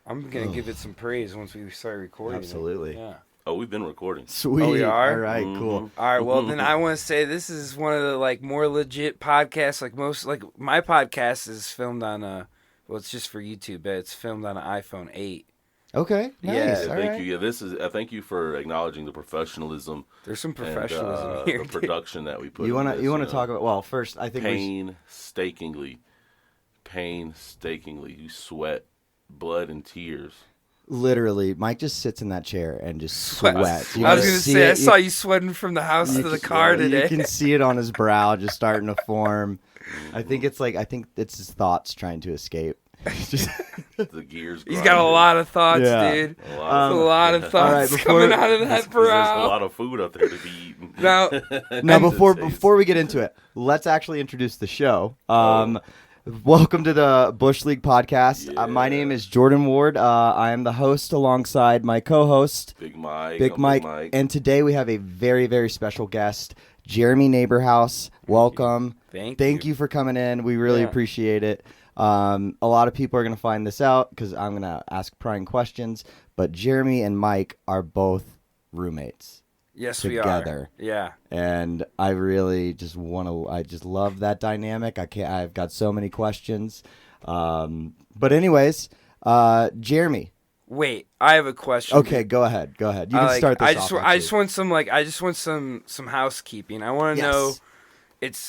I'm gonna give it some praise once we start recording. Absolutely. Yeah. Oh, we've been recording. Sweet. Oh, we are? All right, cool. All right. Well, then I want to say this is one of the more legit podcasts. My podcast is filmed on well, it's just for YouTube, but it's filmed on an iPhone 8. Okay, nice. Yeah, All Thank right. you. Yeah, thank you for acknowledging the professionalism There's some and professionalism here. the dude. production that we put. You want to talk about? Well, first I think painstakingly, you sweat blood and tears. literally Mike just sits in that chair and just sweats. You I was can gonna see say I it. saw you sweating from the house to the car today. You can see it on his brow just starting to form. I think it's his thoughts trying to escape. Just The gears. He's got a lot of thoughts, Yeah. dude. A lot, A lot of thoughts right, coming out of that There's a brow. lot of food out there to be eaten. Now, Now, before we get into it, let's actually introduce the show. Welcome to the Bush League podcast. My name is Jordan Ward. I am the host alongside my co-host, Big Mike. Big Mike. And today we have a very, very special guest, Jeremy Naberhaus. Welcome. Thank you for coming in. We really appreciate it. A lot of people are going to find this out because I'm going to ask prying questions. But Jeremy and Mike are both roommates. Yes, together. we are. Yeah. And I really just I just love that dynamic. I've got so many questions. But anyways, Jeremy. Wait, I have a question. Okay, go ahead. You can start this off. I just want some housekeeping. I want to know.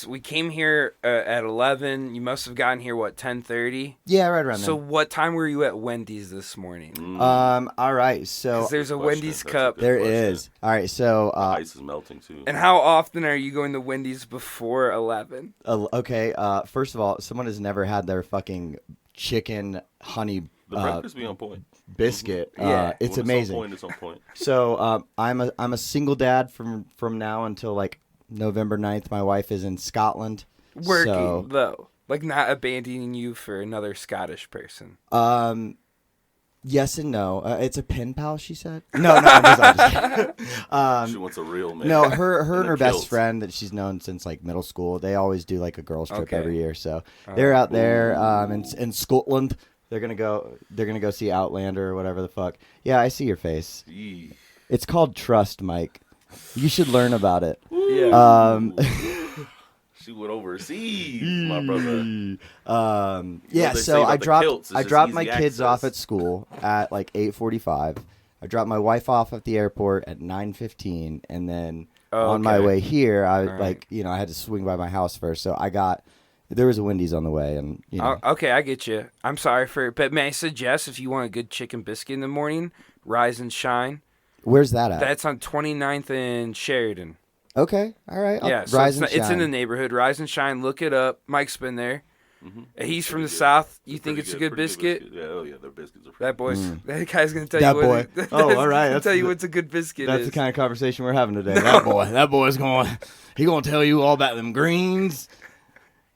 We came here at 11. You must have gotten here 10:30. Yeah, right around there. So what time were you at Wendy's this morning? All right. So 'cause there's a Wendy's cup. There is. All right. So ice is melting too. And how often are you going to Wendy's before 11? Okay. First of all, someone has never had their fucking chicken honey The breakfast be on point. biscuit. Yeah. It's When amazing. It's on point. So I'm a single dad from now until November 9th. My wife is in Scotland. Working though, not abandoning you for another Scottish person. Yes and no. It's a pen pal, she said. No, I'm just kidding. She wants a real man. No, her and her best kilts. friend that she's known since middle school. They always do a girls trip Okay. every year. So they're out there in Scotland. They're gonna go see Outlander or whatever the fuck. Yeah, I see your face. Yee. It's called trust, Mike. You should learn about it. Yeah. She went overseas, my brother. Yeah, they say so about I the dropped kilts, it's I just dropped my easy kids off access. at school at 8:45. I dropped my wife off at the airport at 9:15, and then on my way here, I right. I had to swing by my house first. So there was a Wendy's on the way, and Okay, I get you. I'm sorry but may I suggest if you want a good chicken biscuit in the morning, Rise and Shine. Where's that at? That's on 29th and Sheridan. Okay, all right. Yeah, so Rise and it's in the shine. neighborhood. Rise and Shine. Look it up. Mike's been there. Mm-hmm. He's from the south. You think it's a good Pretty biscuit? Yeah, oh yeah, their biscuits are That boy's. That guy's gonna tell That you. boy. Oh, all right. Gonna That's tell you the- what's a good biscuit That's is. the kind of conversation we're having today. That boy's gonna tell you all about them greens.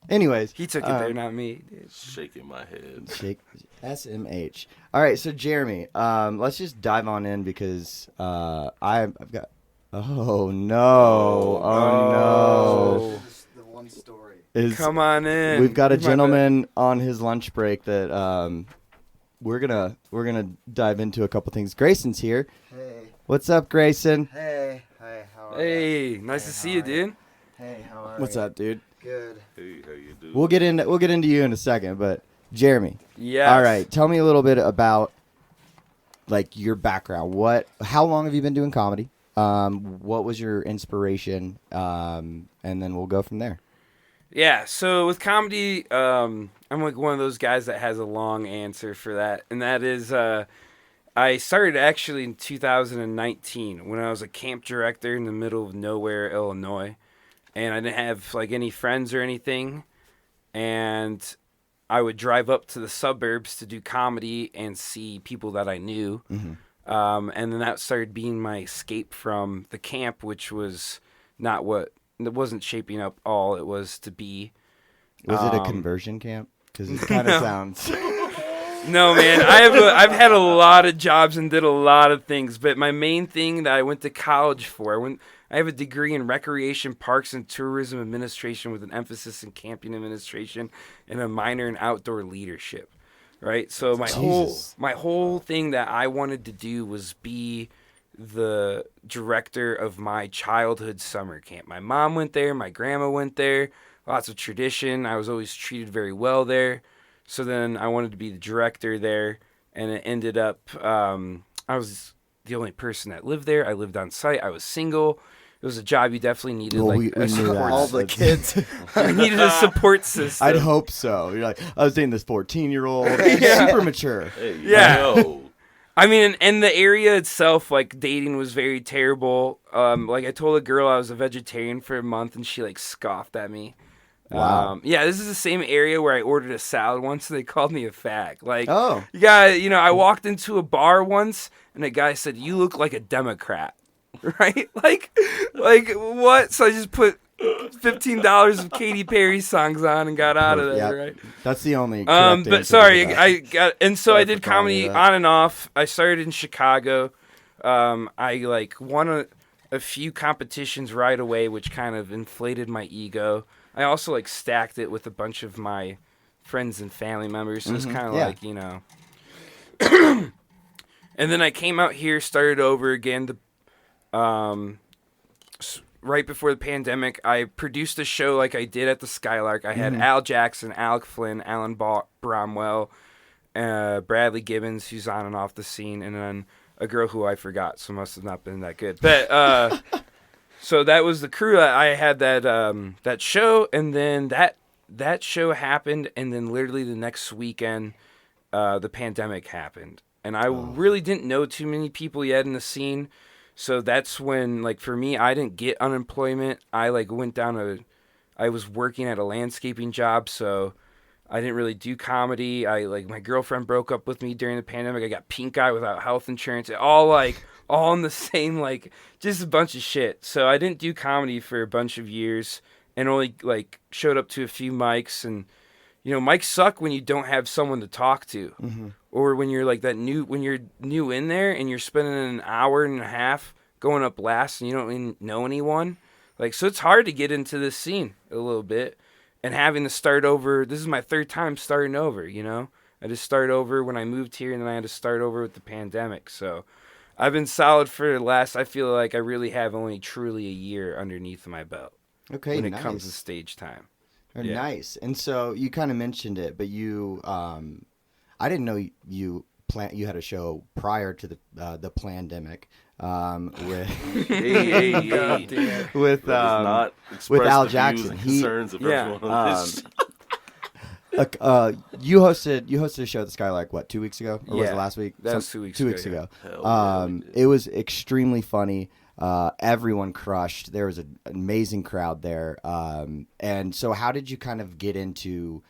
Anyways, He took it there, not me. Dude. shaking my head. Shake SMH. All right, so Jeremy, let's just dive on in because I've got. Oh no! Oh Oh. Just the one story. no! Come on in. We've got a You might gentleman on his lunch break that we're gonna dive into a couple things. Grayson's here. Hey, What's up, Grayson? hey, how are you? Hey, nice to see you, dude. Hey, how are What's you? up, dude? Good. Hey, how you doing? We'll get into you in a second, but Jeremy. Yeah. All right, tell me a little bit about your background. How long have you been doing comedy? What was your inspiration? And then we'll go from there. Yeah, so with comedy, I'm one of those guys that has a long answer for that, and that is, I started actually in 2019 when I was a camp director in the middle of nowhere, Illinois, and I didn't have any friends or anything, and I would drive up to the suburbs to do comedy and see people that I knew. And then that started being my escape from the camp, which was not what it wasn't shaping up all it was to be. Was it a conversion camp? Because it kind of sounds. No, man. I've had a lot of jobs and did a lot of things, but my main thing that I went to college for, I have a degree in recreation, parks, and tourism administration with an emphasis in camping administration and a minor in outdoor leadership. right? So my whole thing that I wanted to do was be the director of my childhood summer camp. My mom went there, my grandma went there, lots of tradition. I was always treated very well there. So then I wanted to be the director there, and it ended up I was the only person that lived there. I lived on site. I was single. It was a job you definitely needed, a support. All the kids. You needed a support system. I'd hope so. You're like, I was dating this 14-year-old, super mature. Hey, Yeah. yo. I mean, and the area itself, like, dating was very terrible. Like, I told a girl I was a vegetarian for a month, and she, like, scoffed at me. Wow. Yeah, this is the same area where I ordered a salad once, and they called me a fag. Like, Oh. I walked into a bar once, and a guy said, "You look like a Democrat." Right? Like what? So I just put $15 of Katy Perry songs on and got out of there, Yep. right? That's the only. correct But answer sorry, to that. I got, and so I did Perfect, all of comedy that. on and off. I started in Chicago. I won a few competitions right away, which kind of inflated my ego. I also stacked it with a bunch of my friends and family members. So it's kind of yeah. And then I came out here, started over again. Right before the pandemic, I produced a show like I did at the Skylark. I had Al Jackson, Alec Flynn, Alan Bromwell, Bradley Gibbons, who's on and off the scene, and then a girl who I forgot, so must have not been that good. But so that was the crew. I had that show, and then that show happened, and then literally the next weekend, the pandemic happened, and I really didn't know too many people yet in the scene. So that's when, for me, I didn't get unemployment. I I was working at a landscaping job, so I didn't really do comedy. My girlfriend broke up with me during the pandemic. I got pink eye without health insurance. All in the same, just a bunch of shit. So I didn't do comedy for a bunch of years and only, showed up to a few mics. And, mics suck when you don't have someone to talk to. Mm-hmm. Or when you're when you're new in there and you're spending an hour and a half going up last and you don't even know anyone. So it's hard to get into this scene a little bit and having to start over. This is my third time starting over, I just started over when I moved here and then I had to start over with the pandemic. So I've been solid for the last, I feel like I really have only truly a year underneath my belt. Okay, when it nice. comes to stage time. Yeah. Nice. And so you kind of mentioned it, but you, I didn't know you had a show prior to the pandemic with Al Jackson. Concerns of everyone on this. You hosted a show at the Skylark 2 weeks ago, or was it last week? That was 2 weeks. 2 weeks ago. ago. Hell yeah, it was extremely funny. Everyone crushed. There was an amazing crowd there. And so, how did you kind of get into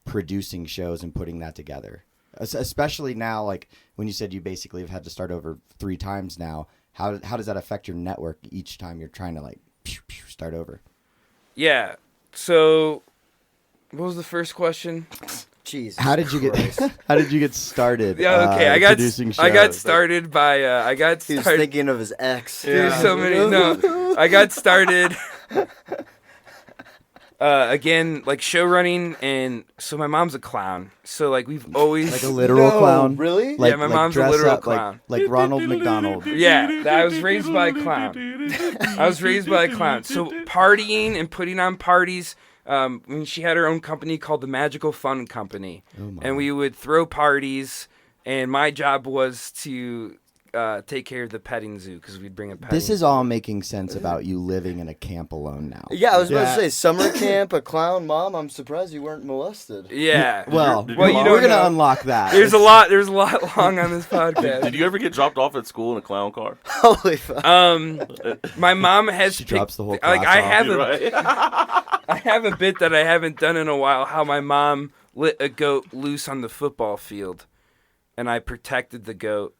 producing shows and putting that together? Especially now, when you said you basically have had to start over 3 times now. How does that affect your network each time you're trying to start over? Yeah. So, what was the first question? Jesus. How did you get started? Yeah. Okay. Producing shows? I got started by. He was thinking of his ex. There's so many. No, I got started. Again, show running, and so my mom's a clown. So we've always a literal clown. Really? Yeah, my mom's a literal clown. Like Ronald McDonald. Yeah, I was raised by a clown. So partying and putting on parties. When she had her own company called the Magical Fun Company, and we would throw parties, and my job was to take care of the petting zoo because we'd bring a petting This is all making sense about you living in a camp alone now. Yeah, I was about to say summer camp, a clown mom. I'm surprised you weren't molested. Yeah. Well, you we're don't gonna know. unlock that. There's a lot long on this podcast. Did you ever get dropped off at school in a clown car? Holy fuck. My mom has She picked, drops the whole class I off. have Right? I have a bit that I haven't done in a while. How my mom lit a goat loose on the football field, and I protected the goat,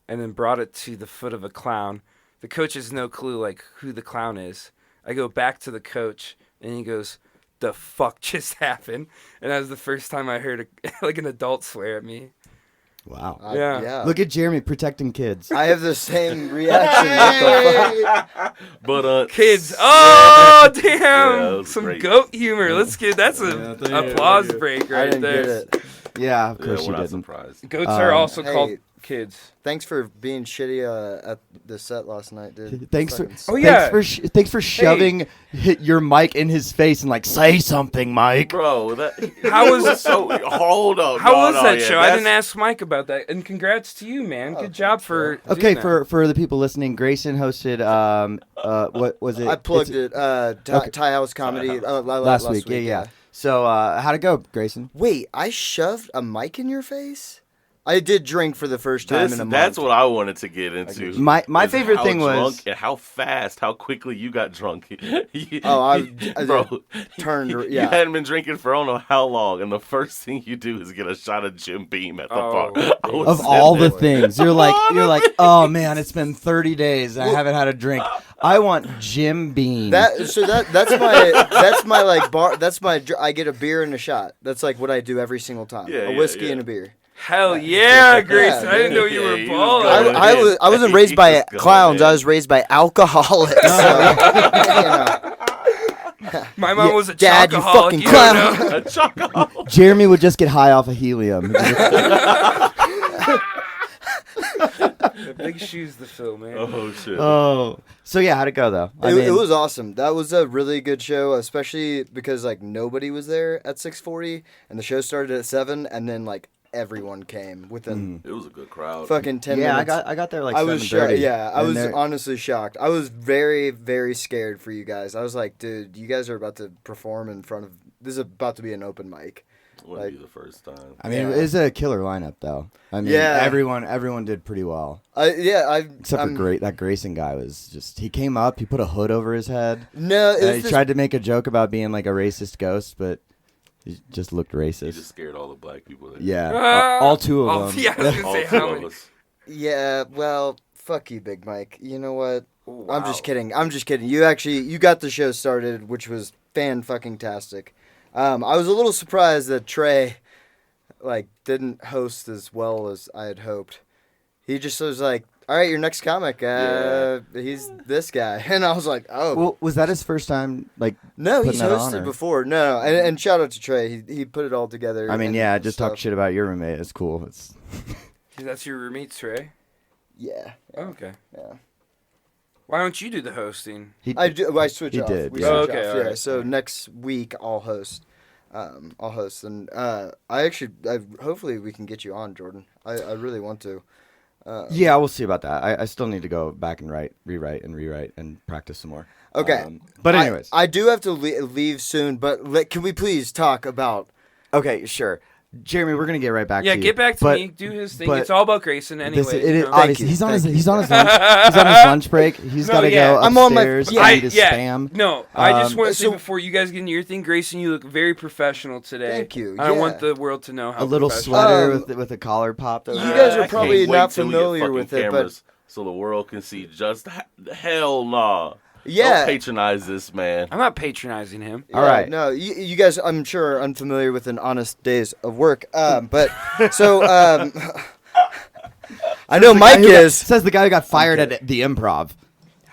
and then brought it to the foot of a clown. The coach has no clue who the clown is. I go back to the coach, and he goes, "The fuck just happened?" And that was the first time I heard an adult swear at me. Wow. Yeah. Look at Jeremy protecting kids. I have the same reaction. But Kids. Oh, that damn. was Some great. goat humor. Let's get that's an applause break I right didn't there. get it. Yeah, of course we're you not didn't. surprised. Goats are also Hey. called kids. Thanks for being shitty at the set last night, dude. Thanks for Fucking Oh, yeah. thanks for shoving your mic in his face and like say something, Mike. Bro, that How was so? Hold up. How No, was no, that yeah, show? I that's- didn't ask Mike about that. And congrats to you, man. Good job for Okay, doing that. for the people listening, Grayson hosted what was it? I plugged It's- it. Thai House Comedy last week. Yeah. So how'd it go, Grayson? Wait, I shoved a mic in your face? I did drink for the first time in a month. That's what I wanted to get into. My is favorite how thing drunk was and how fast, how quickly you got drunk. I bro, turned. You Yeah. hadn't been drinking for I don't know how long, and the first thing you do is get a shot of Jim Beam at the Oh, bar. I was of sitting all the there. things. You're like, oh man, it's been 30 days. I haven't had a drink. I want Jim Beam. That's my like bar. That's my. I get a beer and a shot. That's like what I do every single time. Yeah, a yeah, whiskey yeah. and a beer. Hell yeah, Grayson. I didn't know you were Yeah, a he was baller. going I wasn't raised by Just go clowns. ahead. I was raised by alcoholics. So, you know. My mom was a Dad, you chocoholic. fucking You clown. don't know. A chocolate. Jeremy would just get high off of helium. Big shoes to fill, man. Oh shit. Oh, so yeah, how'd it go though? It was awesome. That was a really good show, especially because like nobody was there at 6:40, and the show started at 7, and then like everyone came within It was a good crowd. fucking 10 yeah, minutes. I got there like I was 7:30. shocked. Yeah, I and was there- honestly shocked. I was very, very scared for you guys. I was like, dude, you guys are about to perform in front of. This is about to be an open mic. Wouldn't be the first time. I mean, Yeah. it is a killer lineup though. I mean, Yeah. everyone did pretty well. Except Except for that Grayson guy was just he came up, he put a hood over his head. No, He tried to make a joke about being like a racist ghost, but he just looked He racist. just scared all the black people there. Yeah, Ah! all two of them. Yeah, I was gonna All say two how of many. us. Yeah, well, fuck you, Big Mike. You know what? Ooh, I'm wow. just kidding. You got the show started, which was fan-fucking-tastic. I was a little surprised that Trey, like, didn't host as well as I had hoped. He just was like, all right, your next comic, he's this guy. And I was like, oh. Well, was that his first time? Like, no, putting he's that on, hosted or- before. No. And shout out to Trey. He put it all together. I mean, and yeah, just talk stuff. shit about your roommate. It's cool. It's That's your roommate, Trey? Yeah. Oh, okay. Yeah. Why don't you do the hosting? I switch He off. did, We yeah. switch Oh, okay, off. all Yeah. right. So next week I'll host. And hopefully we can get you on, Jordan. I really want to. yeah, we'll see about that. I still need to go back and rewrite and practice some more. Okay. But anyways, I do have to leave soon. But can we please talk about? okay, sure. Jeremy, we're gonna get right back Yeah, to you. get back to But me. Do his thing. but It's all about Grayson anyway. This, you know? obviously, you, he's on his thank he's on his lunch he's on his lunch break. He's No, got to yeah. go I'm on my- upstairs yeah, and eat his spam. No, I just want to say so- before you guys get into your thing, Grayson, you look very professional today. Thank you, I yeah. want the world to know how A little professional- sweater with a collar popped over. You guys are I probably can't wait not till we get familiar fucking with it, but- cameras so the world can see just hell nah. Yeah. Don't patronize this man. I'm not patronizing him. All right. No, you guys, I'm sure, are unfamiliar with an honest days of work. But so I know Mike is. Says the guy who got fired at the Improv.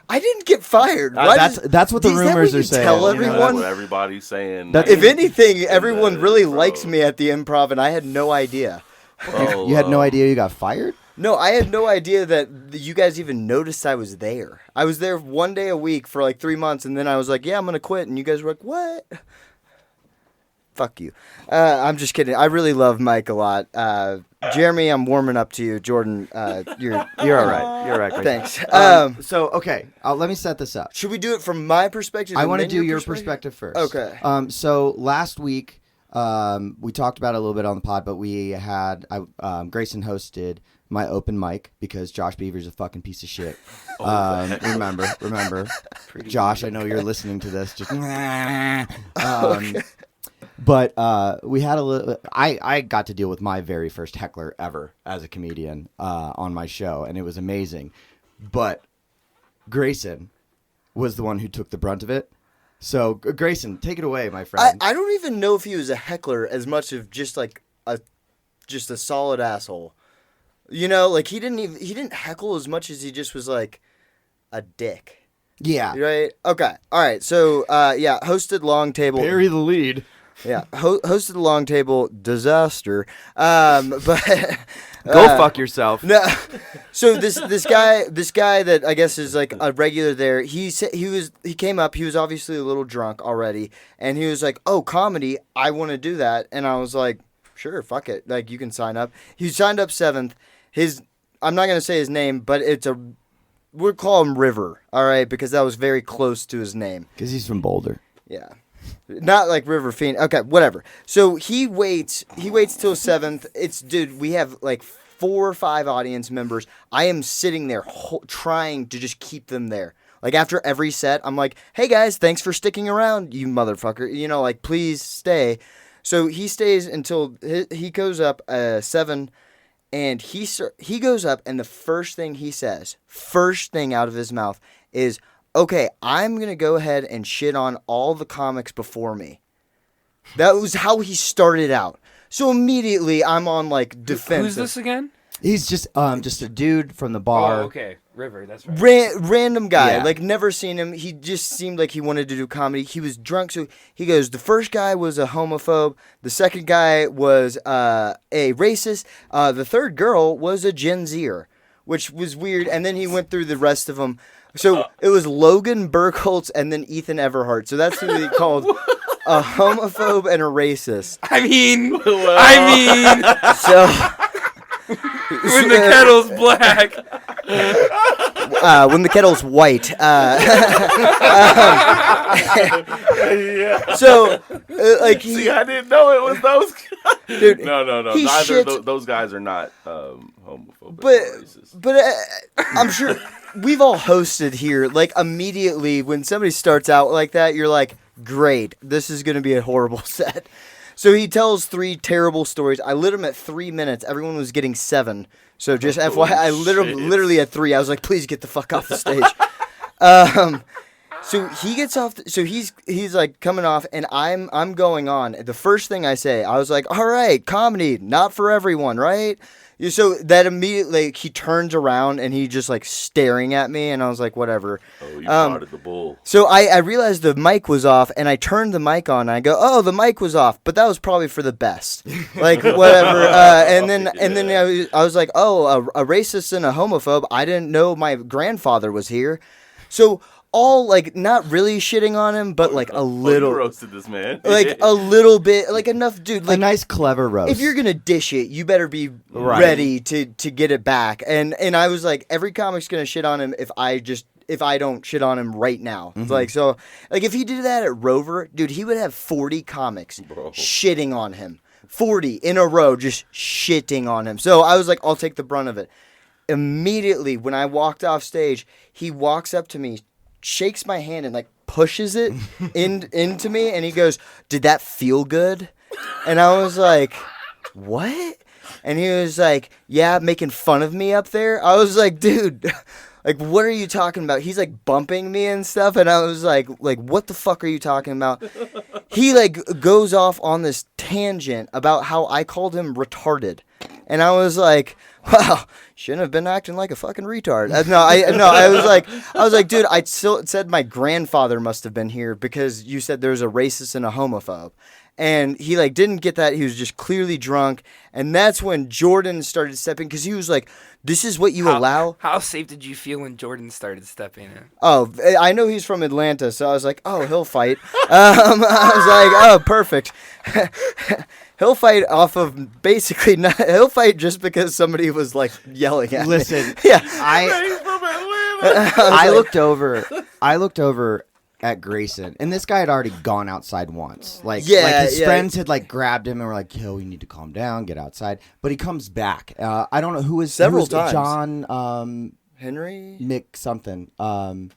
I didn't get fired. Why That's what the is that rumors what you are saying. Tell You know, That's everyone. what everybody's saying. That- If anything, everyone really bro. likes me at the Improv, and I had no idea. Oh, You had no idea you got fired? No, I had no idea that you guys even noticed I was there. I was there one day a week for like 3 months, and then I was like, "Yeah, I'm gonna quit," and you guys were like, "What?" Fuck you. I'm just kidding. I really love Mike a lot. Jeremy, I'm warming up to you. Jordan, you're You're all right. You're all right. Grayson. Thanks. So okay, let me set this up. Should we do it from my perspective? I and want to then do your perspective first. Okay. So last week, we talked about it a little bit on the pod, but we had Grayson hosted my open mic because Josh Beaver's a fucking piece of shit. Remember, Josh. I know you're listening to this. Just. But we had a little. I got to deal with my very first heckler ever as a comedian on my show, and it was amazing. But Grayson was the one who took the brunt of it. So Grayson, take it away, my friend. I don't even know if he was a heckler as much of just like a solid asshole. You know, like he didn't heckle as much as he just was like a dick. Yeah. Right? Okay. All right. So yeah, hosted long table. Bury the lead. Yeah, hosted the long table disaster. But Go fuck yourself. no. So this guy that I guess is like a regular there. He came up. He was obviously a little drunk already, and he was like, "Oh, comedy, I want to do that." And I was like, "Sure, fuck it. Like you can sign up." He signed up 7th. I'm not gonna say his name, but we'll call him River, all right, because that was very close to his name. Because he's from Boulder. Yeah. Not like River Fiend. Okay, whatever. So he waits till 7th. Dude, we have like 4 or 5 audience members. I am sitting there trying to just keep them there. Like after every set, I'm like, hey guys, thanks for sticking around, you motherfucker. You know, like please stay. So he stays until he goes up 7, and he goes up, and the first thing he says, first thing out of his mouth is, okay, I'm going to go ahead and shit on all the comics before me. That was how he started out. So immediately I'm on like defensive. Who's this again? He's just a dude from the bar. Oh, okay. River, that's right. Random guy, Yeah. like never seen him. He just seemed like he wanted to do comedy. He was drunk, so he goes, the first guy was a homophobe. The second guy was a racist. The third girl was a Gen Zer, which was weird. And then he went through the rest of them. So it was Logan Burkholz and then Ethan Everhart. So that's who he called a homophobe and a racist. I mean, So when the kettle's black. when the kettle's white. Yeah. So like See, I didn't know it was those guys. Dude, No. he Neither shits- those guys are not homophobic But or racist. I'm sure we've all hosted here. Like immediately when somebody starts out like that, you're like, great, this is going to be a horrible set. So he tells 3 terrible stories. I lit him at 3 minutes. Everyone was getting 7. So just FYI, I literally at 3. I was like, please get the fuck off the stage. So he gets off. So he's like coming off, and I'm going on. The first thing I say, I was like, all right, comedy, not for everyone, right? So that immediately he turns around and he just like staring at me, and I was like, whatever. Oh, you parted the bull. So I realized the mic was off, and I turned the mic on, and I go, oh, the mic was off, but that was probably for the best, like whatever. And then I was like, oh, a racist and a homophobe. I didn't know my grandfather was here, so. All like not really shitting on him, but like a little. You roasted this man. Like a little bit, like enough, dude. Like a nice, clever roast. if you're gonna dish it, you better be ready to get it back. And I was like, every comic's gonna shit on him if I don't shit on him right now. Mm-hmm. Like so, like if he did that at Rover, dude, he would have 40 comics shitting on him, 40 in a row, just shitting on him. So I was like, I'll take the brunt of it. Immediately when I walked off stage, he walks up to me, shakes my hand and like pushes it into me, and he goes, did that feel good? And I was like, what? And he was like, yeah, making fun of me up there. I was like, dude, like what are you talking about? He's like bumping me and stuff, and I was like what the fuck are you talking about? He like goes off on this tangent about how I called him retarded, and I was like, wow, shouldn't have been acting like a fucking retard. I was like, dude, I still said my grandfather must have been here because you said there was a racist and a homophobe. And he like didn't get that. He was just clearly drunk. And that's when Jordan started stepping, because he was like, this is what you allow. How safe did you feel when Jordan started stepping in? Oh, I know he's from Atlanta, so I was like, oh, he'll fight. I was like, oh, perfect. He'll fight off of basically not. He'll fight just because somebody was like yelling at me. Listen, Yeah. He's from Atlanta. I looked over at Grayson, and this guy had already gone outside once. Like his friends had like grabbed him and were like, "Yo, you need to calm down, get outside." But he comes back. I don't know who is Several times. John Henry? Mick something. John?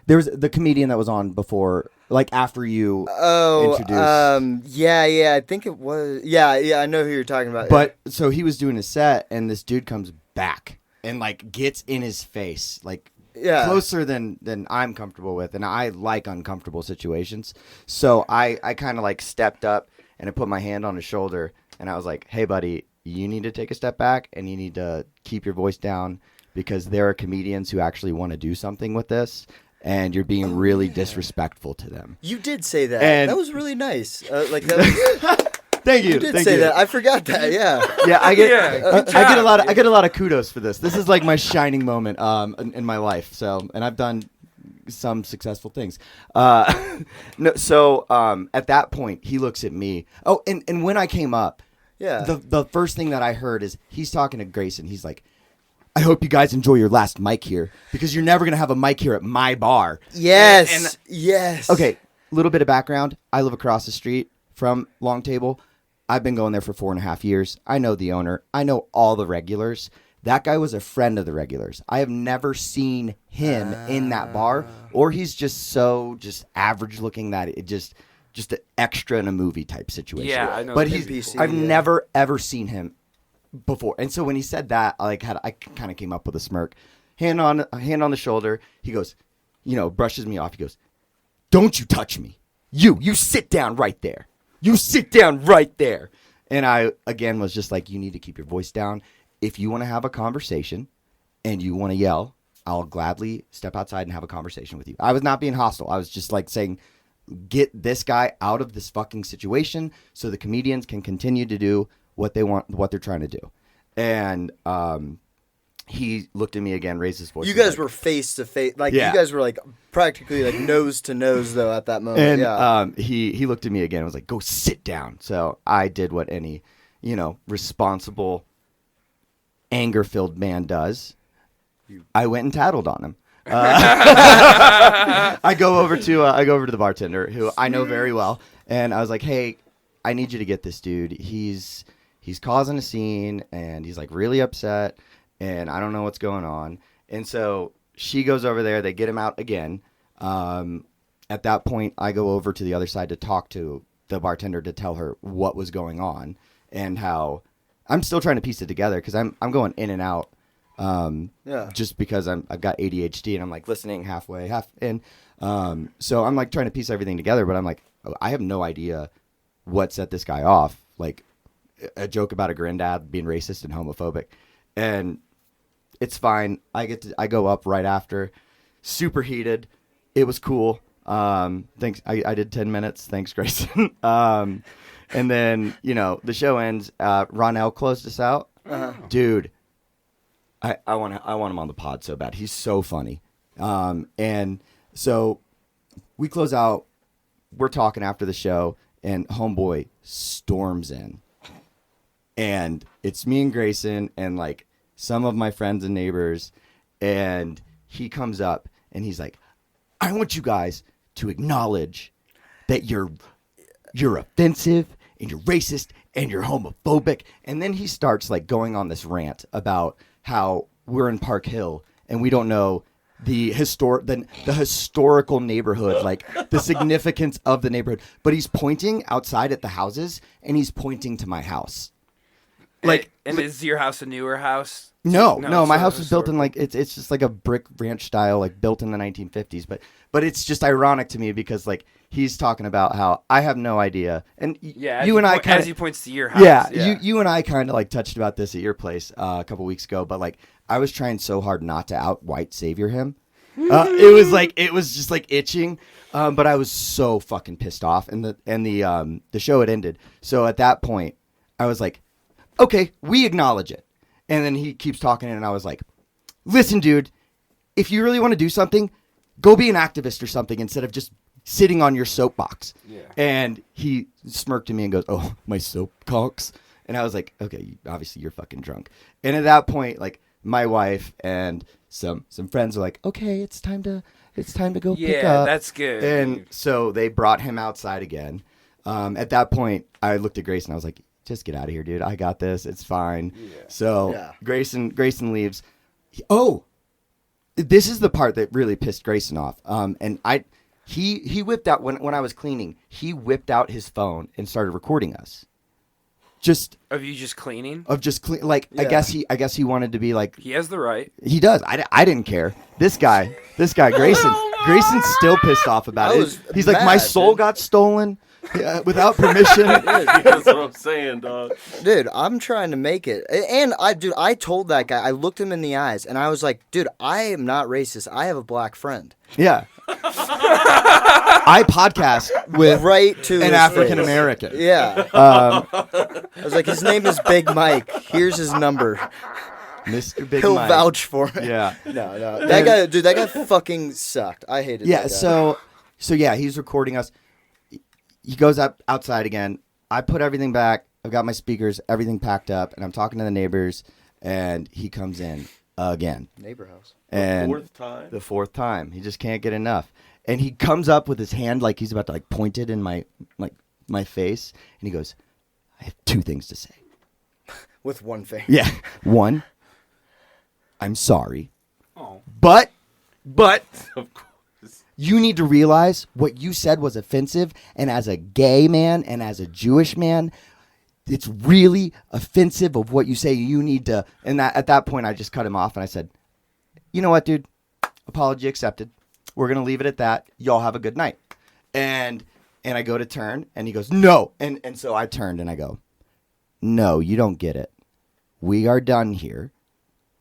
There was the comedian that was on before, like after you introduced. Yeah, I think it was. Yeah, I know who you're talking about. But so he was doing his set, and this dude comes back and like gets in his face, like. Yeah. Closer than I'm comfortable with, and I like uncomfortable situations. So I kind of like stepped up and I put my hand on his shoulder, and I was like, "Hey, buddy, you need to take a step back, and you need to keep your voice down, because there are comedians who actually want to do something with this, and you're being really disrespectful to them. You did say that. And- that was really nice. Like that was, Thank you. you did thank say you. that. I forgot that. Yeah. Yeah, I get Yeah, good I get a job, lot of dude. I get a lot of kudos for this. This is like my shining moment in my life. So, and I've done some successful things. No, so at that point he looks at me. Oh, and when I came up, Yeah. the first thing that I heard is he's talking to Grayson. He's like, I hope you guys enjoy your last mic here because you're never going to have a mic here at my bar. Yes. And- yes. Okay, little bit of background. I live across the street from Long Table. I've been going there for 4.5 years. I know the owner. I know all the regulars. That guy was a friend of the regulars. I have never seen him in that bar, or he's just average looking that it just an extra in a movie type situation. Yeah, I know. But I've yeah. never ever seen him before. And so when he said that, I kind of came up with a smirk, hand on the shoulder. He goes, brushes me off. He goes, "Don't you touch me. You sit down right there. You sit down right there." And I, again, was just like, you need to keep your voice down. If you want to have a conversation and you want to yell, I'll gladly step outside and have a conversation with you. I was not being hostile. I was just like saying, get this guy out of this fucking situation so the comedians can continue to do what they want, what they're trying to do. And he looked at me again, raised his voice. You and guys like, were face to face. Like Yeah. you guys were like practically like nose to nose though at that moment. And yeah. he looked at me again and was like, go sit down. So I did what any, responsible, anger-filled man does. I went and tattled on him. I go over to the bartender who I know very well, and I was like, "Hey, I need you to get this dude. He's causing a scene, and he's like really upset, and I don't know what's going on." And so she goes over there. They get him out again. At that point, I go over to the other side to talk to the bartender to tell her what was going on and how I'm still trying to piece it together because I'm going in and out. Just because I've got ADHD and I'm like listening halfway, half in. So I'm like trying to piece everything together, but I'm like, I have no idea what set this guy off. Like a joke about a granddad being racist and homophobic, and it's fine. I go up right after, super heated. It was cool. Thanks. I did 10 minutes. Thanks, Grayson. And then, the show ends. Ronell closed us out. Dude, I want him on the pod so bad. He's so funny. And so we close out. We're talking after the show, and homeboy storms in. And it's me and Grayson and like some of my friends and neighbors. And he comes up and he's like, I want you guys to acknowledge that you're offensive and you're racist and you're homophobic. And then he starts like going on this rant about how we're in Park Hill and we don't know the historical neighborhood, like the significance of the neighborhood. But he's pointing outside at the houses and he's pointing to my house. Like, and is your house a newer house? No, No, my it's house not was built in like it's just like a brick ranch style, like built in the 1950s. But it's just ironic to me because like he's talking about how I have no idea, and Yeah, you and I as kind he of points to your house. yeah, you and I kind of like touched about this at your place a couple weeks ago. But like I was trying so hard not to out white savior him. It was just like itching, but I was so fucking pissed off, and the show had ended. So at that point, I was like, okay, we acknowledge it. And then he keeps talking, and I was like, listen, dude, if you really want to do something, go be an activist or something instead of just sitting on your soapbox. Yeah. And he smirked at me and goes, oh, my soapbox. And I was like, okay, obviously you're fucking drunk. And at that point, like, my wife and some friends were like, okay, it's time to go pick up. Yeah, that's good. And so they brought him outside again. At that point, I looked at Grayson. I was like, just get out of here, dude. I got this. It's fine. Yeah. So Grayson leaves. This is the part that really pissed Grayson off. And he whipped out when I was cleaning. He whipped out his phone and started recording us. Of you just cleaning? Of just clean. Like yeah. I guess he wanted to be like. He has the right. He does. I didn't care. This guy, Grayson. Grayson's still pissed off about it. He's like, my soul got stolen. Yeah, without permission. That's what I'm saying, dog. Dude, I'm trying to make it. And I told that guy, I looked him in the eyes and I was like, dude, I am not racist. I have a black friend. Yeah. I podcast with Right to an his African face. American. Yeah. I was like, his name is Big Mike. Here's his number. Mr. Big He'll Mike. vouch for me. Yeah. No. That guy fucking sucked. I hated Yeah, that guy. so yeah, he's recording us. He goes up outside again. I put everything back. I've got my speakers, everything packed up, and I'm talking to the neighbors, and he comes in again. Naberhaus. And Fourth time. the fourth time. He just can't get enough. And he comes up with his hand like he's about to like point it in my face, and he goes, "I have two things to say." With one thing. Yeah. One, I'm sorry. Oh. But Of course. you need to realize what you said was offensive, and as a gay man and as a Jewish man, it's really offensive of what you say. You need to, and that at that point I just cut him off and I said, "You know what, dude? Apology accepted. We're gonna leave it at that. Y'all have a good night." And I go to turn, and he goes, "No." And so I turned and I go, "No, you don't get it. We are done here.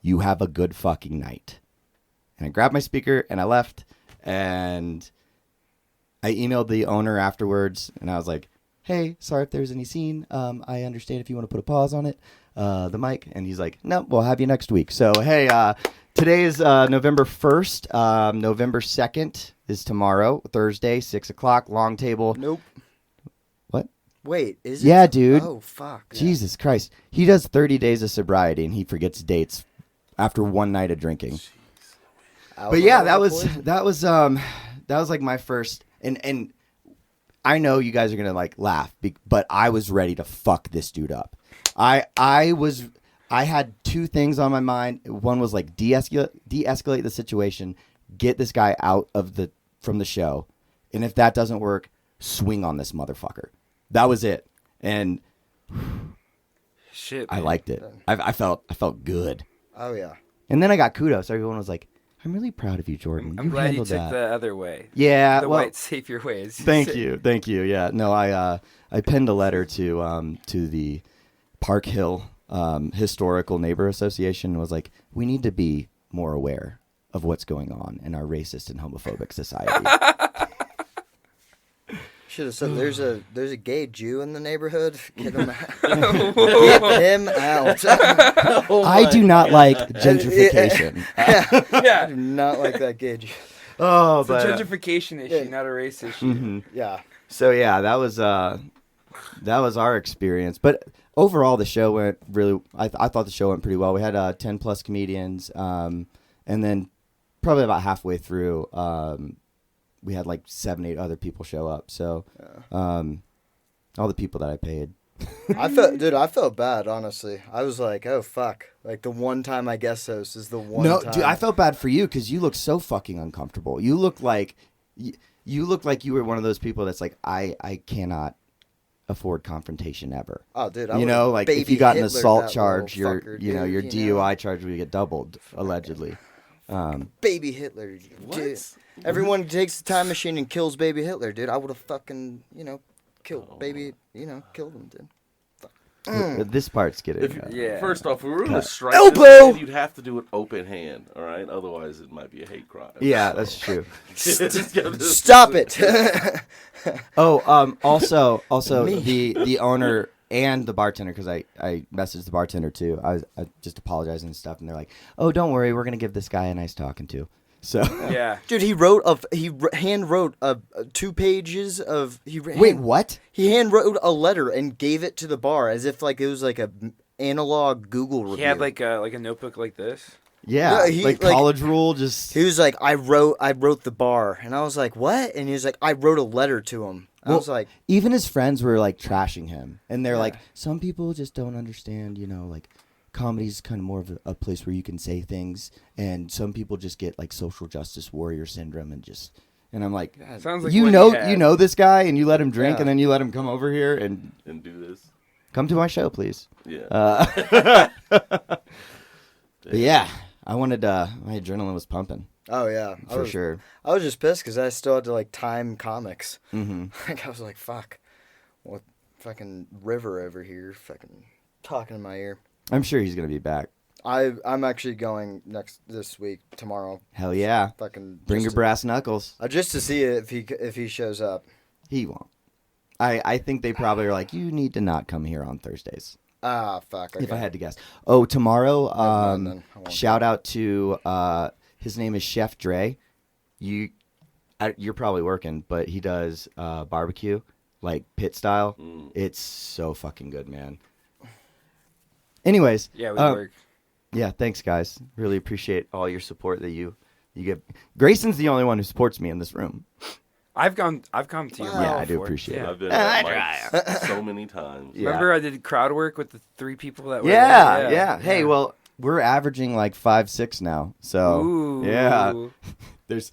You have a good fucking night." And I grabbed my speaker and I left. And I emailed the owner afterwards, and I was like, "Hey, sorry if there's any scene. I understand if you want to put a pause on it, the mic." And he's like, "No, we'll have you next week." So, hey, today is November 1st. November 2nd is tomorrow, Thursday, 6 o'clock, long table. Nope. What? Wait, is it? Yeah, dude. Oh, fuck. Yeah. Jesus Christ. He does 30 days of sobriety, and he forgets dates after one night of drinking. But yeah, that was like my first, and I know you guys are gonna like laugh, but I was ready to fuck this dude up. I had two things on my mind. One was like de-escalate the situation, get this guy out of from the show, and if that doesn't work, swing on this motherfucker. That was it, and Shit. I Man. liked it. I felt good, Oh, yeah. and then I got kudos. Everyone was like, "I'm really proud of you, Jordan. I'm glad you handled took that." the other way. Yeah, The well, white savior ways. thank you. Yeah, no, I penned a letter to the Park Hill Historical Neighbor Association and was like, we need to be more aware of what's going on in our racist and homophobic society. Should have said there's a gay Jew in the neighborhood. Get him out. Get him out. I do not like gentrification. I Yeah. do not like that gay Jew. Oh, It's a gentrification issue, not a race issue. Mhm. Yeah. So yeah, that was our experience. But overall, the show went really. I thought the show went pretty well. We had 10 plus comedians, and then probably about halfway through, we had like 7-8 other people show up. So, all the people that I paid. I felt bad, honestly. I was like, oh, fuck. Like, the one time I guest host is the one No, time. dude, I felt bad for you because you look so fucking uncomfortable. You look like you were one of those people that's like, I cannot afford confrontation ever. Oh, dude. You know, like if baby you got an Hitlered assault that charge, little your fucker, your dude, DUI charge would get doubled allegedly. Baby Hitler. What? Dude. Everyone takes the time machine and kills baby Hitler, dude. I would have fucking, killed baby, killed him, dude. This part's getting. If you, Yeah. First off, if we were going to strike Elbow! this man, you'd have to do it open hand, all right? Otherwise, it might be a hate crime. Yeah, So- that's true. Stop it. Oh, also Me. the owner and the bartender, because I messaged the bartender too. I just apologizing and stuff, and they're like, "Oh, don't worry, we're gonna give this guy a nice talking to." So Yeah. Dude, he hand wrote 2 pages of wait, what? He hand wrote a letter and gave it to the bar as if like it was like a analog Google review. He had like a notebook like this. Yeah, Yeah, he- like like- college rule. Just He was like, I wrote the bar, and I was like, what? And he was like, I wrote a letter to him. I was like, even his friends were like trashing him, and they're Yeah. like, some people just don't understand, like comedy's kind of more of a place where you can say things, and some people just get like social justice warrior syndrome and I'm like, Sounds like you what know he had. you know this guy, and you let him drink, Yeah. and then you let him come over here and And do this. come to my show, please. Yeah. But yeah, I wanted my adrenaline was pumping oh yeah, for sure. I was just pissed because I still had to like time comics. Mm-hmm. Like I was like, fuck. with fucking River over here, fucking talking in my ear. I'm sure he's gonna be back. I'm actually going this week, tomorrow. Hell yeah! Fucking Bring your brass knuckles. just to see if he shows up. He won't. I think they probably are like, you need to not come here on Thursdays. Ah, fuck. Okay. If I had to guess. Oh, tomorrow. mind then. I won't Shout out to his name is Chef Dre. You're probably working, but he does barbecue, like pit style. It's so fucking good, man. Anyways, Yeah, we work. yeah, thanks guys. Really appreciate all your support that you give. Grayson's the only one who supports me in this room. I've come to your Wow. Yeah, mouth I do before. appreciate Yeah. it. I've been I at Mike's so many times. Yeah. Remember I did crowd work with the 3 people that were Yeah, there? yeah. Hey, well, we're averaging like 5-6 now. So Ooh. yeah, there's.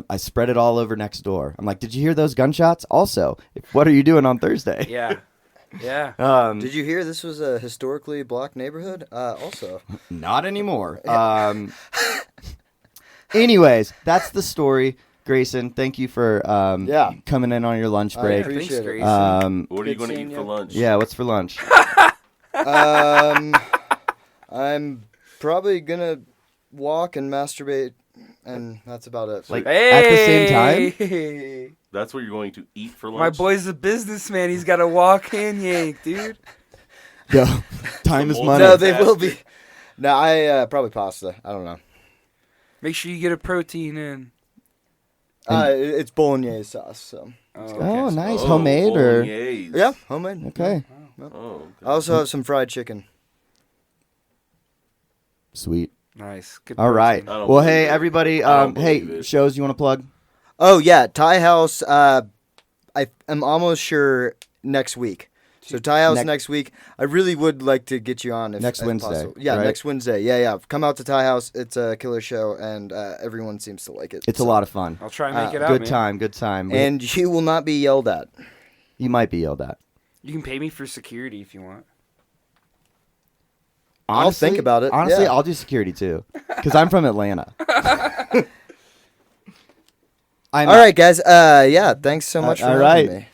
I spread it all over next door. I'm like, did you hear those gunshots? Also, what are you doing on Thursday? Yeah. Yeah. Did you hear this was a historically black neighborhood? Also. Not anymore. Anyways, that's the story. Grayson, thank you for coming in on your lunch I break. appreciate Thanks, it. Grayson. What are you Good going to seeing eat for you. lunch? Yeah, what's for lunch? I'm probably gonna walk and masturbate, and that's about it. Like Hey! at the same time? That's what you're going to eat for lunch? My boy's a businessman. He's got to walk and yank, dude. Yo, time is Some money. no, they will be. No, I probably pasta. I don't know. Make sure you get a protein in. It's bolognese sauce. So Oh, nice. Oh, Homemade or? bolognese. yeah, homemade. Okay. Oh, okay. I also have some fried chicken. Sweet. Nice. Good All right. I don't Well, believe hey, it. everybody. I don't Hey, believe it. shows you want to plug? Oh yeah, Thai House. I am almost sure next week. So Thai House next week. I really would like to get you on if Next if Wednesday, possible. Yeah, right? next Wednesday. Yeah. Come out to Thai House. It's a killer show, and everyone seems to like it. It's a lot of fun. I'll try and make it out, Good man. time. Good time. And you will not be yelled at. You might be yelled at. You can pay me for security if you want. I'll think about it, Honestly, yeah. I'll do security too, because I'm from Atlanta. All right, guys. Yeah, thanks so much for all having right. me.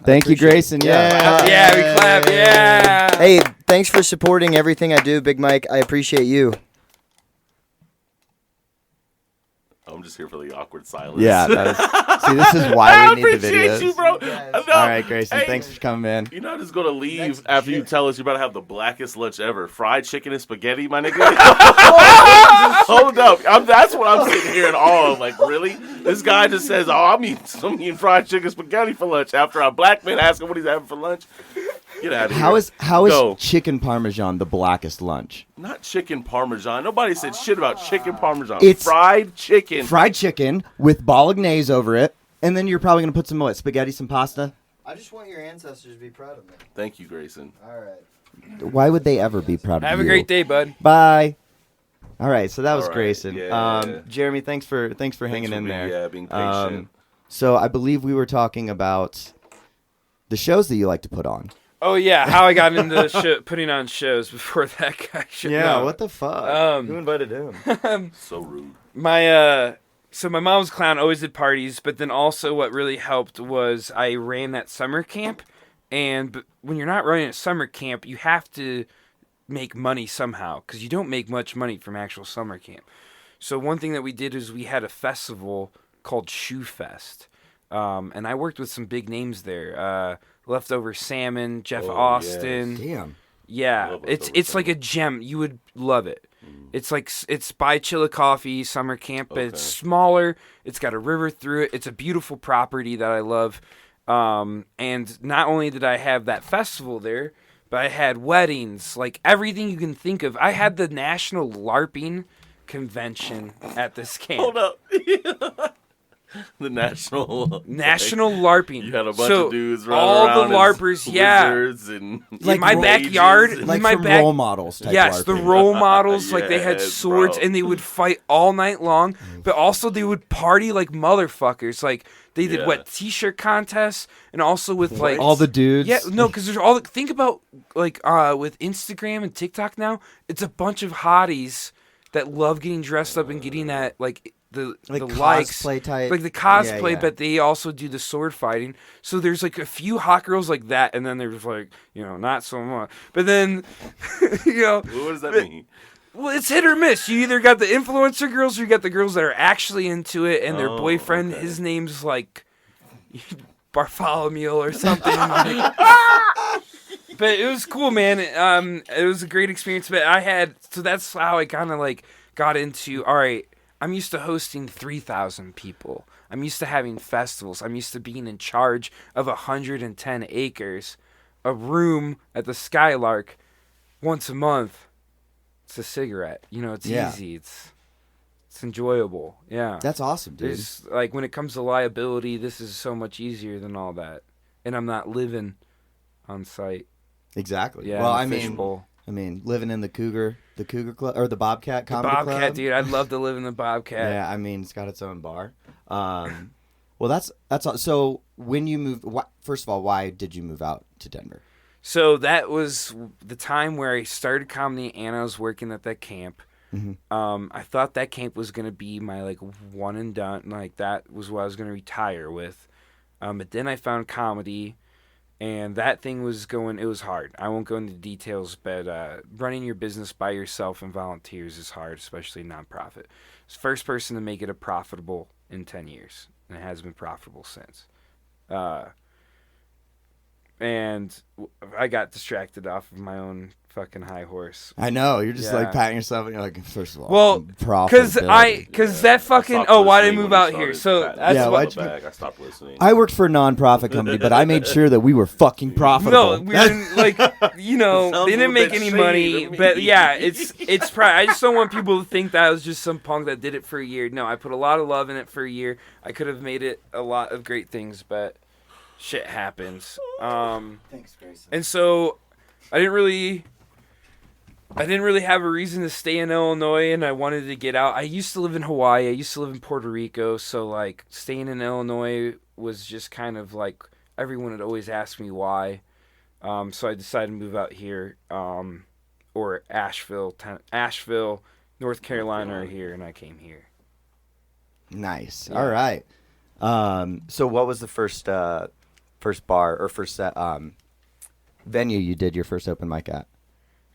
Thank you, appreciate it. Grayson. Yeah. Yeah, we clap. Yeah. Hey, thanks for supporting everything I do, Big Mike. I appreciate you. I'm just here for the awkward silence. Yeah. See, this is why we need the appreciate videos. you, bro. No, All right, Grayson. hey, Thanks for coming in. You're not just gonna leave after you tell us you're about to have the blackest lunch ever. Fried chicken and spaghetti, my nigga. Hold up. That's what I'm sitting here in awe of. Like, really? This guy just says, "Oh, I'm eating fried chicken spaghetti for lunch." After a black man asks him what he's having for lunch. Get out of here. How is Go. chicken parmesan the blackest lunch? Not chicken parmesan. Nobody said shit about chicken parmesan. It's fried chicken. Fried chicken with bolognese over it, and then you're probably gonna put some what? Spaghetti, some pasta. I just want your ancestors to be proud of me. Thank you, Grayson. All right. Why would they ever be proud of Have you? a great day, bud. Bye. All right, so that was All right, Grayson. yeah. Jeremy, thanks for hanging in there. Yeah, being patient. So I believe we were talking about the shows that you like to put on. Oh yeah, how I got into putting on shows before that guy. What the fuck? Who invited him? So rude. So my mom's clown always did parties, but then also what really helped was I ran that summer camp, and when you're not running a summer camp, you have to make money somehow because you don't make much money from actual summer camp. So one thing that we did is we had a festival called Shoe Fest, and I worked with some big names there. Leftover Salmon, Jeff Austin. Damn. Yeah, Love it's Leftover like a gem. You would love it. It's by Chillicothe Summer Camp, but it's smaller. It's got a river through it. It's a beautiful property that I love. And not only did I have that festival there, but I had weddings, like everything you can think of. I had the National LARPing Convention at this camp. Hold up. The national LARPing. You had a bunch of dudes running all around the LARPers, as yeah. wizards and In my mages backyard, and- Like in my from back, role models type yes, the LARPing. role models, like they had Yes, swords bro. and they would fight all night long, but also they would party like motherfuckers. Like they did Yeah. t-shirt contests and also with like all the dudes. yeah, no, because there's think about like with Instagram and TikTok now, it's a bunch of hotties that love getting dressed up and getting that like the likes, cosplay type, like the cosplay, yeah. but they also do the sword fighting. So there's like a few hot girls like that, and then there's like, you know, not so much. But then, you know, What does that mean? well, it's hit or miss. You either got the influencer girls, or you got the girls that are actually into it, and their boyfriend, okay. his name's like Bartholomew or something. Like, but it was cool, man. It was a great experience. But so that's how I kind of like got into. All right, I'm used to hosting 3,000 people. I'm used to having festivals. I'm used to being in charge of 110 acres, a room at the Skylark once a month. It's a cigarette. You know, it's easy. It's enjoyable. Yeah. That's awesome, dude. There's, like, when it comes to liability, this is so much easier than all that. And I'm not living on site. Exactly. Yeah. Well, I mean, living in the Cougar Club or the Bobcat Comedy Club. Bobcat, dude. I'd love to live in the Bobcat. Yeah, I mean, it's got its own bar. Well, that's all. So when you moved, first of all, why did you move out to Denver? So that was the time where I started comedy and I was working at that camp. Mm-hmm. I thought that camp was going to be my like one and done. Like that was what I was going to retire with. But then I found comedy and that thing was going, it was hard. I won't go into details, but running your business by yourself and volunteers is hard, especially nonprofit. It's the first person to make it a profitable in 10 years. And it has been profitable since. And I got distracted off of my own fucking high horse. I know you're just Yeah. like patting yourself, and you're like, first of all, Well, because profitability. that fucking why did I move out here? So that's Yeah, what. I stopped listening. I worked for a non-profit company, but I made sure that we were fucking profitable. No, we didn't like. You know, Sounds they a didn't make bit any shady money, to me. but yeah, it's probably. I just don't want people to think that I was just some punk that did it for a year. No, I put a lot of love in it for a year. I could have made it a lot of great things, but shit happens. Thanks, Grayson. And so I didn't really have a reason to stay in Illinois, and I wanted to get out. I used to live in Hawaii. I used to live in Puerto Rico, so like staying in Illinois was just kind of like everyone would always ask me why. So I decided to move out here, or Asheville, North Carolina, or here, and I came here. Nice. Yeah. All right. So what was the first bar or first venue you did your first open mic at?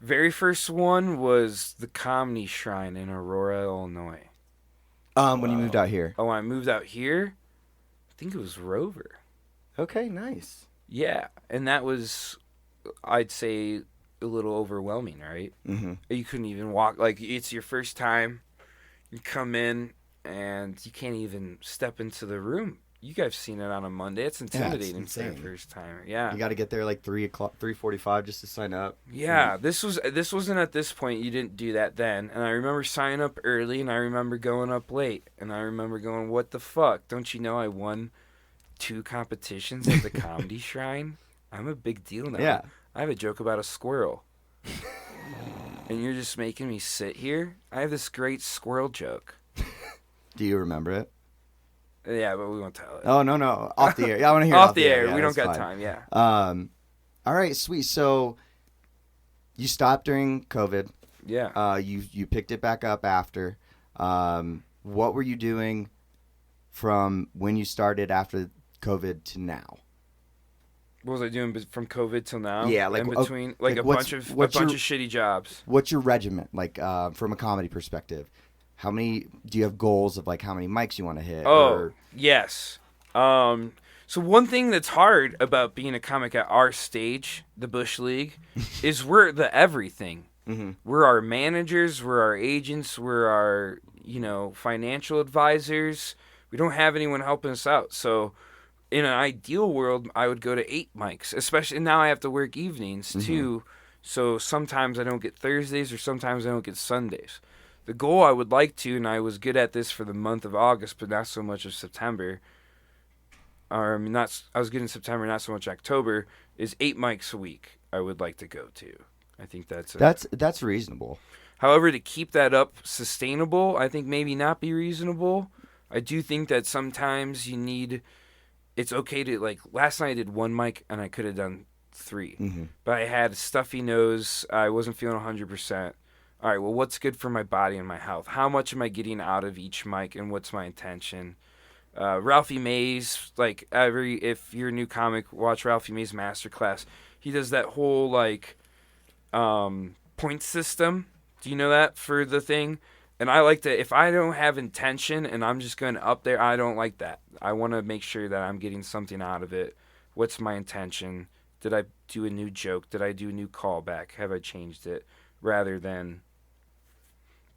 Very first one was the Comedy Shrine in Aurora, Illinois. When you moved out here. Oh, I moved out here? I think it was Rover. Okay, nice. Yeah, and that was, I'd say, a little overwhelming, right? Mm-hmm. You couldn't even walk. Like, it's your first time. You come in, and you can't even step into the room. You guys seen it on a Monday. It's intimidating for the insane. first time. Yeah. You got to get there like 3:45 just to sign up. Yeah, this wasn't at this point. You didn't do that then. And I remember signing up early, and I remember going up late. And I remember going, what the fuck? Don't you know I won 2 competitions at the Comedy Shrine? I'm a big deal now. Yeah. I have a joke about a squirrel. And you're just making me sit here? I have this great squirrel joke. Do you remember it? Yeah, but we won't tell it. Oh, no. Off the air. Yeah, I want to hear it Off the air. Yeah, we don't that's got fine. time, yeah. All right, sweet. So you stopped during COVID. Yeah. You picked it back up after. What were you doing from when you started after COVID to now? What was I doing from COVID till now? Yeah, like in between, like a what's- bunch of what's your- shitty jobs. What's your regiment like from a comedy perspective? How many do you have goals of like how many mics you want to hit? Oh, or- yes. So one thing that's hard about being a comic at our stage, the Bush League, is we're the everything. Mhm. We're our managers, we're our agents, we're our, financial advisors. We don't have anyone helping us out. So in an ideal world, I would go to 8 mics, especially now I have to work evenings too. So sometimes I don't get Thursdays or sometimes I don't get Sundays. The goal I would like to, and I was good at this for the month of August, but not so much of September. I was good in September, not so much October. Is 8 mics a week. I would like to go to. I think that's reasonable. However, to keep that up sustainable, I think maybe not be reasonable. I do think that sometimes it's okay to, like, last night I did 1 mic and I could have done 3. Mm-hmm. But I had a stuffy nose. I wasn't feeling 100%. all right, well, what's good for my body and my health? How much am I getting out of each mic, and what's my intention? Ralphie Mays, like if you're a new comic, watch Ralphie Mays Masterclass. He does that whole like point system. Do you know that for the thing? And I like to, if I don't have intention and I'm just going up there, I don't like that. I want to make sure that I'm getting something out of it. What's my intention? Did I do a new joke? Did I do a new callback? Have I changed it? Rather than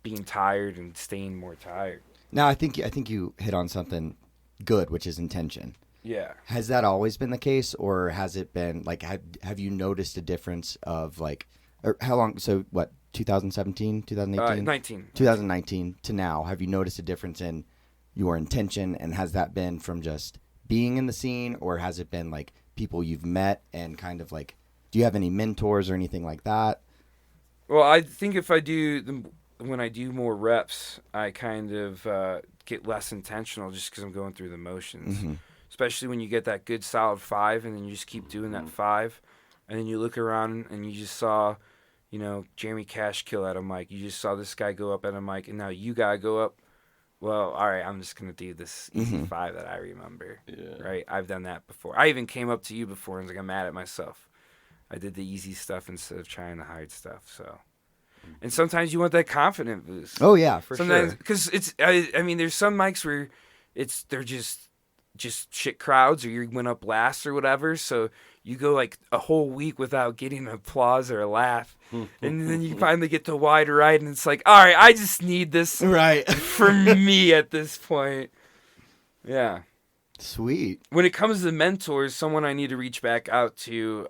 being tired and staying more tired. Now, I think you hit on something good, which is intention. Yeah. Has that always been the case, or has it been like have you noticed a difference of like, or how long? So what? 2017, 2018, 19. 2019 to now. Have you noticed a difference in your intention, and has that been from just being in the scene, or has it been like people you've met and kind of like? Do you have any mentors or anything like that? Well, I think if I do when I do more reps, I kind of get less intentional just because I'm going through the motions. Mm-hmm. Especially when you get that good solid 5 and then you just keep doing that 5. And then you look around and you just saw, you know, Jeremy Cashkill at a mic. You just saw this guy go up at a mic, and now you got to go up. Well, all right, I'm just going to do this easy 5 that I remember. Yeah. Right? I've done that before. I even came up to you before and was like, I'm mad at myself. I did the easy stuff instead of trying to hide stuff, so... And sometimes you want that confident boost. Oh yeah, for sometimes, sure. Because it's, I mean, there's some mics where they're just shit crowds, or you went up last or whatever. So you go like a whole week without getting an applause or a laugh, and then you finally get to wide right, and it's like, all right, I just need this Right. for me at this point. Yeah. Sweet. When it comes to mentors, someone I need to reach back out to,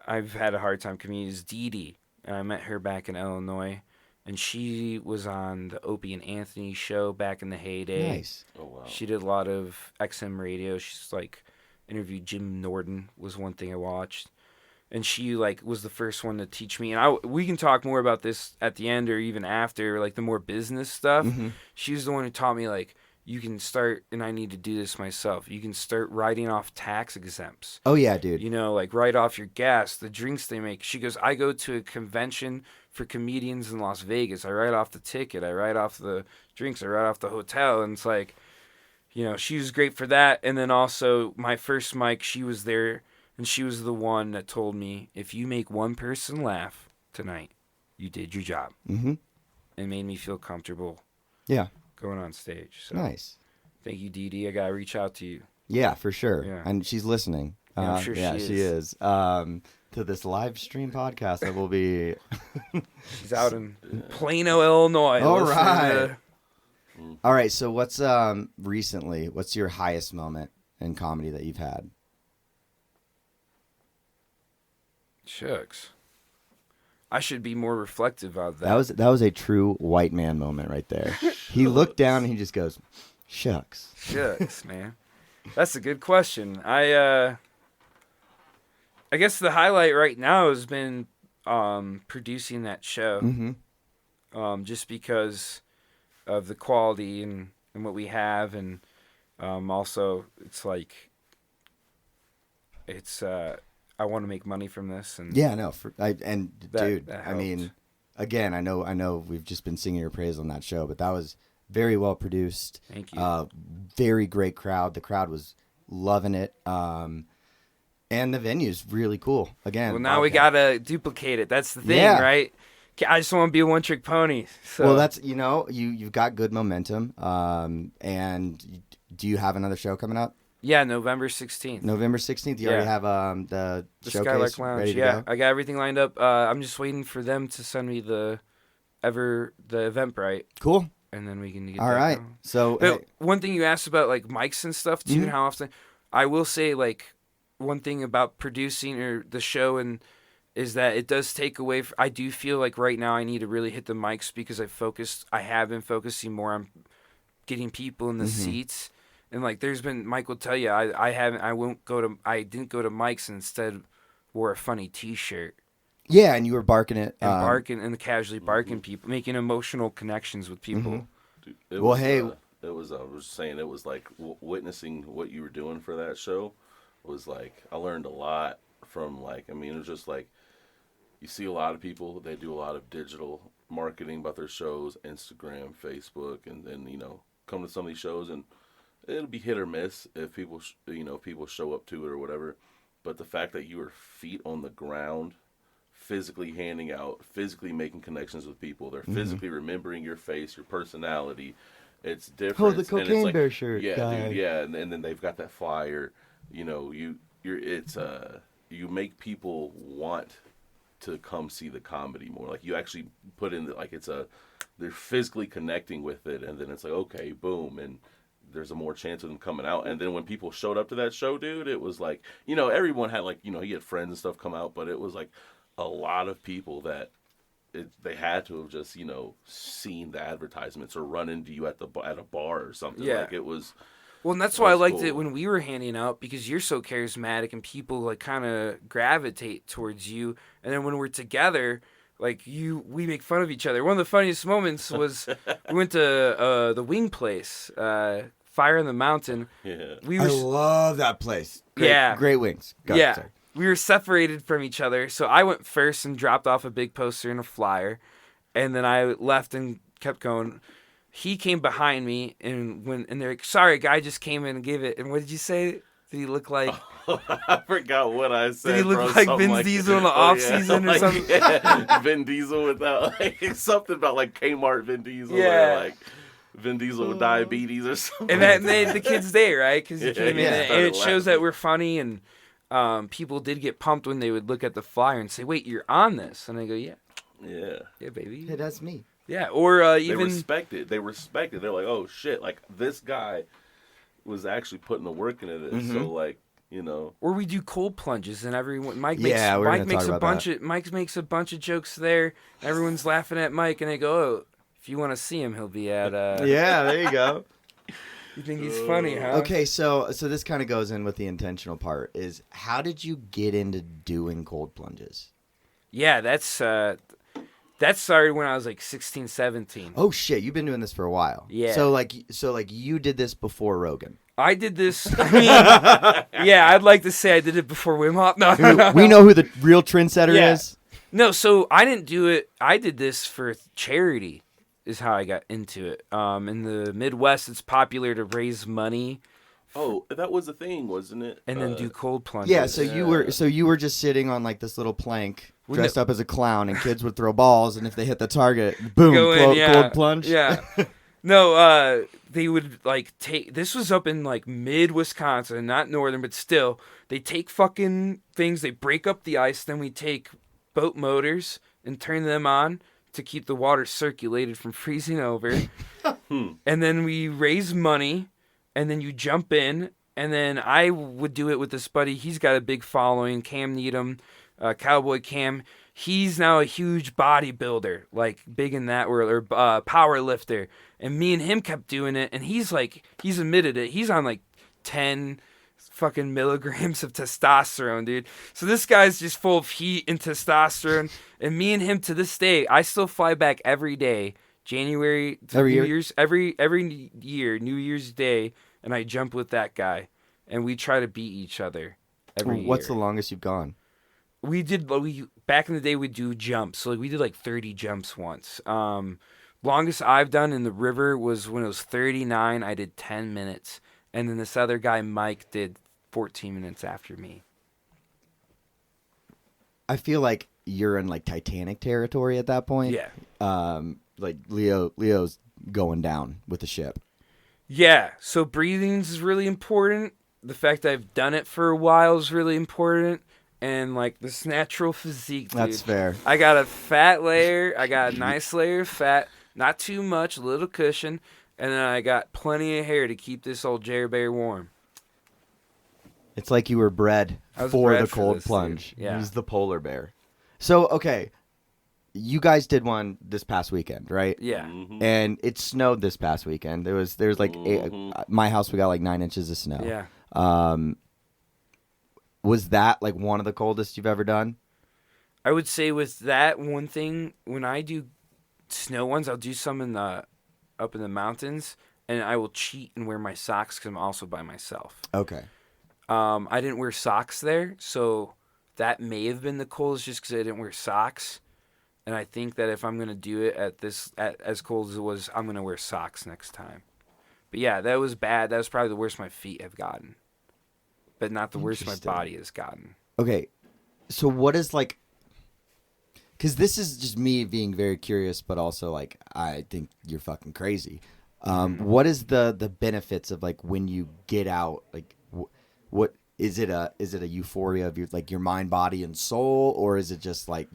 I've had a hard time communicating, is Dee Dee. And I met her back in Illinois, and she was on the Opie and Anthony show back in the heyday. Nice. Oh wow. She did a lot of XM radio. She's like interviewed Jim Norton was one thing I watched, and she like was the first one to teach me. And we can talk more about this at the end or even after, like the more business stuff. Mm-hmm. She was the one who taught me like you can start, and I need to do this myself. You can start writing off tax exempts. Oh yeah, dude. You know, like write off your gas, the drinks they make. She goes, I go to a convention for comedians in Las Vegas. I write off the ticket. I write off the drinks. I write off the hotel. And it's like, you know, she was great for that. And then also my first mic, she was there, and she was the one that told me, if you make one person laugh tonight, you did your job. Mm-hmm. And made me feel comfortable. Yeah. Going on stage. So Nice. thank you, Dee Dee. I got to reach out to you. Yeah, for sure. Yeah. And she's listening. Yeah, I'm sure she is. To this live stream podcast that will be... She's out in Plano, Illinois. All listening right. to- All right, so what's recently, what's your highest moment in comedy that you've had? Shucks. I should be more reflective of that. That was a true white man moment right there. He looked down and he just goes, shucks. Shucks, man. That's a good question. I guess the highlight right now has been producing that show. Mm-hmm. Just because of the quality and what we have, and also it's like I want to make money from this, and Yeah, no, dude, that I mean, helped. again, I know we've just been singing your praise on that show, but that was very well produced. Thank you. Very great crowd. The crowd was loving it. And the venue's really cool. Again, Well, now we gotta duplicate it. That's the thing, Yeah. right? I just want to be a one-trick pony. So. Well, that's you've got good momentum. And do you have another show coming up? Yeah, November 16th. November 16th. You Yeah. already have the showcase Skylark Lounge. ready to Yeah, go. I got everything lined up. I'm just waiting for them to send me the Eventbrite, Cool. and then we can get All that right. going. So But hey, one thing you asked about, like mics and stuff too, Mhm. and how often, I will say, like, one thing about producing or the show is that it does take away. I do feel like right now I need to really hit the mics because I have been focusing more on getting people in the seats. And like, there's been, Mike will tell you, I didn't go to mics and instead wore a funny T-shirt yeah, and you were barking it. and barking and casually barking people, making emotional connections with people. Dude, Well, hey- it was. I was saying it was like witnessing what you were doing for that show was like I learned a lot from like. I mean, it was just like you see a lot of people, they do a lot of digital marketing about their shows, Instagram, Facebook, and then, come to some of these shows and it'll be hit or miss if people, people show up to it or whatever. But the fact that you are feet on the ground, physically handing out, physically making connections with people, they're physically remembering your face, your personality. It's different. Oh, the Cocaine Bear shirt yeah, guy. dude, yeah, and then they've got that flyer. You make people want to come see the comedy more. Like you actually put in they're physically connecting with it, and then it's like, okay, boom, and there's a more chance of them coming out. And then when people showed up to that show, dude, it was like, everyone had he had friends and stuff come out, but it was like a lot of people that they had to have just seen the advertisements or run into you at a bar or something. Yeah. Like it was. Well, and that's why I liked it when we were handing out, because you're so charismatic and people like kind of gravitate towards you. And then when we're together, like we make fun of each other. One of the funniest moments was we went to the wing place, Fire in the Mountain. Yeah. I love that place. Yeah. Great wings. Yeah. We were separated from each other. So I went first and dropped off a big poster and a flyer. And then I left and kept going. He came behind me and they're like, sorry, a guy just came in and gave it. And what did you say? Did he look like? I forgot what I said. Did he look like Vin Diesel in the off season or something? Yeah, Vin Diesel without something about like Kmart Vin Diesel. Yeah. Or like Vin Diesel with diabetes or something. And the kid's there, right? Because he came in and it shows that laughing. we're funny and people did get pumped when they would look at the flyer and say, wait, you're on this? And I go, yeah. Yeah, baby. Hey, that's me. Yeah, or They respect it. They respect it. They're like, oh shit, like this guy was actually putting the work into this. So like, Or we do cold plunges and everyone Mike makes a bunch of jokes there. Everyone's laughing at Mike and they go, oh, if you want to see him, he'll be at Yeah, there you go. You think he's funny, huh? Okay, so this kind of goes in with the intentional part. Is how did you get into doing cold plunges? Yeah, that started when I was like 16, 17. Oh shit, you've been doing this for a while. Yeah. So like you did this before Rogan. I did this. I mean, yeah, I'd like to say I did it before Wim Hof. No. We know who the real trendsetter Yeah. is. No, so I didn't do it. I did this for charity. Is how I got into it. In the Midwest, it's popular to raise money. Oh, that was the thing, wasn't it? And then do cold plunges. Yeah, so you were just sitting on like this little plank, dressed up as a clown, and kids would throw balls, and if they hit the target, boom, cold plunge. Yeah. No, they would like take. This was up in like mid Wisconsin, not northern, but still, they take fucking things. They break up the ice, then we take boat motors and turn them on to keep the water circulated from freezing over, and then we raise money. And then you jump in, and then I would do it with this buddy. He's got a big following, Cam Needham, Cowboy Cam. He's now a huge bodybuilder, like big in that world, or power lifter. And me and him kept doing it, and he's admitted it. He's on like 10 fucking milligrams of testosterone, dude. So this guy's just full of heat and testosterone. And me and him to this day, I still fly back every day. January to every New year? Year's every year, New Year's Day, and I jump with that guy, and we try to beat each other every year. What's the longest you've gone? We back in the day we'd do jumps, so like we did like 30 jumps once. Longest I've done in the river was when it was 39. I did 10 minutes, and then this other guy Mike did 14 minutes after me. I feel like you're in like Titanic territory at that point. Yeah. Like Leo's going down with the ship. Yeah, so breathing is really important. The fact that I've done it for a while is really important. And, like, this natural physique, dude. That's fair. I got a fat layer. I got a nice layer of fat. Not too much, a little cushion. And then I got plenty of hair to keep this old Jerry Bear warm. It's like you were bred I was for bred the for cold this, plunge. dude. Yeah. He's the polar bear. So, okay. You guys did one this past weekend, right? Yeah. Mm-hmm. And it snowed this past weekend. There's like my house, we got like 9 inches of snow. Yeah. Was that like one of the coldest you've ever done? I would say with that one thing, when I do snow ones, I'll do some up in the mountains, and I will cheat and wear my socks because I'm also by myself. Okay. I didn't wear socks there, so that may have been the coldest just because I didn't wear socks. And I think that if I'm going to do it at as cold as it was, I'm going to wear socks next time. But yeah, that was bad. That was probably the worst my feet have gotten. But not the worst my body has gotten. Okay, so what is like... Because this is just me being very curious, but also like I think you're fucking crazy. What is the benefits of like when you get out? Like, what is it? A euphoria of your mind, body, and soul, or is it just like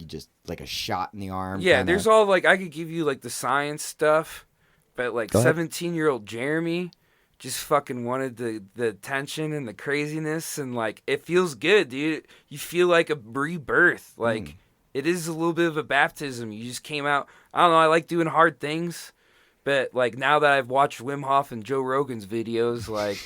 like a shot in the arm? Yeah, kinda? there's all like I could give you like the science stuff, but like 17-year-old Jeremy just fucking wanted the attention and the craziness, and like it feels good, dude. You feel like a rebirth, like. It is a little bit of a baptism. You just came out. I don't know. I like doing hard things, but like now that I've watched Wim Hof and Joe Rogan's videos, like,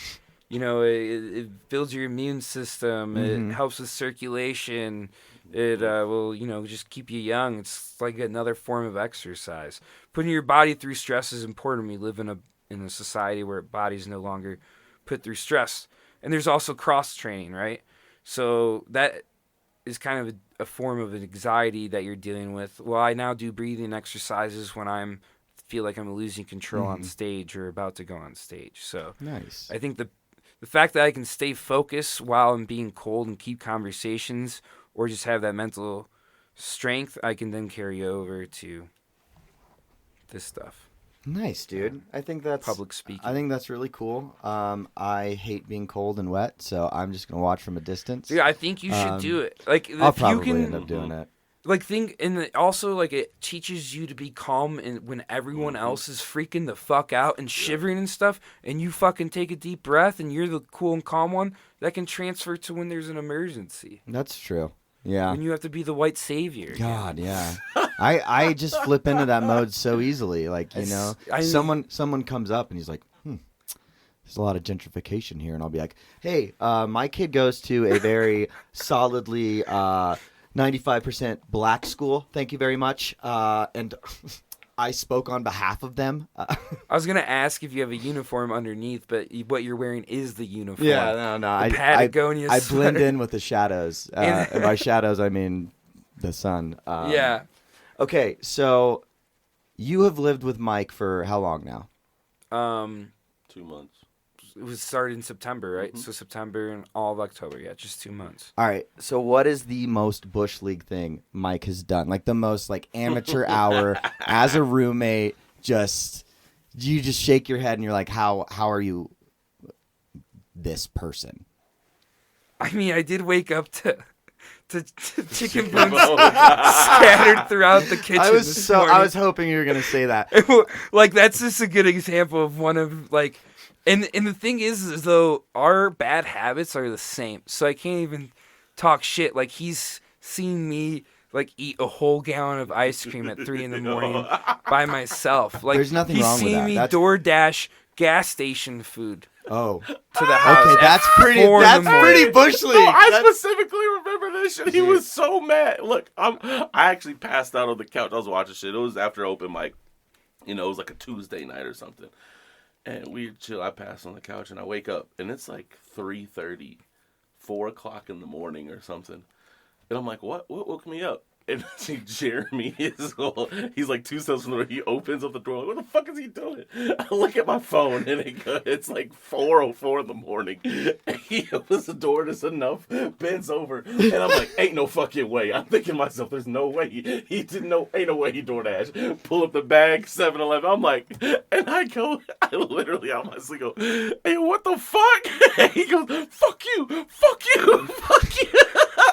you know, it builds your immune system. It helps with circulation. It will, you know, just keep you young. It's like another form of exercise. Putting your body through stress is important. We live in a society where bodies no longer put through stress, and there's also cross training, right? So that is kind of a form of anxiety that you're dealing with. Well, I now do breathing exercises when feel like I'm losing control on stage or about to go on stage. So nice. I think the fact that I can stay focused while I'm being cold and keep conversations or just have that mental strength, I can then carry over to this stuff. Nice, dude. I think that's public speaking. I think that's really cool. I hate being cold and wet, so I'm just gonna watch from a distance. Yeah, I think you should do it. Like, I'll if probably you can, end up doing it. Like, also like it teaches you to be calm and when everyone else is freaking the fuck out and shivering and stuff, and you fucking take a deep breath and you're the cool and calm one. That can transfer to when there's an emergency. That's true. Yeah. When you have to be the white savior. God, yeah. I just flip into that mode so easily. Like, you know, someone comes up and he's like, there's a lot of gentrification here. And I'll be like, hey, my kid goes to a very solidly 95% black school. Thank you very much. And I spoke on behalf of them. I was going to ask if you have a uniform underneath, but what you're wearing is the uniform. Yeah, no. The Patagonia I sweater. blend in with the shadows. And by shadows, I mean the sun. Yeah. Okay, so you have lived with Mike for how long now? 2 months. It was started in September, right? So September and all of October. Yeah, just 2 months. All right. So what is the most Bush League thing Mike has done? Like the most like amateur hour as a roommate, you just shake your head and you're like, how are you this person? I mean, I did wake up to chicken bones scattered throughout the kitchen. I was hoping you were gonna say that. Like, that's just a good example of one of like, and the thing is though our bad habits are the same, so I can't even talk shit. Like, he's seen me like eat a whole gallon of ice cream at 3 a.m. by myself. Like, there's nothing wrong with that. He's seen me DoorDash gas station food. Oh, to the house. Okay, that's pretty Bush League. No, I specifically remember this shit. He was so mad. Look, I actually passed out on the couch. I was watching shit. It was after open mic. You know, it was like a Tuesday night or something. And we chill. I pass on the couch and I wake up and it's like 3:30, 4 o'clock in the morning or something. And I'm like, what woke me up? And I see Jeremy he's like 2 steps from the door. He opens up the door. Like, what the fuck is he doing? I look at my phone and it's like 4:04 in the morning. And he opens the door just enough, bends over, and I'm like, ain't no fucking way. I'm thinking to myself, there's no way. He didn't know, ain't no way he DoorDash. Pull up the bag, 7-Eleven. I'm like, and I literally out my sleep go, hey, what the fuck? And he goes, fuck you, fuck you, fuck you.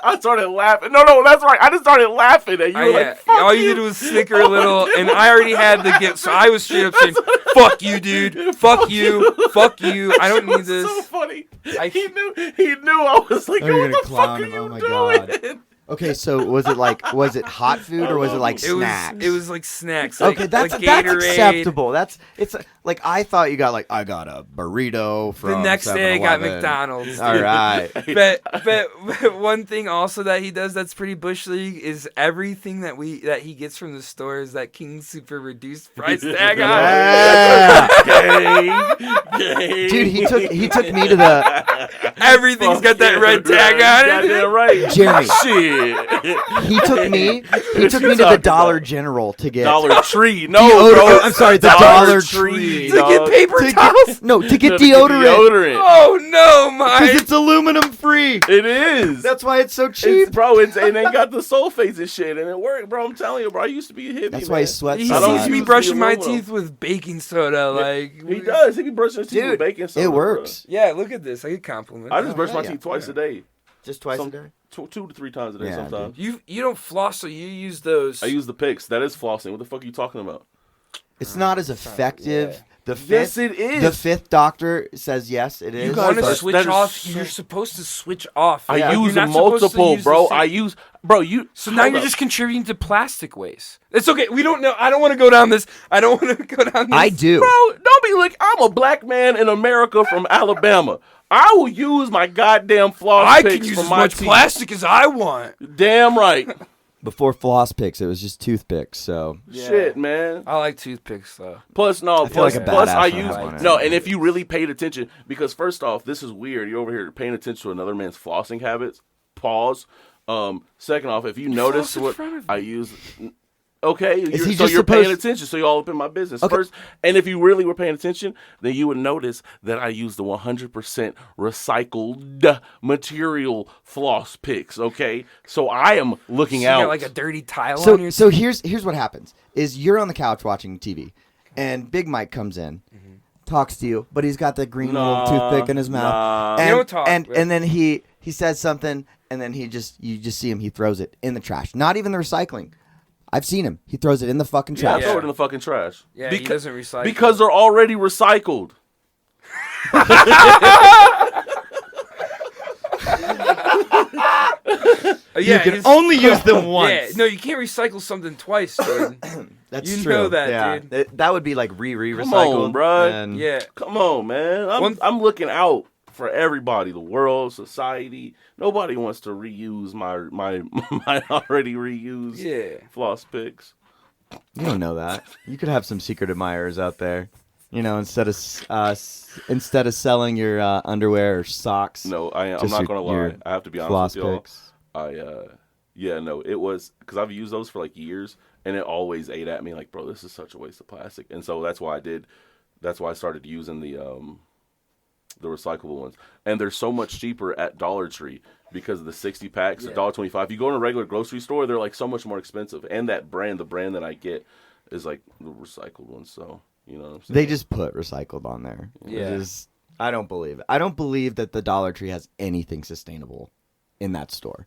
I started laughing. No, that's right. I just started laughing at you. Like, fuck all you. you did was snicker a little, and I already had the gift, so I was straight up saying, fuck you, dude. Fuck you. Fuck you. I don't need this. So funny. He knew I was like, what the fuck are you doing? God. Okay, so was it hot food or was it like snacks? It was like snacks. Okay, like, that's like that's Gatorade. acceptable. It's like I thought you got I got a burrito from The next day I got 7-Eleven. McDonald's. All right. But one thing also that he does that's pretty bush league is everything that he gets from the store is that King Super reduced price tag on. Yeah. Dude, he took me to the Everything's got that red tag on it. Goddamn right. Jeremy. Shit. He took me to the Dollar General to get Dollar Tree. No, deodorant. bro. I'm sorry, the Dollar Tree. To get paper to towels. to get No, deodorant. Oh no, Because Mike. it's aluminum free. It is. That's why it's so cheap. It ain't got the sulfates and shit, and it worked, bro. I'm telling you, bro. I used to be a hippie. That's man. why he sweats He so I don't seems to be use brushing the my aluminum. teeth with baking soda. Like He does. He be brushing his teeth with Dude, baking soda. it bro. works. Yeah, look at this. I get compliments. I just brush my yeah. teeth twice a day. Just twice Some- a day. 2 to 3 times a day Yeah, sometimes. You don't floss, so you use those. I use the picks. That is flossing. What the fuck are you talking about? It's not as effective. yeah. The fifth, Yes, it is. The fifth doctor says yes, it is. You want to but switch that is off. so- You're supposed to switch off. I Yeah. You're use not supposed to multiple, use bro. the same- I use, bro. You. So now hold you're up. just contributing to plastic waste. It's okay. We don't know. I don't want to go down this. I don't want to go down this. I do. Bro, don't be like, I'm a black man in America from Alabama. I will use my goddamn floss I picks can use for as my much teeth. plastic as I want. Damn right. Before floss picks, it was just toothpicks. So Shit, man. I like toothpicks though. Plus, no. feel like a Plus, badass I when I use have one. no. And if you really paid attention, because first off, this is weird. You're over here paying attention to another man's flossing habits. Pause. Second off, if you notice floss in what front of I use. Okay, he so just you're paying supposed- attention, so you're all up in my business Okay. first. And if you really were paying attention, then you would notice that I use the 100% recycled material floss picks. Okay, so I am looking So you out. got like a dirty tile on your. So here's what happens is you're on the couch watching TV, and Big Mike comes in, talks to you, but he's got the green little toothpick in his mouth, nah. and You don't talk, and, but- and then he says something, and then you just see him. He throws it in the trash. Not even the recycling. I've seen him. He throws it in the fucking Yeah, trash. throw it in the fucking trash. Yeah, he doesn't recycle. Because they're already recycled. You can only use them once. Yeah, no, you can't recycle something twice, Jordan. That's You true. know that, yeah. dude. That would be like recycled. Come on, bruh. and- Yeah. Come on, man. I'm looking out for everybody, the world, society. Nobody wants to reuse my my already reused Yeah. floss picks. You don't know that. You could have some secret admirers out there. You know, instead of selling your underwear or socks. No, I'm Just not your- gonna your lie. I have to be floss honest with y'all. picks. It was because I've used those for like years, and it always ate at me like, bro, this is such a waste of plastic. And so that's why I started using the recyclable ones, and they're so much cheaper at Dollar Tree because of the 60 packs at $1.25. If you go in a regular grocery store, they're like so much more expensive, and the brand that I get is like the recycled ones. So you know what I'm saying? They just put recycled on there. Yeah. I don't believe it. I don't believe that the Dollar Tree has anything sustainable in that store.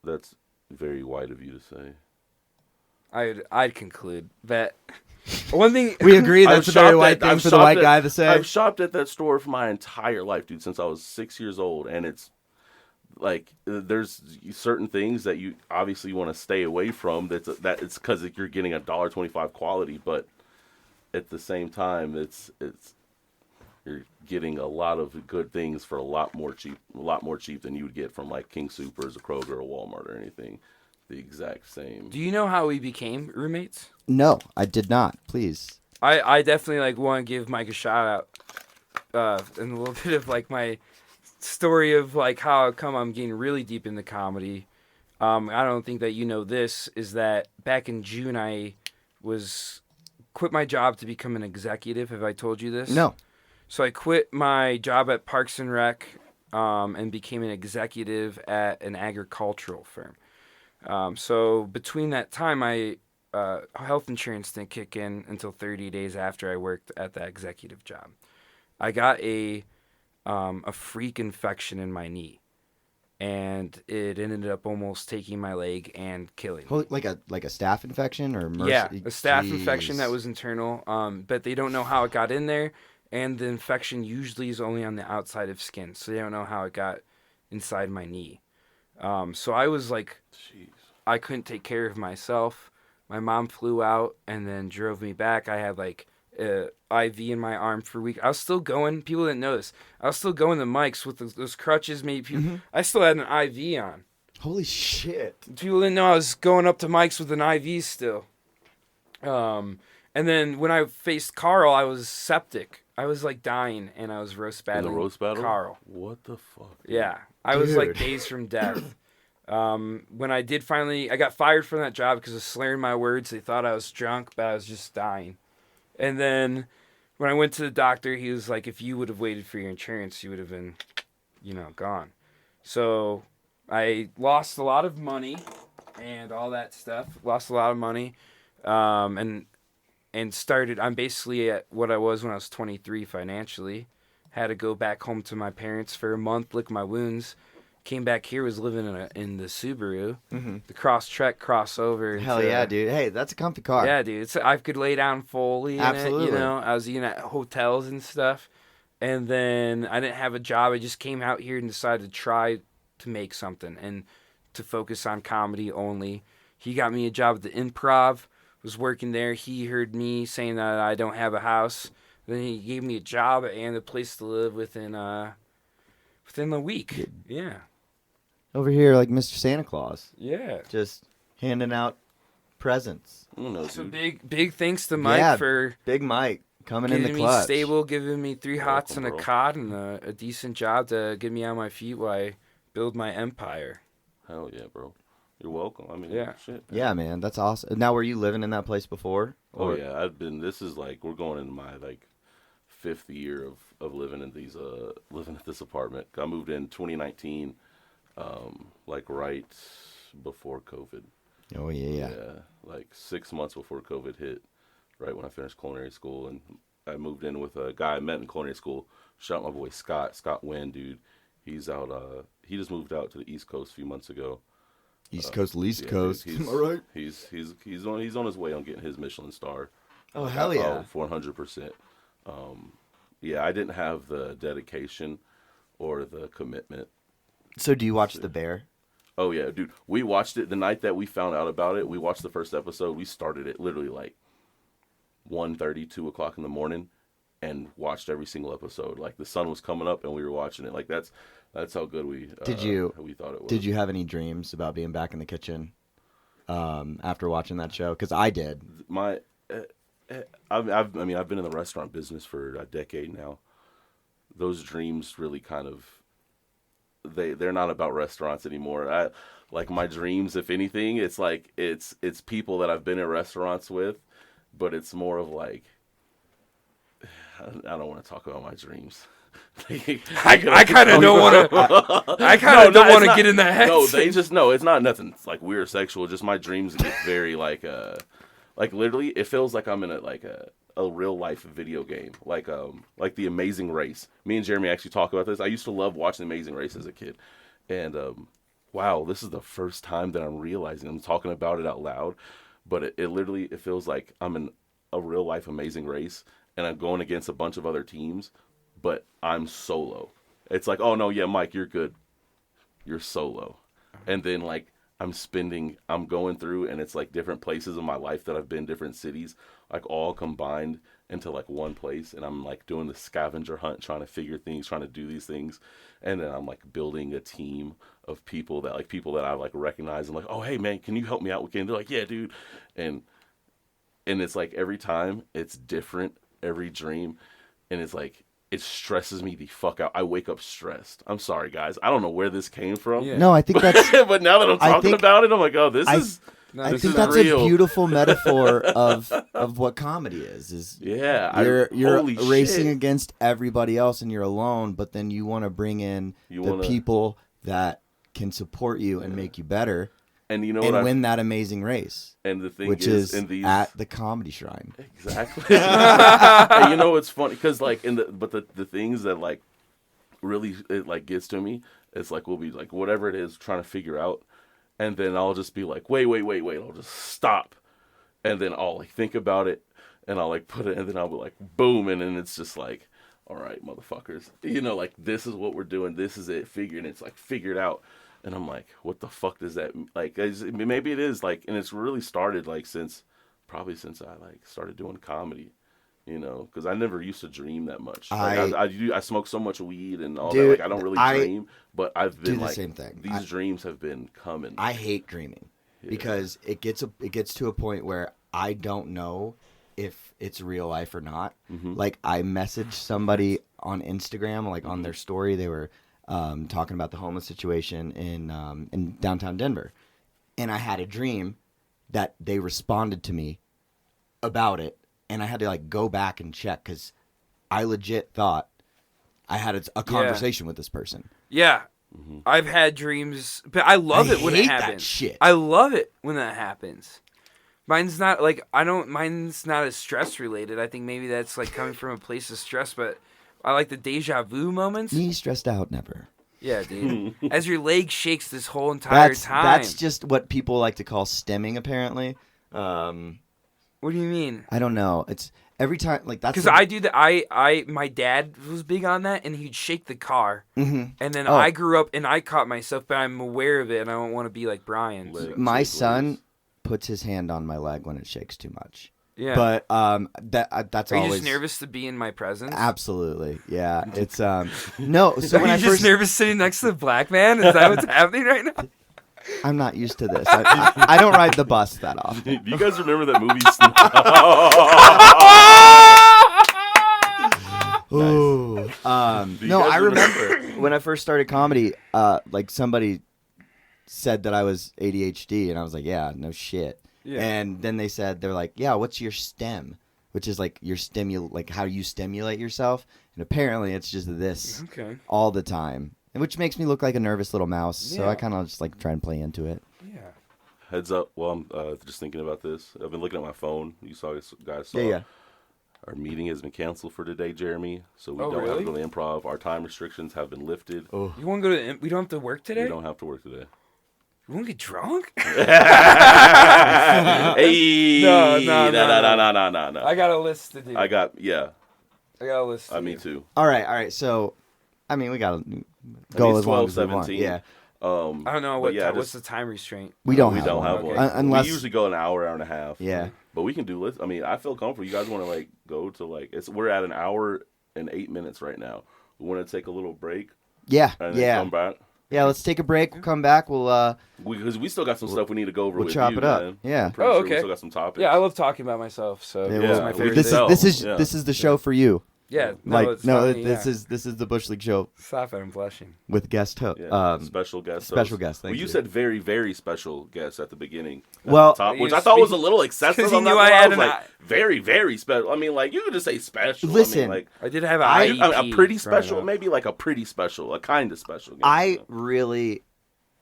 That's very white of you to say. I'd conclude that one thing. We agree that's a very shopped white at- thing I've for the shopped white at- guy to say. I've shopped at that store for my entire life, dude, since I was 6 years old, and it's like there's certain things that you obviously want to stay away from. That it's because you're getting $1.25 quality, but at the same time, it's you're getting a lot of good things for a lot more cheap than you would get from like King Soopers, a Kroger, or Walmart, or anything. The exact same. Do you know how we became roommates? No, I did not. Please. I definitely like want to give Mike a shout out, and a little bit of like my story of like how come I'm getting really deep into comedy. I don't think that you know this is that back in June I quit my job to become an executive. Have I told you this? No. So I quit my job at Parks and Rec and became an executive at an agricultural firm. So between that time, my health insurance didn't kick in until 30 days after I worked at that executive job. I got a freak infection in my knee, and it ended up almost taking my leg and killing me. Like a staph infection or Yeah, a staph Jeez. infection that was internal, but they don't know how it got in there, and the infection usually is only on the outside of skin, so they don't know how it got inside my knee. So I was like, Jeez. I couldn't take care of myself. My mom flew out and then drove me back. I had like a IV in my arm for a week. I was still going. People didn't know this. I was still going to mics with those crutches. Maybe people, I still had an IV on. Holy shit. People didn't know I was going up to mics with an IV still. And then when I faced Carl, I was septic. I was like dying, and I was roast In battling the roast battle? Carl. What the fuck? Dude? Yeah, I was like Dude. days from death. When I did finally, I got fired from that job because of slurring my words. They thought I was drunk, but I was just dying. And then when I went to the doctor, he was like, if you would have waited for your insurance, you would have been, gone. So I lost a lot of money and all that stuff. Lost a lot of money. And started, I'm basically at what I was when I was 23 financially. Had to go back home to my parents for a month, lick my wounds. Came back here, was living in the Subaru, the Crosstrek crossover. Hell yeah, dude. Hey, that's a comfy car. Yeah, dude. I could lay down fully in Absolutely. it, I was eating at hotels and stuff. And then I didn't have a job. I just came out here and decided to try to make something and to focus on comedy only. He got me a job at the Improv. Was working there. He heard me saying that I don't have a house. Then he gave me a job and a place to live within a week. Yeah. Over here, like Mr. Santa Claus, Yeah. just handing out presents. I don't know, So dude. big thanks to Mike Yeah, for Big Mike coming in giving the me clutch. stable, giving me 3 hots Welcome, and a bro. cot and a decent job to get me on my feet while I build my empire. Hell yeah, bro. You're welcome. I mean, Yeah. shit. Yeah, man, that's awesome. Now, were you living in that place before? Oh Or- yeah, this is like, we're going into my like 5th year of living in living at this apartment. I moved in 2019, like right before COVID. Oh yeah. Like 6 months before COVID hit, right when I finished culinary school, and I moved in with a guy I met in culinary school. Shout out my boy Scott Wynn, dude. He's out. He just moved out to the East Coast a few months ago. East Coast, least Yeah, coast. He's, Am I right? he's on his way on getting his Michelin star. Oh hell yeah. 100%. Yeah, I didn't have the dedication or the commitment. So, do you watch The Bear? Oh yeah, dude. We watched it the night that we found out about it. We watched the first episode. We started it literally like 1:30, 2 o'clock in the morning, and watched every single episode. Like the sun was coming up, and we were watching it. Like that's how good we we thought it was. Did you have any dreams about being back in the kitchen after watching that show? Because I did. I've been in the restaurant business for a decade now. Those dreams really kind of they're not about restaurants anymore. Like my dreams, if anything, it's like it's people that I've been in restaurants with, but it's more of like I don't want to talk about my dreams. I kind of don't want to. I kind of don't want to get in that head. No, it's not nothing. It's like weird sexual. Just my dreams get very like literally, it feels like I'm in a real life video game, like The Amazing Race. Me and Jeremy actually talk about this. I used to love watching The Amazing Race as a kid, and wow, this is the first time that I'm realizing I'm talking about it out loud. But it literally feels like I'm in a real life Amazing Race, and I'm going against a bunch of other teams, but I'm solo. It's like, oh no, yeah, Mike, you're good. You're solo, and then like. I'm going through, and it's like different places in my life that I've been, different cities, like all combined into like one place. And I'm like doing the scavenger hunt, trying to figure things, trying to do these things. And then I'm like building a team of people that I've like recognized and like, oh, hey man, can you help me out with game? They're like, yeah, dude. And it's like every time it's different, every dream. And it's like, it stresses me the fuck out. I wake up stressed. I'm sorry, guys. I don't know where this came from. Yeah. No, I think that's. But now that I'm talking about it, I'm like, oh, this is I this think is that's real. a beautiful metaphor of what comedy is Yeah, you're holy racing shit. against everybody else and you're alone, but then you want to bring in people that can support you and make you better And you know and what? win that amazing race, And the thing which is, is in these at the Comedy Shrine. exactly. And you know, it's funny because like the things that like really it like gets to me. It's like we'll be like whatever it is trying to figure out, and then I'll just be like, wait. I'll just stop, and then I'll like think about it, and I'll like put it, and then I'll be like, boom, and then it's just like, all right, motherfuckers, you know, like this is what we're doing. This is it. And it's like figured out. And I'm like, what the fuck does that like? Maybe it is like, and it's really started like since I like started doing comedy, you know, because I never used to dream that much. Like, I smoke so much weed and all that. Like I don't really dream, but I've been the like same thing. These dreams have been coming. I hate dreaming because it gets to a point where I don't know if it's real life or not. Like I messaged somebody on Instagram, like on their story, they were talking about the homeless situation in downtown Denver, and I had a dream that they responded to me about it, and I had to like go back and check because I legit thought I had a conversation with this person. Yeah. I've had dreams, but I love it when it happens. That shit. I love it when that happens. Mine's not like mine's not as stress related. I think maybe that's like coming from a place of stress, but I like the deja vu moments. Me stressed out, never. Yeah, dude. As your leg shakes this whole entire time. That's just what people like to call stemming, apparently. What do you mean? I don't know. It's every time like that's because I do that. My dad was big on that, and he'd shake the car, and then I grew up and I caught myself, but I'm aware of it, and I don't want to be like Brian. My son puts his hand on my leg when it shakes too much. Yeah, but that's Are always. you just nervous to be in my presence? Absolutely, yeah. It's no. So when Are I you just nervous sitting next to the black man? Is that what's happening right now? I'm not used to this. I don't ride the bus that often. Do you guys remember that movie? Ooh. No, I remember when I first started comedy. Like somebody said that I was ADHD, and I was like, "Yeah, no shit." Yeah. And then they're like, "Yeah, what's your STEM?" Which is like your like how you stimulate yourself. And apparently, it's just this all the time. Which makes me look like a nervous little mouse, so I kind of just like try and play into it. Yeah. Heads up, while I'm just thinking about this. I've been looking at my phone. You guys saw. Yeah. Our meeting has been canceled for today, Jeremy. So we don't have to go to improv. Our time restrictions have been lifted. Oh. You want to go to? We don't have to work today. We don't have to work today. You want to get drunk? Hey, No. I got a list to do. I got a list. Me too. All right. So, I mean, we gotta go as long as we want. Yeah. I don't know what's the time restraint. We don't have one. Okay. Unless we usually go an hour and a half. Yeah. But we can do. I mean, I feel comfortable. You guys want to like go to like we're at an hour and 8 minutes right now. We want to take a little break. Yeah. And then come back. Yeah, let's take a break. We'll come back. We'll because we still got some stuff we need to go over. We'll chop it up. Man. Yeah. Sure we still got some topics. Yeah, I love talking about myself. So yeah, this is my favorite. This is the show for you. Yeah. This is the Bush League show. Stop it! I'm blushing. With guest host. Special guest. Special guest. Thank you. You said very, very special guest at the beginning. Well, top, which I thought was a little excessive. He knew I had very, very special. I mean, like you could just say special. Listen, I did have a pretty special, maybe like a pretty special, a kind of special. I really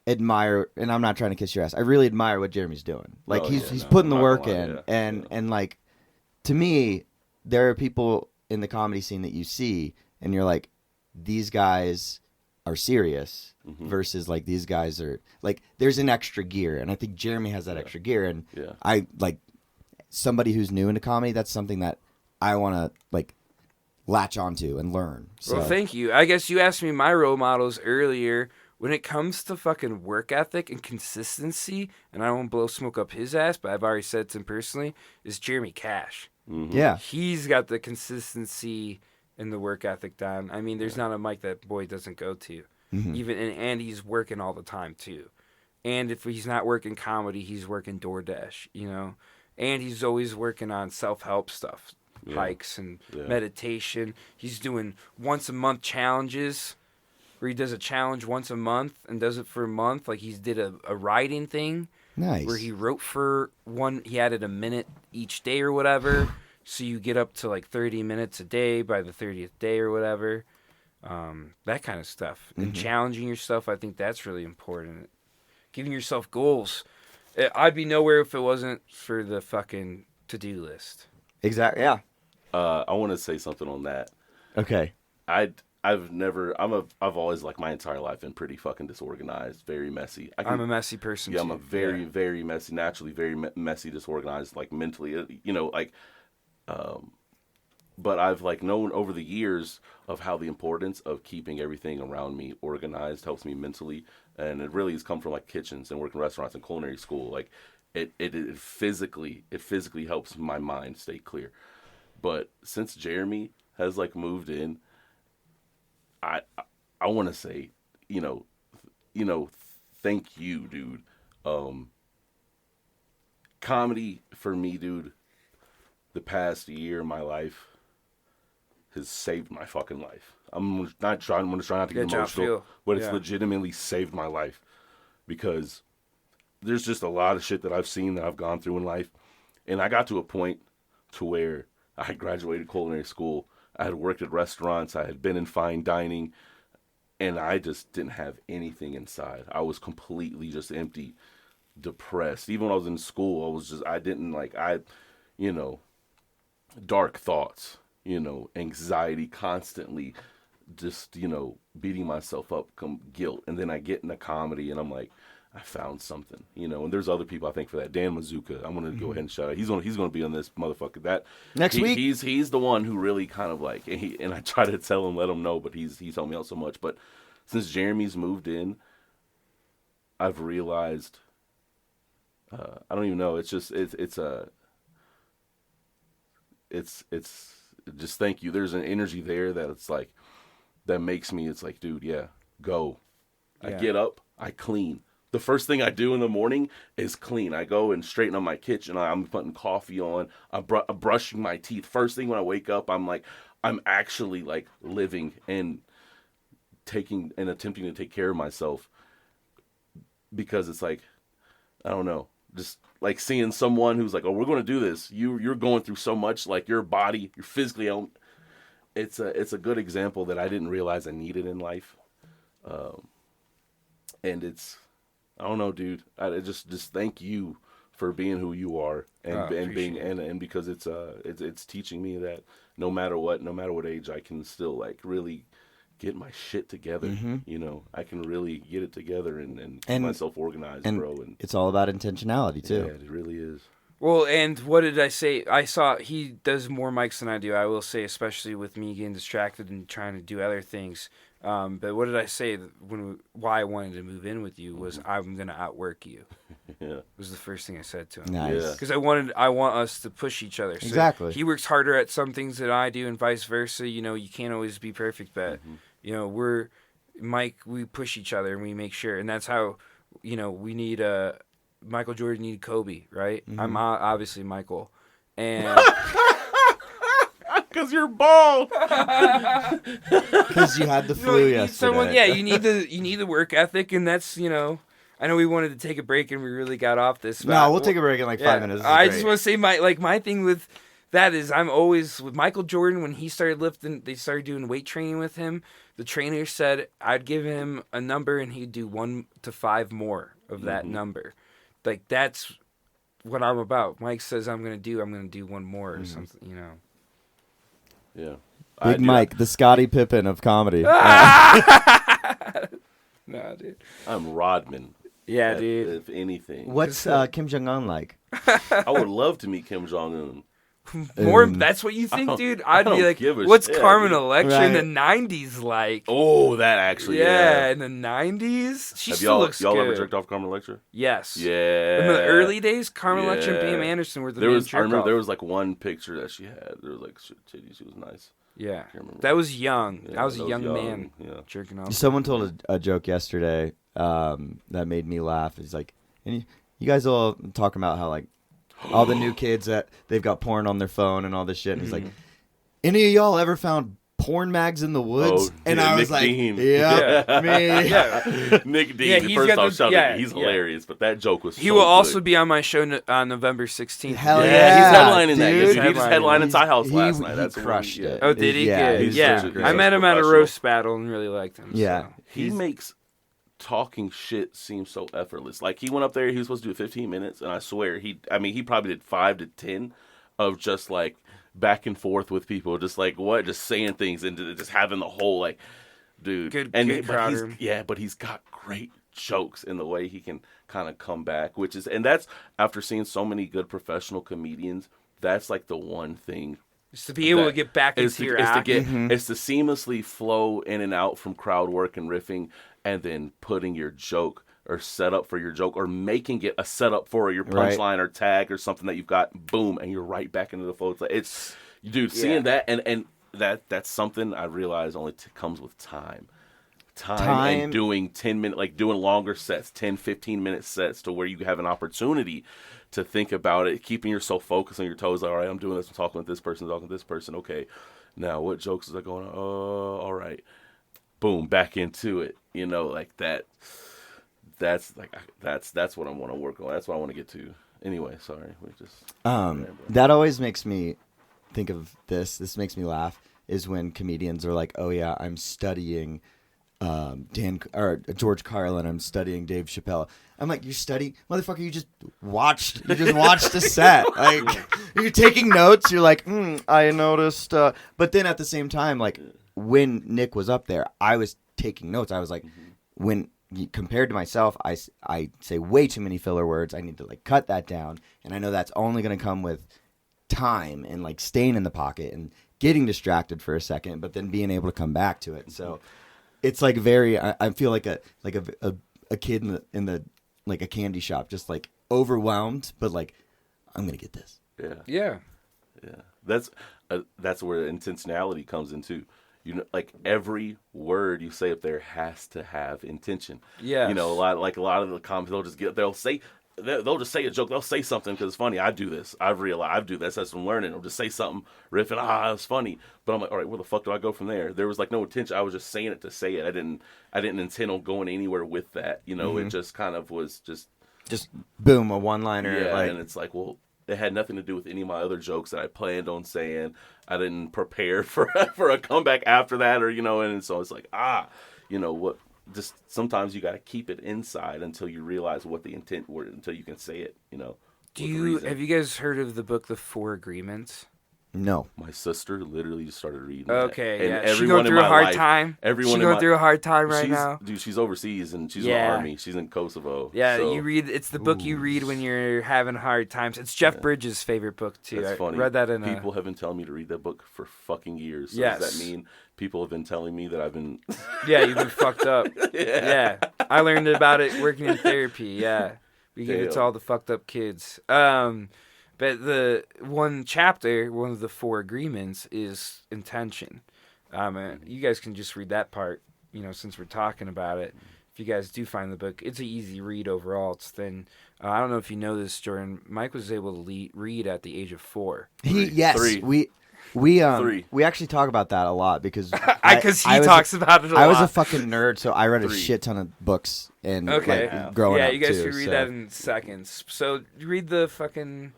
admire, and I'm not trying to kiss your ass. I really admire what Jeremy's doing. Like he's putting the work in, and like to me, there are people in the comedy scene that you see, and you're like, these guys are serious versus like these guys are like there's an extra gear, and I think Jeremy has that extra gear, and I like somebody who's new into comedy. That's something that I want to like latch onto and learn. So. Well, thank you. I guess you asked me my role models earlier. When it comes to fucking work ethic and consistency, and I won't blow smoke up his ass, but I've already said to him personally, is Jeremy Cash. Yeah. He's got the consistency and the work ethic down. I mean, there's not a mic that boy doesn't go to. And he's working all the time, too. And if he's not working comedy, he's working DoorDash, you know? And he's always working on self-help stuff, hikes and meditation. He's doing once-a-month challenges where he does a challenge once a month and does it for a month. Like he did a writing thing. Nice. Where he wrote for he added a minute each day or whatever. So you get up to like 30 minutes a day by the 30th day or whatever. That kind of stuff. And challenging yourself, I think that's really important. Giving yourself goals. I'd be nowhere if it wasn't for the fucking to-do list. Exactly, yeah. I want to say something on that. Okay. I've always, like, my entire life been pretty fucking disorganized, very messy. I'm a messy person, too. Yeah, I'm a very, very messy, naturally very messy, disorganized, like, mentally, you know, like, but I've like known over the years of how the importance of keeping everything around me organized helps me mentally, and it really has come from like kitchens and working restaurants and culinary school. Like it physically helps my mind stay clear. But since Jeremy has like moved in, I want to say, thank you, dude. Comedy for me, dude, the past year of my life has saved my fucking life. I'm just trying not to get emotional, but it's legitimately saved my life, because there's just a lot of shit that I've seen that I've gone through in life. And I got to a point to where I had graduated culinary school. I had worked at restaurants. I had been in fine dining, and I just didn't have anything inside. I was completely just empty, depressed. Even when I was in school, dark thoughts, anxiety constantly, just, beating myself up, guilt. And then I get into comedy and I'm like, I found something, and there's other people I think for that. Dan Mazuka, I'm going to go ahead and shout out. He's going to be on this motherfucker. That next week. He's the one who really kind of like, and I try to tell him, let him know, but he's helped me out so much. But since Jeremy's moved in, I've realized, I don't even know. It's just, it's just thank you. There's an energy there that it's like, that makes me, it's like, dude, yeah, go. Yeah. I get up, I clean. The first thing I do in the morning is clean. I go and straighten up my kitchen. I'm putting coffee on. I'm brushing my teeth. First thing when I wake up, I'm actually like living and attempting to take care of myself, because it's like, I don't know, just like seeing someone who's like, oh, we're going to do this. You're going through so much, like your body, you're physically ill. It's a good example that I didn't realize I needed in life. And it's, I don't know, dude. I just thank you for being who you are, and being and because it's teaching me that no matter what age, I can still like really get my shit together. Mm-hmm. I can really get it together and keep myself organized, bro. And it's all about intentionality too. Yeah, it really is. Well, and what did I say? I saw he does more mics than I do. I will say, especially with me getting distracted and trying to do other things. But what did I say why I wanted to move in with you was I'm gonna outwork you. Yeah, was the first thing I said to him. Nice. Because I want us to push each other. So exactly. He works harder at some things than I do, and vice versa. You can't always be perfect, but we're Mike. We push each other and we make sure, and that's how we need Michael Jordan needed Kobe, right? Mm-hmm. I'm obviously Michael, and. Because you're bald. Because you had the flu yesterday. You need the work ethic, and that's I know we wanted to take a break and we really got off this. No, we'll take a break in like 5 minutes. I just want to say my thing with that is I'm always with Michael Jordan. When he started lifting, they started doing weight training with him. The trainer said I'd give him a number and he'd do 1 to 5 more of that number. Like that's what I'm about. Mike says I'm gonna do 1 more or something. Yeah. Big Mike, the Scottie Pippen of comedy. Nah, dude. I'm Rodman. Yeah, dude. If anything. What's Kim Jong-un like? I would love to meet Kim Jong-un. More, that's what you think, dude? I'd be like, what's Carmen Electra in the 90s like? Oh, that actually, yeah. In the 90s? She still looks good. Y'all ever jerked off Carmen Electra? Yes. Yeah. In the early days, Carmen Electra and Pam Anderson were the main jerk-off. I remember there was like one picture that she had. There was like titties. She was nice. Yeah. That was young. Yeah, I was a young man jerking off. Someone told a joke yesterday that made me laugh. It's like, and you guys all talking about how like, all the new kids that they've got porn on their phone and all this shit. And he's like, any of y'all ever found porn mags in the woods? And I was Nick Dean. Me. Nick Dean. First off, shout out. He's hilarious, but that joke was. He will also be on my show on November 16th. Hell yeah, he's headlining that. Dude. He just headlined in Thai House last night. That's crushed it. Oh, did he? Yeah, I met him at a roast battle and really liked him. Yeah, so. He makes talking shit seems so effortless. Like he went up there, he was supposed to do 15 minutes, and I swear he probably did 5 to 10 of just like back and forth with people, just like just saying things and just having the whole like, dude. Good crowd. But he's got great jokes in the way he can kind of come back, and that's after seeing so many good professional comedians. That's like the one thing Just to be able to get back into your act. It's to seamlessly flow in and out from crowd work and riffing, and then putting your joke or setup for your joke, or making it a setup for your punchline or tag or something that you've got, boom, and you're right back into the flow. It's dude, seeing that, and that's something I realize only comes with time. And doing 10-minute, like doing longer sets, 10, 15-minute sets, to where you have an opportunity to think about it, keeping yourself focused on your toes. Like, all right, I'm doing this, I'm talking with this person, talking with this person. Okay, now what jokes is I going on? Oh, all right. Boom, back into it. You know, like that. That's what I want to work on. That's what I want to get to. Anyway, sorry. We just that always makes me think of this. This makes me laugh. Is when comedians are like, "Oh yeah, I'm studying George Carlin. I'm studying Dave Chappelle." I'm like, "You study, motherfucker? You just watched a set. Like, you're taking notes. You're like, I noticed." But then at the same time, like when Nick was up there, I was taking notes. I was like, when compared to myself, I say way too many filler words. I need to like cut that down, and I know that's only going to come with time and like staying in the pocket and getting distracted for a second, but then being able to come back to it. So it's like very. I feel like a kid in the like a candy shop, just like overwhelmed, but like I'm gonna get this. Yeah. That's where intentionality comes into. You know, like every word you say up there has to have intention. Yeah. You know, a lot of the comics, they'll just say a joke. They'll say something because it's funny. I do this. I've realized I do this. That's from learning. I'll just say something, riffing. It's funny. But I'm like, all right, where the fuck do I go from there? There was like no intention. I was just saying it to say it. I didn't intend on going anywhere with that. You know, It just kind of was just boom, a one-liner. Yeah, like, and it's like, well, it had nothing to do with any of my other jokes that I planned on saying. I didn't prepare for a comeback after that, or and so it's like, what? Just sometimes you got to keep it inside until you realize what the intent were, until you can say it. Have you guys heard of the book The Four Agreements? No. My sister literally just started reading Okay, that. yeah. And She's going through a hard time. Everyone she's going through a hard time right now. Dude, she's overseas and she's in the army. She's in Kosovo. Yeah, so. you read. It's the book you read when you're having hard times. It's Jeff Bridges' favorite book too. That's funny. Read that People have been telling me to read that book for fucking years. So yes. Does that mean people have been telling me that I've been? Yeah, you've been fucked up. Yeah. I learned about it working in therapy. Yeah, we give it to all the fucked up kids. But the one chapter, one of the four agreements, is intention. You guys can just read that part, since we're talking about it. If you guys do find the book, it's an easy read overall. It's thin. I don't know if you know this, Jordan. Mike was able to read at the age of 4. We actually talk about that a lot because he talks about it a lot. I was a fucking nerd, so I read a shit ton of books and growing up. Yeah, you guys too, can read that in seconds. So read the fucking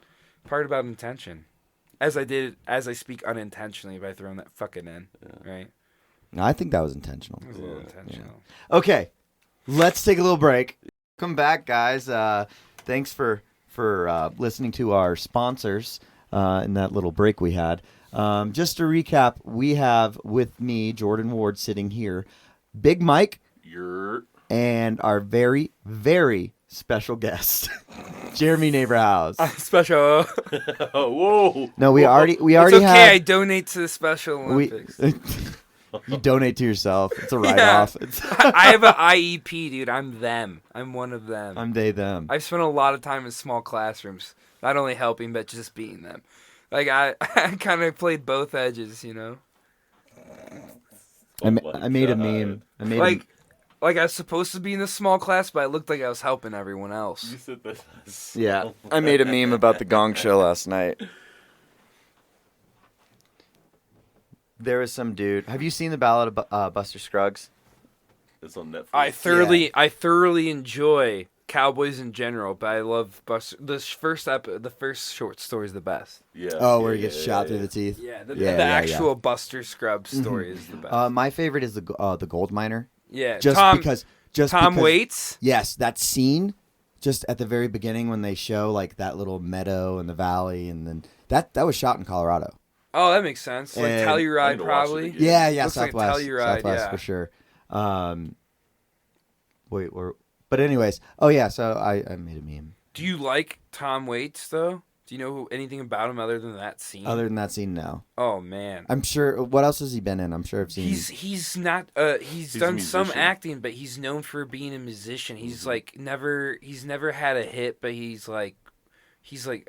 part about intention, as I speak unintentionally by throwing that fucking in, right? No, I think that was intentional. It was a little intentional. Yeah. Okay, let's take a little break. Welcome back, guys. Thanks for listening to our sponsors in that little break we had. Just to recap, we have with me Jordan Ward sitting here, Big Mike, and our very, very special guest, Jeremy Naberhaus. Special. Whoa. No, we already it's okay. had. I donate to the Special Olympics. You donate to yourself. It's a write-off. I have an IEP, dude. I'm them. I'm one of them. I'm they, them. I've spent a lot of time in small classrooms, not only helping, but just being them. Like, I kind of played both edges, I made a meme. Like I was supposed to be in a small class, but I looked like I was helping everyone else. You said that. Yeah, I made a meme about the Gong Show last night. There was some dude. Have you seen the Ballad of Buster Scruggs? It's on Netflix. I thoroughly enjoy Cowboys in general, but I love Buster. The first short story is the best. Yeah. Oh, where he gets shot through the teeth. Yeah, the actual Buster Scruggs story is the best. My favorite is the gold miner. Yeah, Tom Waits. Yes, that scene, just at the very beginning when they show like that little meadow and the valley, and then that was shot in Colorado. Oh, that makes sense. Like Telluride, probably. Yeah, Looks Southwest, like Telluride, Southwest for sure. But anyways, oh yeah, so I made a meme. Do you like Tom Waits though? Do you know anything about him other than that scene? Other than that scene, no. Oh man. I'm sure. What else has he been in? I'm sure I've seen. He's not. He's done some acting, but he's known for being a musician. He's like never. He's never had a hit, but he's like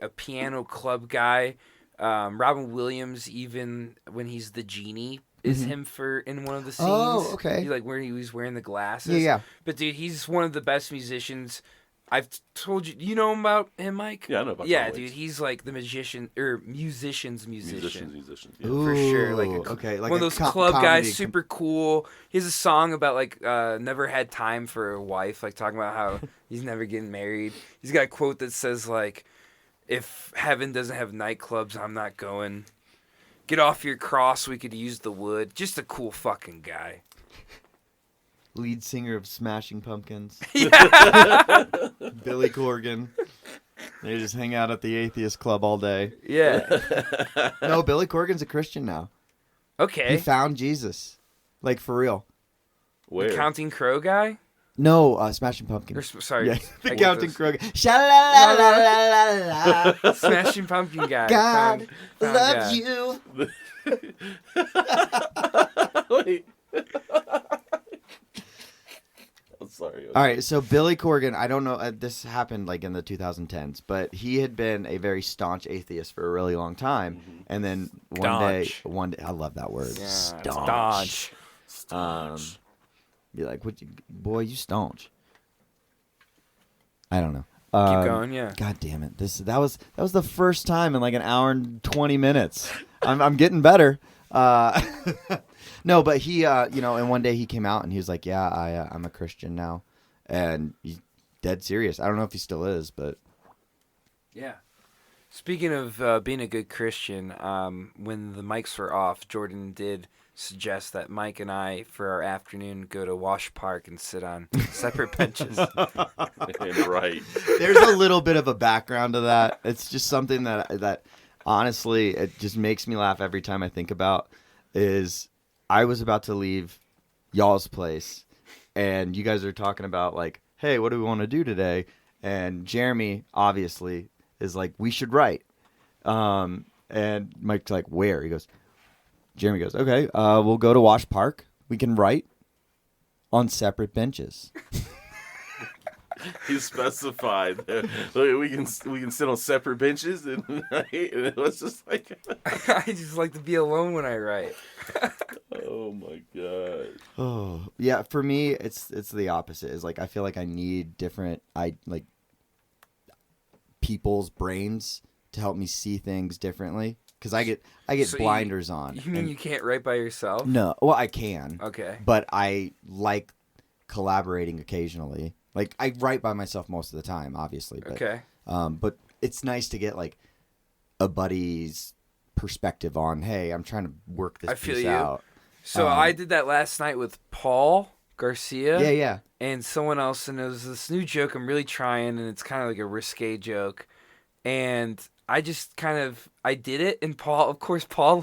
a piano club guy. Robin Williams, even when he's the genie, is him in one of the scenes. Oh, okay. Like where he was wearing the glasses. Yeah. But dude, he's one of the best musicians. I've told you. You know about him, Mike? Yeah, I know about. Yeah, dude, he's like the musician or musician's musician. Musicians. Yeah. Ooh, For sure, like like one of those club guys, super cool. He has a song about like never had time for a wife, like talking about how he's never getting married. He's got a quote that says like, "If heaven doesn't have nightclubs, I'm not going. Get off your cross, we could use the wood." Just a cool fucking guy. Lead singer of Smashing Pumpkins. Yeah. Billy Corgan. They just hang out at the atheist club all day. Yeah. No, Billy Corgan's a Christian now. Okay. He found Jesus. Like, for real. Where? The Counting Crow guy? No, Smashing Pumpkins. Sorry. Yeah, I the get Counting those. Crow guy. Sha-la-la-la-la-la. Smashing Pumpkin guy. God Found loves God. you. Wait. I'm sorry. All right, so Billy Corgan, I don't know, this happened like in the 2010s, but he had been a very staunch atheist for a really long time, and then one day, I love that word, Yeah, staunch. Staunch. Be like, boy, you staunch. I don't know. Keep going, yeah. God damn it! That was the first time in like an hour and 20 minutes. I'm getting better. No, but he, and one day he came out and he was like, "Yeah, I'm a Christian now," and he's dead serious. I don't know if he still is, but Yeah. Speaking of being a good Christian, when the mics were off, Jordan did suggest that Mike and I, for our afternoon, go to Wash Park and sit on separate benches. Right. there's a little bit of a background to that. It's just something that honestly, it just makes me laugh every time I think about. Is I was about to leave y'all's place, and you guys are talking about like, hey, what do we want to do today? And Jeremy obviously is like, we should write. And Mike's like, where? Jeremy goes, okay, we'll go to Wash Park. We can write on separate benches. He specified that we can sit on separate benches, and it was just like, I just like to be alone when I write. oh my god. Oh yeah, for me it's the opposite. Is like I feel like I need different people's brains to help me see things differently because I get So blinders on. You mean you can't write by yourself? No, well I can. Okay. But I like collaborating occasionally. Like I write by myself most of the time, obviously. But, Okay. But it's nice to get like a buddy's perspective on. Hey, I'm trying to work this piece out. So I did that last night with Paul Garcia. Yeah. And someone else, and it was this new joke I'm really trying, and it's kind of like a risque joke. And I just I did it, and Paul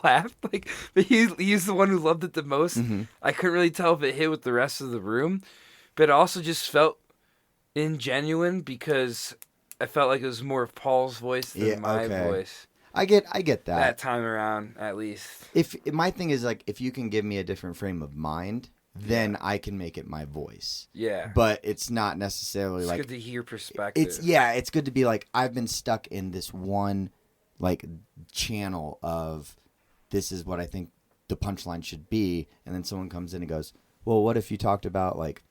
laughed. Like, but he's the one who loved it the most. Mm-hmm. I couldn't really tell if it hit with the rest of the room, but it also just felt ingenuine because I felt like it was more of Paul's voice than my voice. I get that. That time around, at least. If my thing is like, if you can give me a different frame of mind, then I can make it my voice. Yeah. But it's not necessarily It's like good to hear perspective. It's good to be like, I've been stuck in this one like channel of this is what I think the punchline should be, and then someone comes in and goes, well, what if you talked about like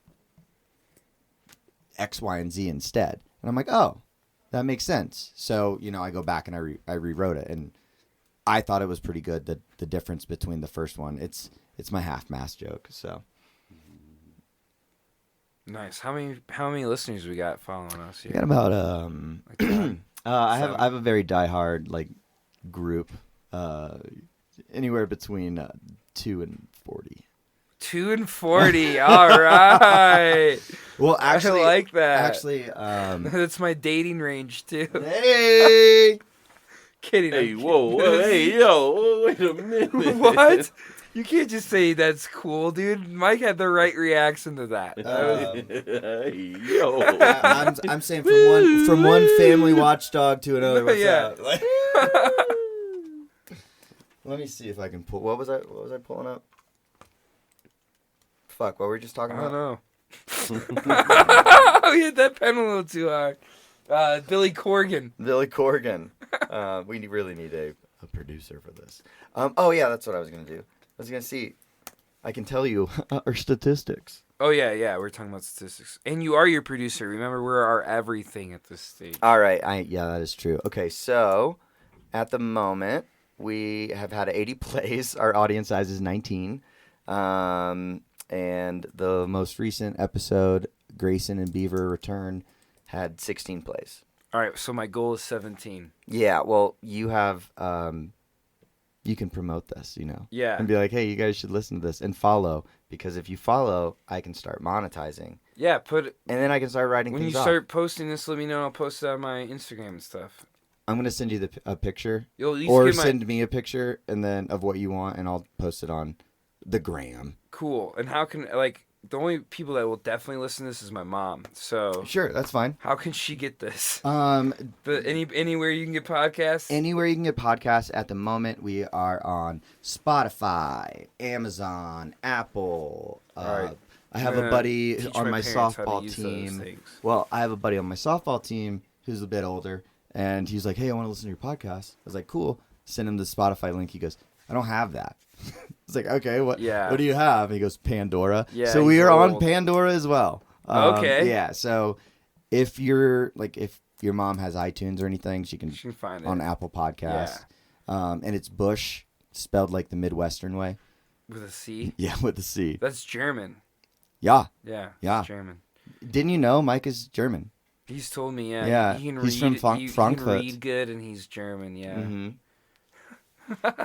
X, Y, and Z instead? And I'm like, oh, that makes sense. So, I go back and I rewrote it, and I thought it was pretty good. The difference between the first one, it's my half-mast joke. So nice. How many listeners we got following us here? we got about Like I have a very diehard like group, anywhere between 2 and 40. 2 and 40. All right. Well, actually, I like that. Actually, That's my dating range too. hey, kidding. Hey, I'm whoa, kidding. hey, yo, wait a minute. What? You can't just say that's cool, dude. Mike had the right reaction to that. Hey, yo. I'm saying from one family watchdog to another. What's Yeah. up? Like- Let me see if I can pull. What was I pulling up? Fuck. What were we just talking I don't about? know. We hit that pen a little too hard. Billy Corgan. Billy Corgan. We really need a producer for this. Oh yeah, that's what I was gonna do. I was gonna see. I can tell you our statistics. Oh yeah. We're talking about statistics, and you are your producer. Remember, we're our everything at this stage. All right. Yeah, that is true. Okay, so at the moment we have had 80 plays. Our audience size is 19, and the most recent episode, Grayson and Beaver Return, had 16 plays. All right, so my goal is 17. Yeah. Well, you have. You can promote this, Yeah. and be like, hey, you guys should listen to this and follow, because if you follow, I can start monetizing. Yeah, And then I can start writing when things you off. start posting this, let me know. I'll post it on my Instagram and stuff. I'm going to send you a picture, You'll at least or get my send me a picture and then of what you want, and I'll post it on the gram. cool. And how can the only people that will definitely listen to this is my mom. So Sure, that's fine. how can she get this? Um, But anywhere you can get podcasts. Anywhere you can get podcasts at the moment, we are on Spotify, Amazon, Apple. All right. I have I'm a gonna buddy teach on my my parents how to softball use those team. things. Well, I have a buddy on my softball team who's a bit older, and he's like, hey, I want to listen to your podcast. I was like, cool. Send him the Spotify link. He goes, I don't have that. It's like, okay, what do you have? And he goes, Pandora. Yeah, so we he's are on old. Pandora as well. Okay. Yeah, so if your mom has iTunes or anything, she can You can find it on Apple Podcasts. And it's Bush, spelled like the Midwestern way. with a C. Yeah, with the C. That's German. Yeah. Yeah. Yeah. It's German. Didn't you know Mike is German? He's told me, yeah. Yeah, He can he's read, from he can Frankfurt. read good, and he's German, yeah. Mm-hmm.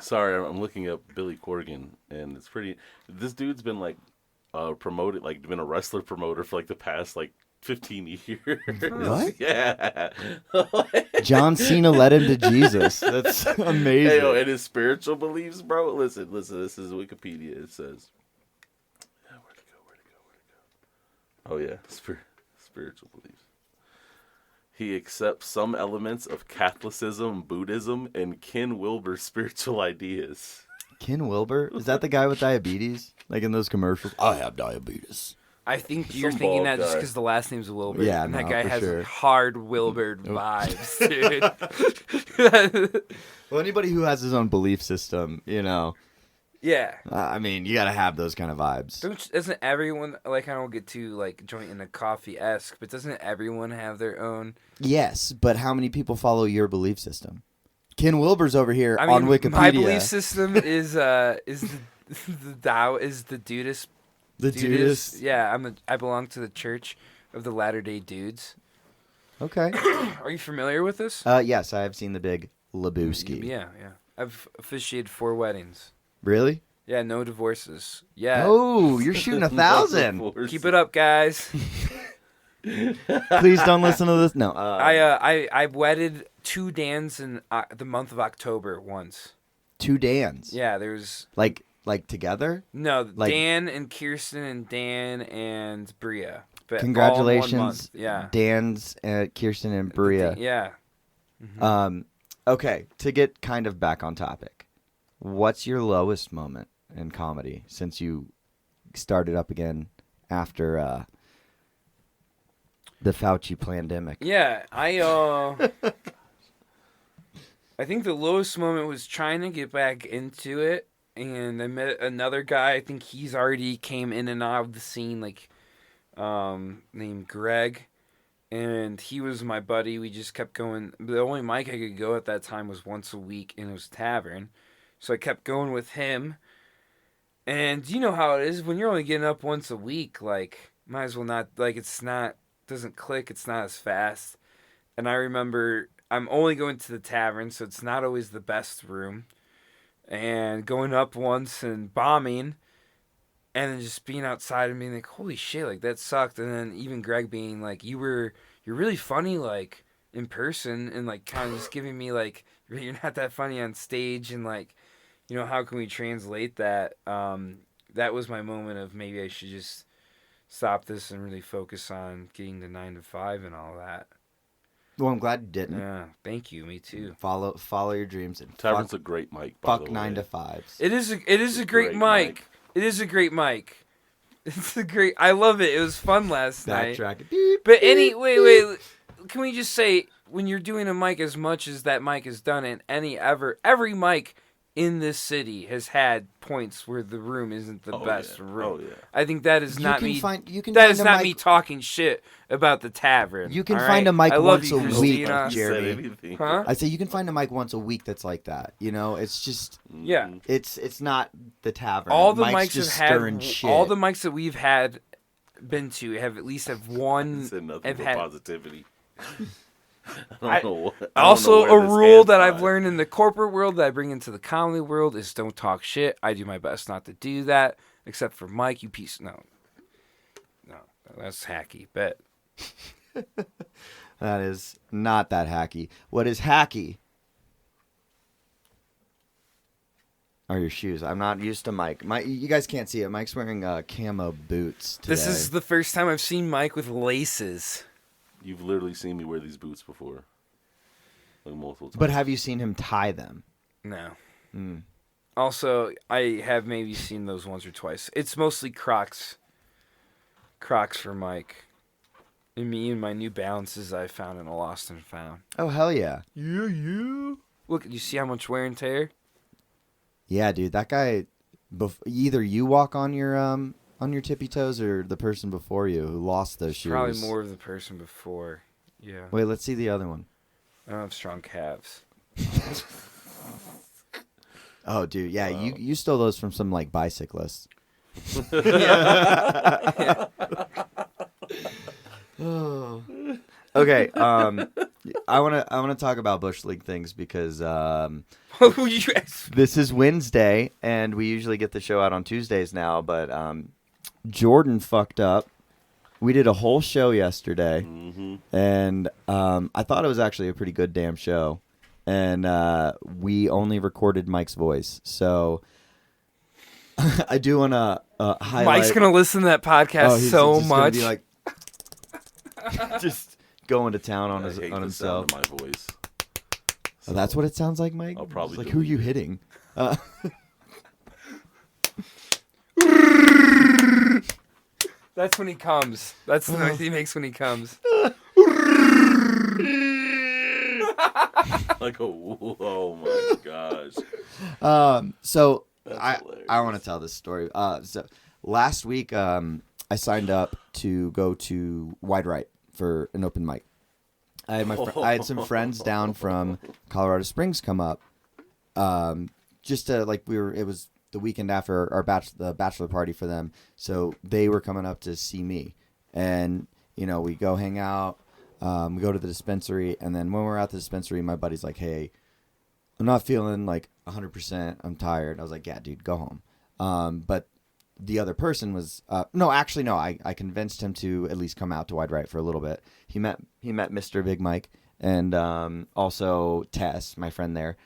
Sorry, I'm looking up Billy Corgan, and it's pretty. This dude's been promoted, been a wrestler promoter for the past 15 years. What? Yeah. John Cena led him to Jesus. That's amazing. Hey, and his spiritual beliefs, bro. Listen. This is Wikipedia. It says. Where'd it go? Oh yeah, spiritual beliefs. He accepts some elements of Catholicism, Buddhism, and Ken Wilber's spiritual ideas. Ken Wilber? Is that the guy with diabetes? Like in those commercials? I have diabetes. I think you're Some thinking bald that just guy. because the last name's Wilbur. Yeah, and that no, guy for has sure. hard Wilbur vibes, dude. Well, anybody who has his own belief system, Yeah. I mean, you got to have those kind of vibes. Doesn't everyone, I don't get too, joint in a coffee-esque, but doesn't everyone have their own? Yes, but how many people follow your belief system? Ken Wilber's over here I mean, on Wikipedia. my belief system is the Tao is the Dudist. The Judas. Yeah, I belong to the Church of the Latter-day Dudes. Okay. Are you familiar with this? Yes, I have seen the big Lebowski. Yeah. I've officiated 4 weddings. Really? Yeah, no divorces. Yeah. Oh, you're shooting 1,000. Keep it up, guys. Please don't listen to this. No. I wedded 2 Dans in the month of October once. 2 Dans. Yeah, there's Like together? no Like- Dan and Kirsten and Dan and Bria. But all in 1 Congratulations. month. Yeah. Dan's, Kirsten, and Bria. Yeah. Okay, to get kind of back on topic, what's your lowest moment in comedy since you started up again after the Fauci pandemic? Yeah, I think the lowest moment was trying to get back into it, and I met another guy. I think he's already came in and out of the scene, named Greg, and he was my buddy. We just kept going. The only mic I could go at that time was once a week, and it was Tavern, so I kept going with him. And you know how it is when you're only getting up once a week. Might as well not. Doesn't click. It's not as fast. And I remember I'm only going to the Tavern, so it's not always the best room. And going up once and bombing, and then just being outside and being like, holy shit, that sucked. And then even Greg being like, you're really funny, in person, and kind of just giving me you're not that funny on stage, and like, how can we translate that? That was my moment of maybe I should just stop this and really focus on getting to 9 to 5 and all that. Well, I'm glad you didn't. Yeah, thank you. Me too. Follow your dreams and Tavern's a great mic. By the fuck way. 9 to 5s. It is a great mic. It is a great mic. It's a great. I love it. It was fun last night. Backtrack. Beep, But beep, wait. Can we just say, when you're doing a mic as much as that mic has done it, every mic in this city has had points where the room isn't the best room. Oh yeah. I think that is not me. That is not me talking shit about the tavern. You can all find right? a mic I love once you, a week, Christina. Jeremy. Huh? I say you can find a mic once a week that's like that. It's just Yeah. it's not the tavern. All the Mike's mics just have stirring had. shit. All the mics that we've had been to have at least have one. Said nothing have but had. positivity. I don't know what, I don't Also, know where a this rule that ends I've by. learned in the corporate world that I bring into the comedy world is don't talk shit. I do my best not to do that, except for Mike, you piece. No, that's hacky. Bet. That is not that hacky. What is hacky are your shoes. I'm not used to Mike. You guys can't see it. Mike's wearing camo boots today. This is the first time I've seen Mike with laces. You've literally seen me wear these boots before, like multiple times. But have you seen him tie them? No. Mm. Also, I have maybe seen those once or twice. It's mostly Crocs. Crocs for Mike. And me and my New Balances I found in a lost and found. Oh, hell yeah. Yeah. Look, you see how much wear and tear? Yeah, dude. That guy, either you walk on your tippy toes or the person before you who lost those shoes. Probably more of the person before. Yeah. Wait, let's see the other one. I don't have strong calves. Oh, dude. Yeah, you stole those from some, like, bicyclist. Oh. Okay, I wanna talk about Bush League things because this is Wednesday and we usually get the show out on Tuesdays now, but Jordan fucked up. We did a whole show yesterday, and I thought it was actually a pretty good damn show, and we only recorded Mike's voice, so I do want to highlight. Mike's gonna listen to that podcast he's so just gonna much. be like, just going to town on I hate the himself. sound of my voice. Oh, that's what it sounds like, Mike? I'll probably It's like, who are you hitting? That's when he comes. That's the noise he makes when he comes. Like, oh my gosh. So That's I want to tell this story. So last week, I signed up to go to Wide Right for an open mic. I had some friends down from Colorado Springs come up, just to it was the weekend after the bachelor party for them, so they were coming up to see me, and we go hang out, we go to the dispensary, and then when we're at the dispensary, my buddy's like, "Hey, I'm not feeling like 100%. I'm tired." I was like, "Yeah, dude, go home." But the other person was no. I convinced him to at least come out to Wide Right for a little bit. He met Mr. Big Mike and also Tess, my friend there.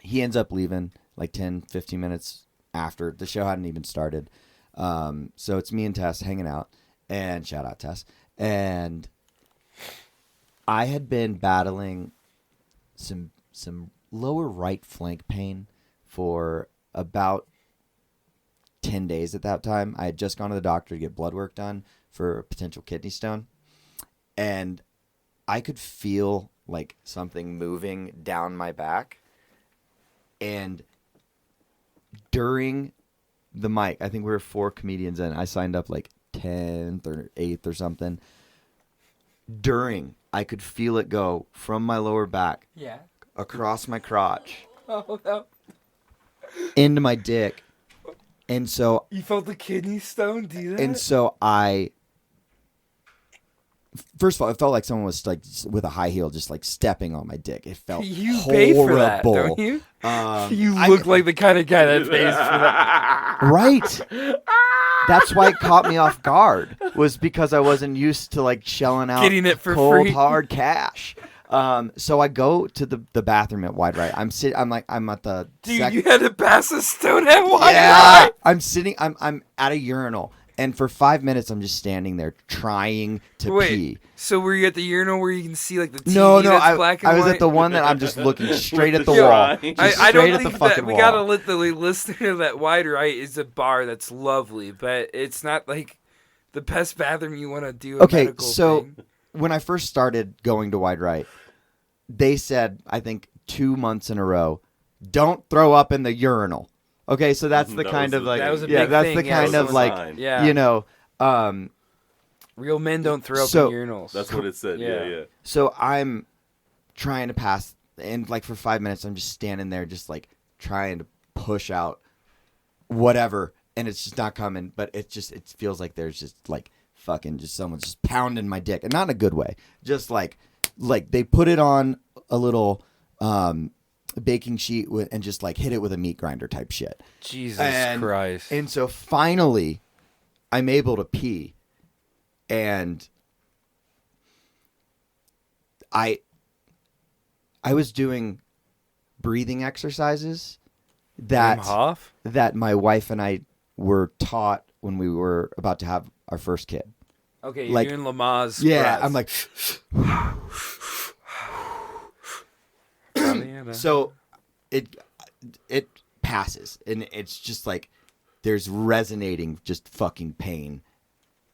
He ends up leaving like 10, 15 minutes after the show hadn't even started. So it's me and Tess hanging out, and shout out Tess. And I had been battling some lower right flank pain for about 10 days at that time. I had just gone to the doctor to get blood work done for a potential kidney stone, and I could feel like something moving down my back. And during the mic, I think we were 4 comedians in. I signed up like 10th or 8th or something. During, I could feel it go from my lower back across my crotch into my dick. And so You felt the kidney stone do that? And so first of all, it felt like someone was like with a high heel just like stepping on my dick. It felt You horrible. pay for that, don't you? You look like the kind of guy that pays for that. Right. That's why it caught me off guard, was because I wasn't used to like shelling out Getting it for cold free. hard cash. So I go to the bathroom at Wide Right. I'm at the. Dude, you had to pass a stone at Wide Yeah. Right? I'm sitting. I'm at a urinal, and for 5 minutes I'm just standing there trying to pee. So were you at the urinal where you can see like the TV No, that's black and I was white? at the one that I'm just looking straight at the With the wall. shrine. Just I don't straight at the think fucking that we wall. gotta let the listener know that Wide Right is a bar that's lovely, but it's not like the best bathroom you want to do. Okay, so when I first started going to Wide Right, they said, I think 2 months in a row, don't throw up in the urinal. Okay, so that's the That kind was of the like, That was a yeah, big that's thing, the yeah, kind that of was like, fine. Yeah. you know, real men don't throw up So- in urinals. That's what it said. Yeah. Yeah. so I'm trying to pass, and like for 5 minutes, I'm just standing there, just like trying to push out whatever, and it's just not coming. But it feels like there's just like fucking just someone's just pounding my dick, and not in a good way. Just like they put it on a little baking sheet and just like hit it with a meat grinder type shit. Jesus Christ. And so finally, I'm able to pee, and I was doing breathing exercises Wim Hof? that my wife and I were taught when we were about to have our first kid. Okay, Like- you're doing Lamaze. Yeah, breaths. I'm like, Indiana. so it passes, and it's just like there's resonating just fucking pain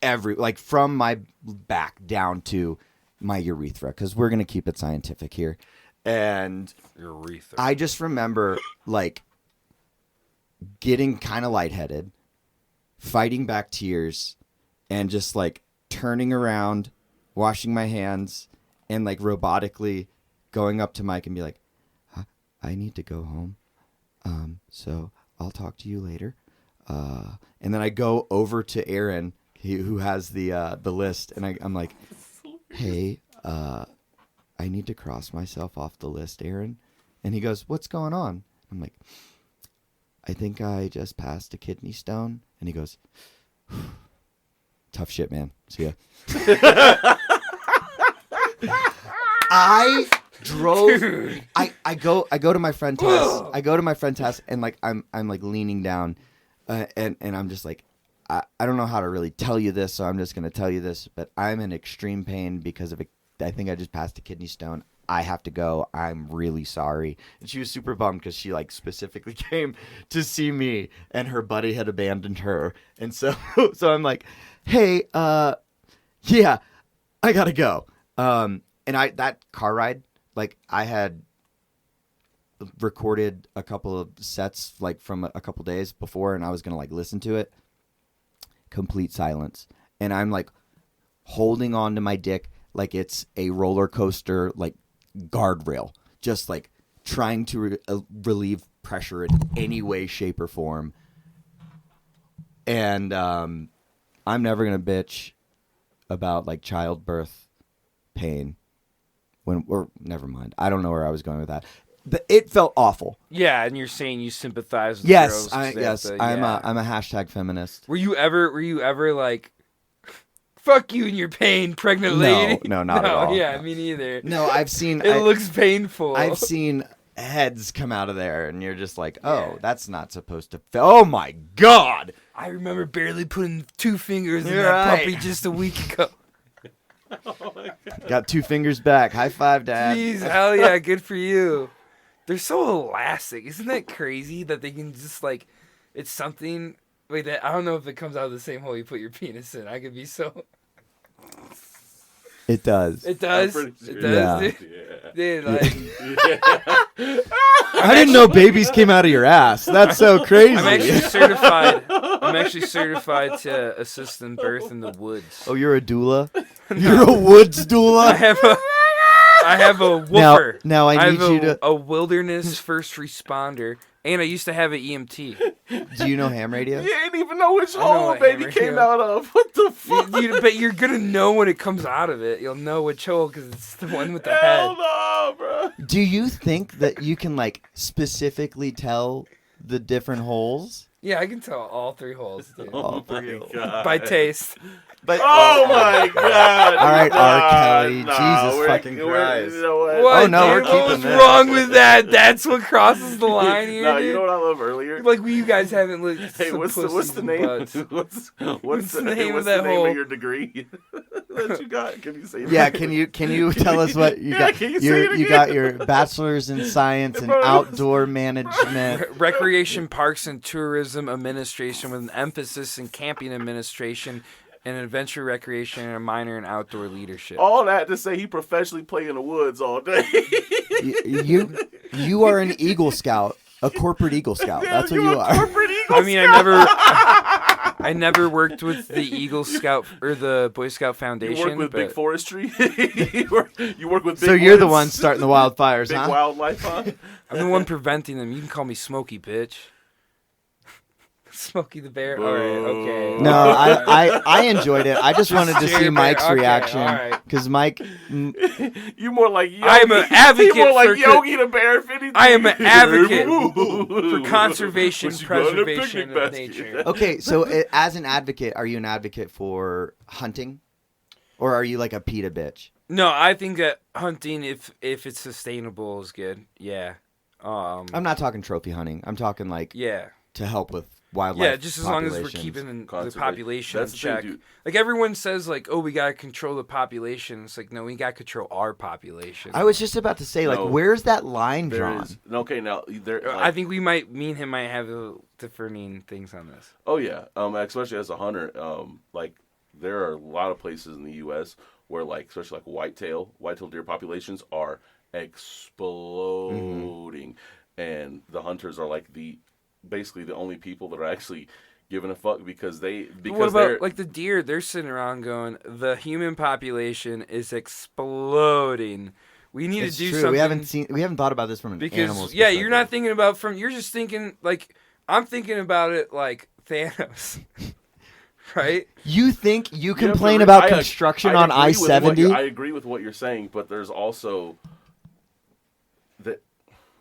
like from my back down to my urethra, because we're gonna keep it scientific here. And Urethra. I just remember like getting kind of lightheaded, fighting back tears, and just like turning around, washing my hands, and like robotically going up to Mike and be like, I need to go home. So I'll talk to you later. And then I go over to Aaron, who has the list, and I'm like, hey, I need to cross myself off the list, Aaron. And he goes, what's going on? I'm like, I think I just passed a kidney stone. And he goes, tough shit, man. See ya. I drove. I go to my friend's house. I go to my friend's house, and like I'm like leaning down, and I'm just like, I don't know how to really tell you this, so I'm just gonna tell you this. But I'm in extreme pain because of I think I just passed a kidney stone. I have to go. I'm really sorry. And she was super bummed because she like specifically came to see me, and her buddy had abandoned her. And so I'm like, hey, yeah, I gotta go. And that car ride, like I had recorded a couple of sets like from a couple days before, and I was gonna like listen to it. Complete silence, and I'm like holding on to my dick like it's a roller coaster, like guardrail, just like trying to relieve pressure in any way, shape, or form. And I'm never gonna bitch about like childbirth pain. Or never mind. I don't know where I was going with that. It felt awful. Yeah, and you're saying you sympathize with Yes, girls 'cause they have to- I'm yeah. a hashtag feminist. Were you ever like, fuck you and your pain, pregnant lady? No, not at all. Yeah, No. me neither. No, I've seen. It looks painful. I've seen heads come out of there, and you're just like, oh, Yeah. that's not supposed to. Oh my god! I remember barely putting 2 fingers in You're that right. puppy just a week ago. Got 2 fingers back. High five, Dad. Jeez, hell yeah, good for you. They're so elastic. Isn't that crazy that they can just like, it's something. Wait, that I don't know if it comes out of the same hole you put your penis in. I could be so. It does. It does. I'm pretty sure. It does. Yeah. Dude, like, I didn't know babies came out of your ass. That's so crazy. I'm actually certified. I'm actually certified to assist in birth in the woods. Oh, you're a doula? You're a woods doula? I have a woofer. Now I need have you to. a wilderness first responder, and I used to have an EMT. Do you know ham radio? You ain't even know which know hole what baby hammer came you- out of. What the fuck? But you're gonna know when it comes out of it. You'll know which hole because it's the one with the Hell head. no, bro. Do you think that you can like specifically tell the different holes? Yeah, I can tell all 3 holes, dude. Oh my God. By taste. But Oh my God! All right, R. Kelly, Nah, Jesus we're- fucking we're- Christ. You know what? What, Oh, no, we're dude? keeping What was this. wrong with that? That's what crosses the line here, No, dude. you know what I love earlier? Like, you guys haven't looked at Hey, some what's pussies the and name? butts. What's the name of what's that the name hole? of your degree that you got? Can you say that? Yeah, can you tell us what you Yeah, got? can you say it You again? got your bachelor's in science and Bro. outdoor management. Recreation, Parks, and Tourism Administration with an emphasis in camping administration and adventure recreation and a minor in outdoor leadership. All that to say he professionally play in the woods all day. You are an Eagle Scout, a corporate Eagle Scout. That's what You're you a are. corporate Eagle I mean, I never worked with the Eagle Scout or the Boy Scout You Foundation. work with but big forestry. you work with big So you're the woods? one starting the wildfires, Big huh? wildlife, huh? I'm the one preventing them. You can call me Smokey, bitch. Smokey the Bear. All right, okay. No, I enjoyed it. I just wanted to see Jeremy, Mike's okay, reaction all right. because Mike. You more like Yogi. I am an advocate You more like for Yogi the Bear. If anything. I am an advocate Ooh. for conservation, What you got in a preservation picnic of basket? nature. Okay, so as an advocate, are you an advocate for hunting, or are you like a PETA bitch? No, I think that hunting, if it's sustainable, is good. Yeah. I'm not talking trophy hunting. I'm talking like Yeah. to help with wildlife. Yeah, just as long as we're populations. keeping the Conservation. population in That's the thing, check. dude. Like everyone says, like, oh, we gotta control the population. It's like, no, we gotta control our population. I was just about to say, like, No. where's that line There drawn? is okay now. There, I think me and him might have differing things on this. Oh yeah, especially as a hunter, like there are a lot of places in the U.S. where, like, especially like whitetail deer populations are exploding, and the hunters are like basically the only people that are actually giving a fuck because What about like the deer? They're sitting around going, the human population is exploding. We need It's to do true. something. We haven't thought about this from an animal Because yeah, you're perspective. not thinking about you're just thinking like I'm thinking about it like Thanos. Right? You think you You have to complain re- about I- construction I on agree with what I-70? you're- I agree with what you're saying, but there's also that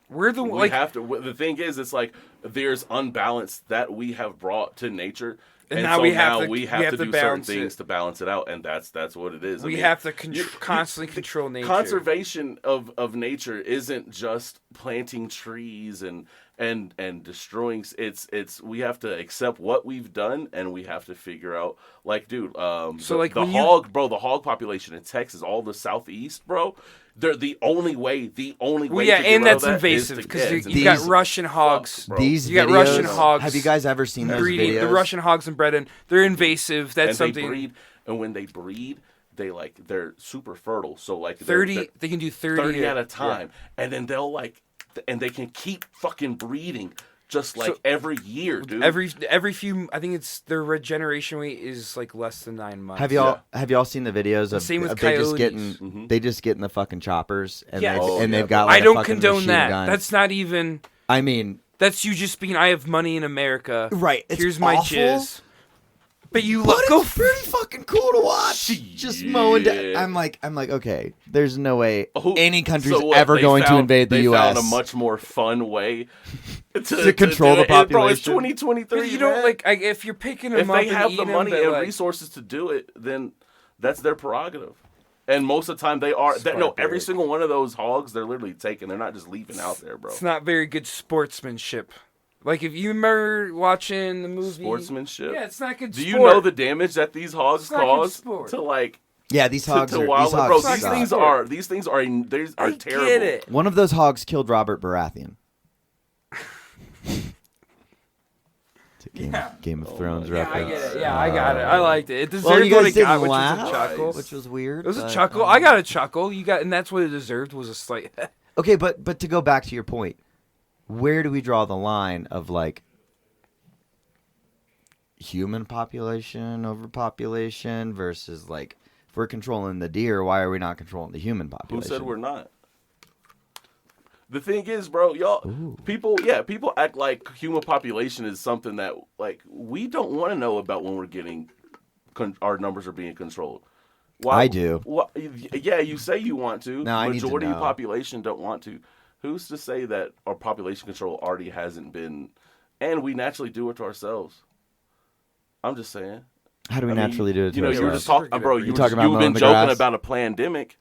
We're the we like have to. The thing is, it's like there's unbalance that we have brought to nature, And and now so we have now to- we we have have to to do certain balance things it. to balance it out, and that's what it is. I we mean, have to you- constantly control nature. Conservation of nature isn't just planting trees and destroying. It's we have to accept what we've done, and we have to figure out, like, dude, So, like, the when you- hog, bro, the hog population in Texas, all the southeast, bro. They're the only way. Well, to yeah, get and rid of that's that invasive is to- because yeah, you it's you got invasive. Russian hogs. bro. These You got videos, Russian hogs have you guys ever seen those breeding. videos? The Russian hogs and bred in. They're invasive. That's and something. they breed, and when they breed, they're super fertile. So like 30. They can do 30, 30 at a time, and then they'll and they can keep fucking breeding just like So, every year, dude. Every few, I think it's their regeneration rate is like less than 9 months. Have y'all seen the videos of Same with they just coyotes. getting they just getting the fucking choppers and Yes. they've Oh, got yeah. like I a don't fucking condone machine that. gun. That's not even. I mean, That's you just being. I have money in America. right? It's Here's my awful, jizz. But you but look. Go. it's pretty fucking cool to watch. Just mowing down. Yeah. I'm like, okay. There's no way Who- any country's so what, ever they going to found- invade the they U.S. found a much more fun way To control do the it. Bro, it's population. 2023. But you don't man. like. If you're picking them If up they and have eating the money them, but, and like, resources to do it, then that's their prerogative. And most of the time they are. Every single one of those hogs, they're literally taken. They're not just leaving out there, bro. it's not very good sportsmanship. Like if you remember watching the movie Sportsmanship. Yeah, it's not good. Do sport. you know the damage that these hogs It's not good cause sport. to like Yeah, these hogs to are wildlife? Bro, these hogs these suck. things are I terrible. get it. One of those hogs killed Robert Baratheon. It's a Game of Thrones Yeah, I reference. get it. Yeah, I got it. I liked it. It deserved Well, you what guys it got, didn't which laugh, was a chuckle. which was weird. It was a but, chuckle. I got a chuckle. You got, and that's what it deserved was a slight. Okay, but to go back to your point, where do we draw the line of like human population, overpopulation versus like if we're controlling the deer, why are we not controlling the human Who population? said we're not? The thing is, bro, people act like human population is something that like we don't want to know about when we're getting our numbers are being controlled. Why, I do. Yeah, you say you want to. No, I need to Majority of know. population don't want to. Who's to say that our population control already hasn't been and we naturally do it to ourselves. I'm just saying. How do we naturally do it? You know, you were just talking, bro. You've talking about been mowing the joking grass? about a pandemic.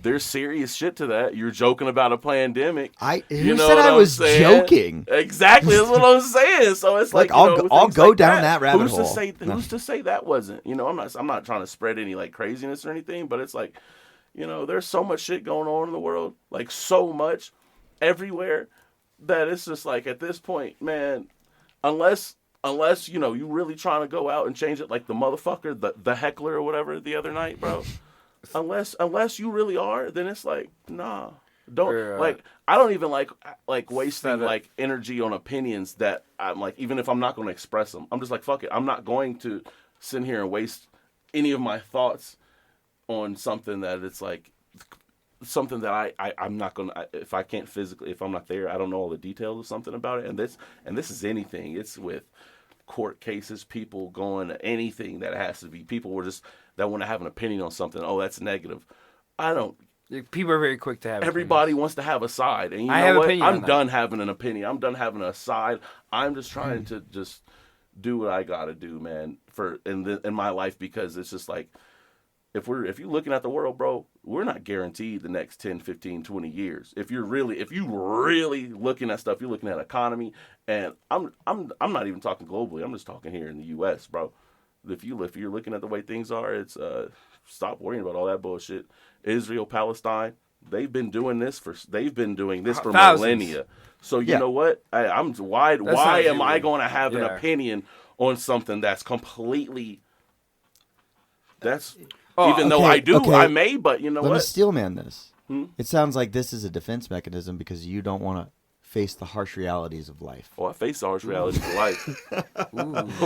There's serious shit to that. You're joking about a pandemic. Who said I was joking? Exactly, that's what I'm saying. So it's like, I'll go down that rabbit who's hole. Who's to say that wasn't? You know, I'm not trying to spread any like craziness or anything, but it's like, you know, there's so much shit going on in the world, like so much, everywhere, that it's just like at this point, man, unless you know you really trying to go out and change it, like the motherfucker, the heckler or whatever the other night, bro. Unless you really are, then it's like, nah, don't like. I don't even like wasting like energy on opinions that I'm like, even if I'm not going to express them, I'm just like, fuck it. I'm not going to sit here and waste any of my thoughts on something that it's like something that I'm not gonna, if I can't physically, if I'm not there, I don't know all the details of something about it. And this is anything. It's with court cases, people going to anything that has to be. People were just that want to have an opinion on something. Oh, that's negative. I don't. People are very quick to have. Everybody wants to have a side, and you I know have what? opinion I'm on that. done having an opinion. I'm done having a side. I'm just trying to just do what I gotta do, man, for in my life, because it's just like, if you're looking at the world, bro, we're not guaranteed the next 10, 15, 20 years. If you really looking at stuff, you're looking at economy, and I'm not even talking globally. I'm just talking here in the U.S., bro. If you're looking at the way things are, it's stop worrying about all that bullshit. Israel, Palestine, they've been doing this for thousands. millennia. So you know what? Why not am I true. going to have an Yeah. opinion on something that's completely Oh, even though I do, I may, but you know Let me what? steel man this. It sounds like this is a defense mechanism because you don't want to face the harsh realities of life. Oh, I face the harsh realities of life.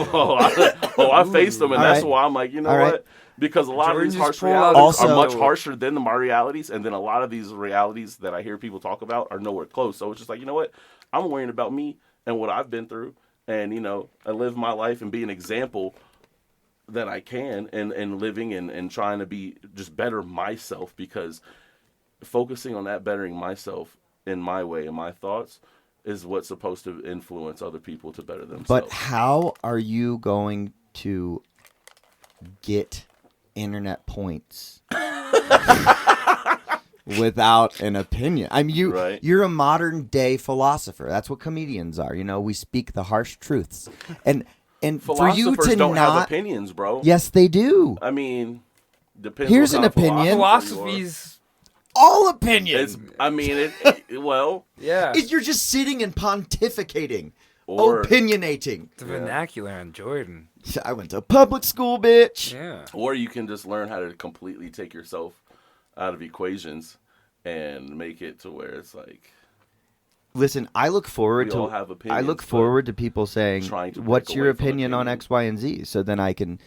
I face them, and All that's right. why I'm like, you know All right. what? Because a lot Jordan of these just harsh pulled out realities Also- are much harsher than my realities, and then a lot of these realities that I hear people talk about are nowhere close. So it's just like, you know what? I'm worrying about me and what I've been through, and you know, I live my life and be an example that I can, and living and trying to be just better myself, because focusing on that, bettering myself in my way and my thoughts is what's supposed to influence other people to better themselves. But how are you going to get internet points without an opinion? I mean, Right. you're a modern day philosopher. That's what comedians are. You know, we speak the harsh truths. And for you Philosophers to don't have not, opinions, bro. yes, they do. I mean, depends. Here's what an kind of opinion. philosopher you are. Philosophies. All opinions. Well, Yeah. You're just sitting and pontificating, Or- opinionating. The vernacular on Jordan. I went to public school, bitch. Yeah. or you can just learn how to completely take yourself out of equations and make it to where it's like, Listen, I look forward We to all have opinions, I look but forward to people saying, trying to "What's break your away from opinion on opinion. X, Y, and Z?" So then I can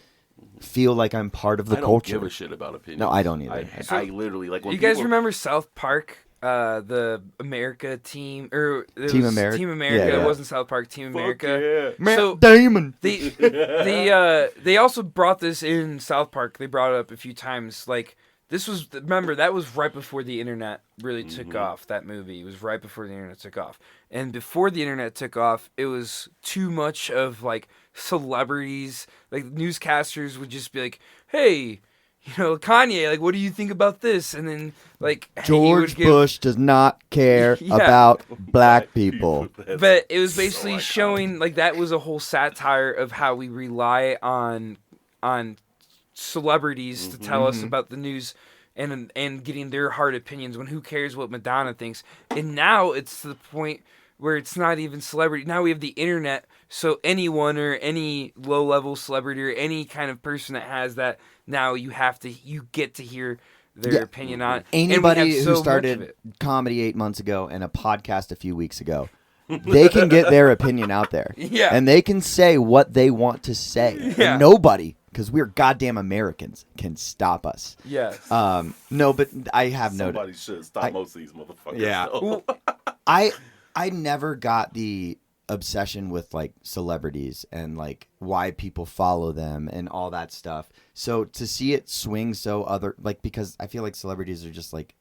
feel like I'm part of the I don't culture. give a shit about opinions. No, I don't either. I literally like when You guys people- remember South Park? The America team, or it Team was America? Team America. Yeah, yeah. It wasn't South Park. Team Fuck America. yeah. Matt So- Damon. They also brought this in South Park. They brought it up a few times. Like, this was, remember, that was right before the internet really took off. That movie was right before the internet took off. And before the internet took off, it was too much of like celebrities, like newscasters would just be like, "Hey, you know, Kanye, like, what do you think about this?" And then like he George would give, Bush does not care Yeah. about black people. That's But it was so basically iconic. showing like that was a whole satire of how we rely on celebrities to tell us about the news and getting their hard opinions, when who cares what Madonna thinks. And now it's to the point where it's not even celebrity. Now we have the internet, so anyone or any low level celebrity or any kind of person that has that, now you get to hear their Yeah. opinion on it. And we have Anybody so who much of started it. comedy 8 months ago and a podcast a few weeks ago, they can get their opinion out there. Yeah. And they can say what they want to say. Yeah. And nobody, because we're goddamn Americans, can stop us. Yes. No, but I have noted. Somebody should stop most of these motherfuckers. Yeah. though. I never got the obsession with like celebrities and like why people follow them and all that stuff. So to see it swing so other, like, because I feel like celebrities are just like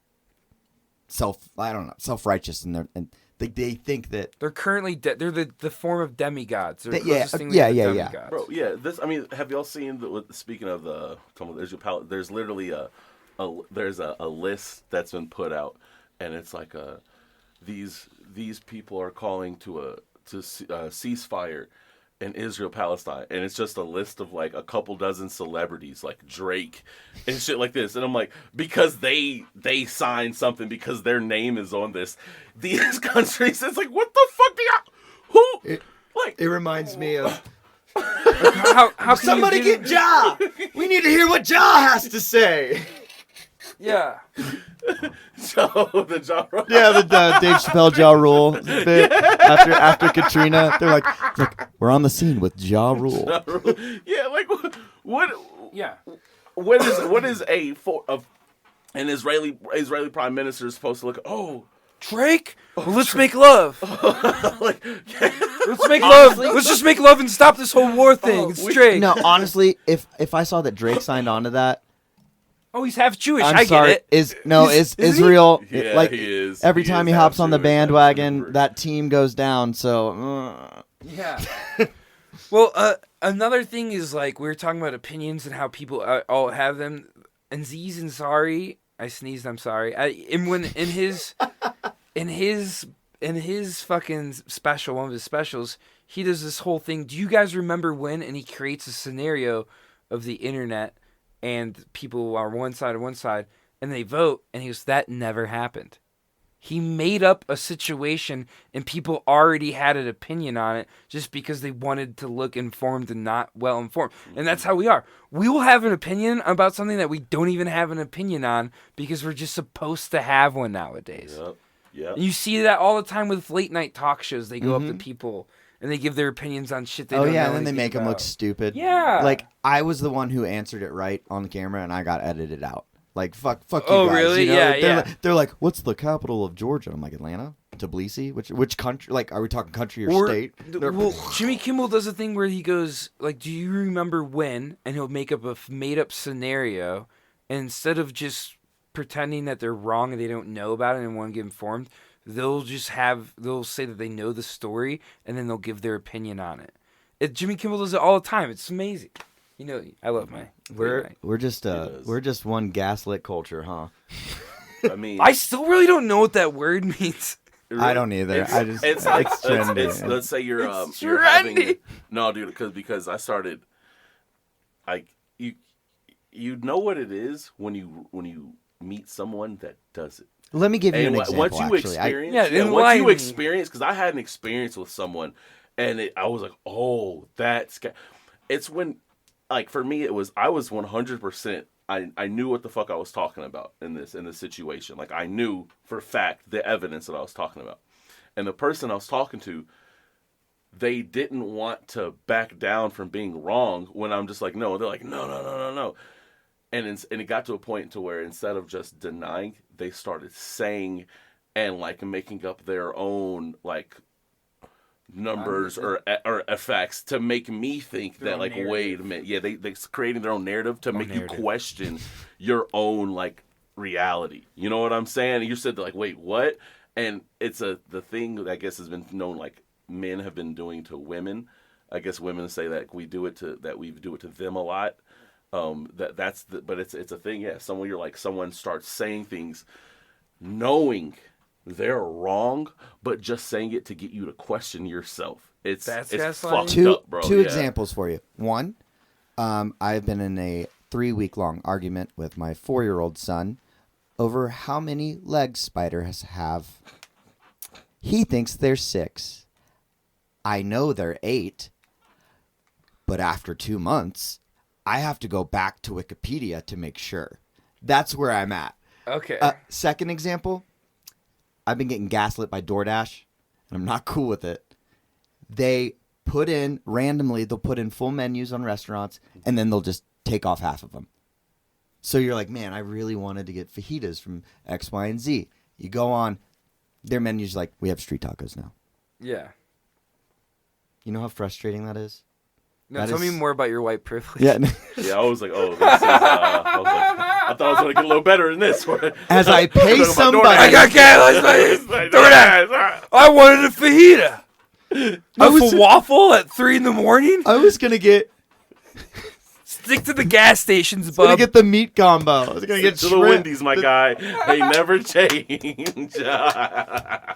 self-righteous, and they think that They're currently they're the form of demigods. They're the Yeah, closest thing yeah, to yeah, yeah. demigods. Bro, yeah. Have y'all seen speaking of the there's literally there's a list that's been put out, and it's like these people are calling to a ceasefire in Israel Palestine, and it's just a list of like a couple dozen celebrities like Drake and shit like this, and I'm like, because they signed something because their name is on this, these countries, it's like, what the fuck do y'all it reminds me of How can somebody you get Ja. We need to hear what Ja has to say. Yeah. the Ja Rule. Yeah, the Dave Chappelle Ja Rule bit after Katrina. They're like, look, we're on the scene with Ja Rule. Yeah, like what? Yeah. What is an Israeli prime minister supposed to look? Oh, Drake? Well, let's make love. like Let's make love. Let's just make love and stop this whole war thing. It's Drake. No, honestly, if I saw that Drake signed on to that, Oh, he's half Jewish. I'm I sorry. get it. Is he? Israel Yeah, like he is. every He time is he hops on the absolutely bandwagon, super. that team goes down. So Yeah. Well, another thing is like we were talking about opinions and how people all have them. And Aziz Ansari, I sneezed. I'm sorry. In his fucking special, one of his specials, he does this whole thing. Do you guys remember when? And he creates a scenario of the internet, and people are one side, and they vote. And he goes, that never happened. He made up a situation, and people already had an opinion on it just because they wanted to look informed and not well informed. And that's how we are. We will have an opinion about something that we don't even have an opinion on because we're just supposed to have one nowadays. Yep. And you see that all the time with late night talk shows. They go up to people and they give their opinions on shit they don't know and then they anything make them look about. stupid. Yeah. Like I was the one who answered it right on the camera, and I got edited out. Like fuck you Oh, guys. really? You know? Yeah, They're like, what's the capital of Georgia? I'm like, Atlanta, Tbilisi. Which country? Like, are we talking country or state? Well, Jimmy Kimmel does a thing where he goes like, "Do you remember when?" And he'll make up a made-up scenario, and instead of just pretending that they're wrong and they don't know about it and want to get informed, they'll say that they know the story and then they'll give their opinion on it. Jimmy Kimmel does it all the time. It's amazing. You know, I love my. We're just one gaslit culture, huh? I mean, I still really don't know what that word means. I don't either. It's like trendy. let's say you're It's you're trendy. having no, dude, because I started like you know what it is when you meet someone that does it. Let me give you And an example. once you actually. experience, because I had an experience with someone, and I was like, oh, it's when, like, for me, I was 100%. I knew what the fuck I was talking about in this situation. Like, I knew for a fact the evidence that I was talking about, and the person I was talking to, they didn't want to back down from being wrong. When I'm just like, no, they're like, no. And it got to a point to where instead of just denying, they started saying and like making up their own like numbers or effects to make me think that like, wait a minute, yeah, they creating their own narrative to make you question your own like reality. You know what I'm saying? And you said like, wait, what? And it's the thing that I guess has been known like men have been doing to women. I guess women say that we do it to them a lot. But it's a thing. Yeah, someone starts saying things knowing they're wrong, but just saying it to get you to question yourself. It's fucked up, bro. Two examples for you. One, I've been in a 3-week-long argument with my 4-year-old son over how many legs spiders have. He thinks they're 6. I know they're 8, but after 2 months, I have to go back to Wikipedia to make sure. That's where I'm at. Okay. Second example, I've been getting gaslit by DoorDash, and I'm not cool with it. They put in, randomly, they'll put in full menus on restaurants, and then they'll just take off half of them. So you're like, man, I really wanted to get fajitas from X, Y, and Z. You go on, their menu's like, we have street tacos now. Yeah. You know how frustrating that is? No, tell me more about your white privilege. Yeah. Yeah, I was like, oh, this is. I thought I was gonna get a little better than this. As I pay Talking about somebody. DoorDash. I got gas. DoorDash. I wanted a fajita. A waffle at 3 a.m. I was gonna get Stick to the gas stations, gonna bub. get the meat combo. I was gonna get To the shrimp. Wendy's, my guy. They never change. Yeah,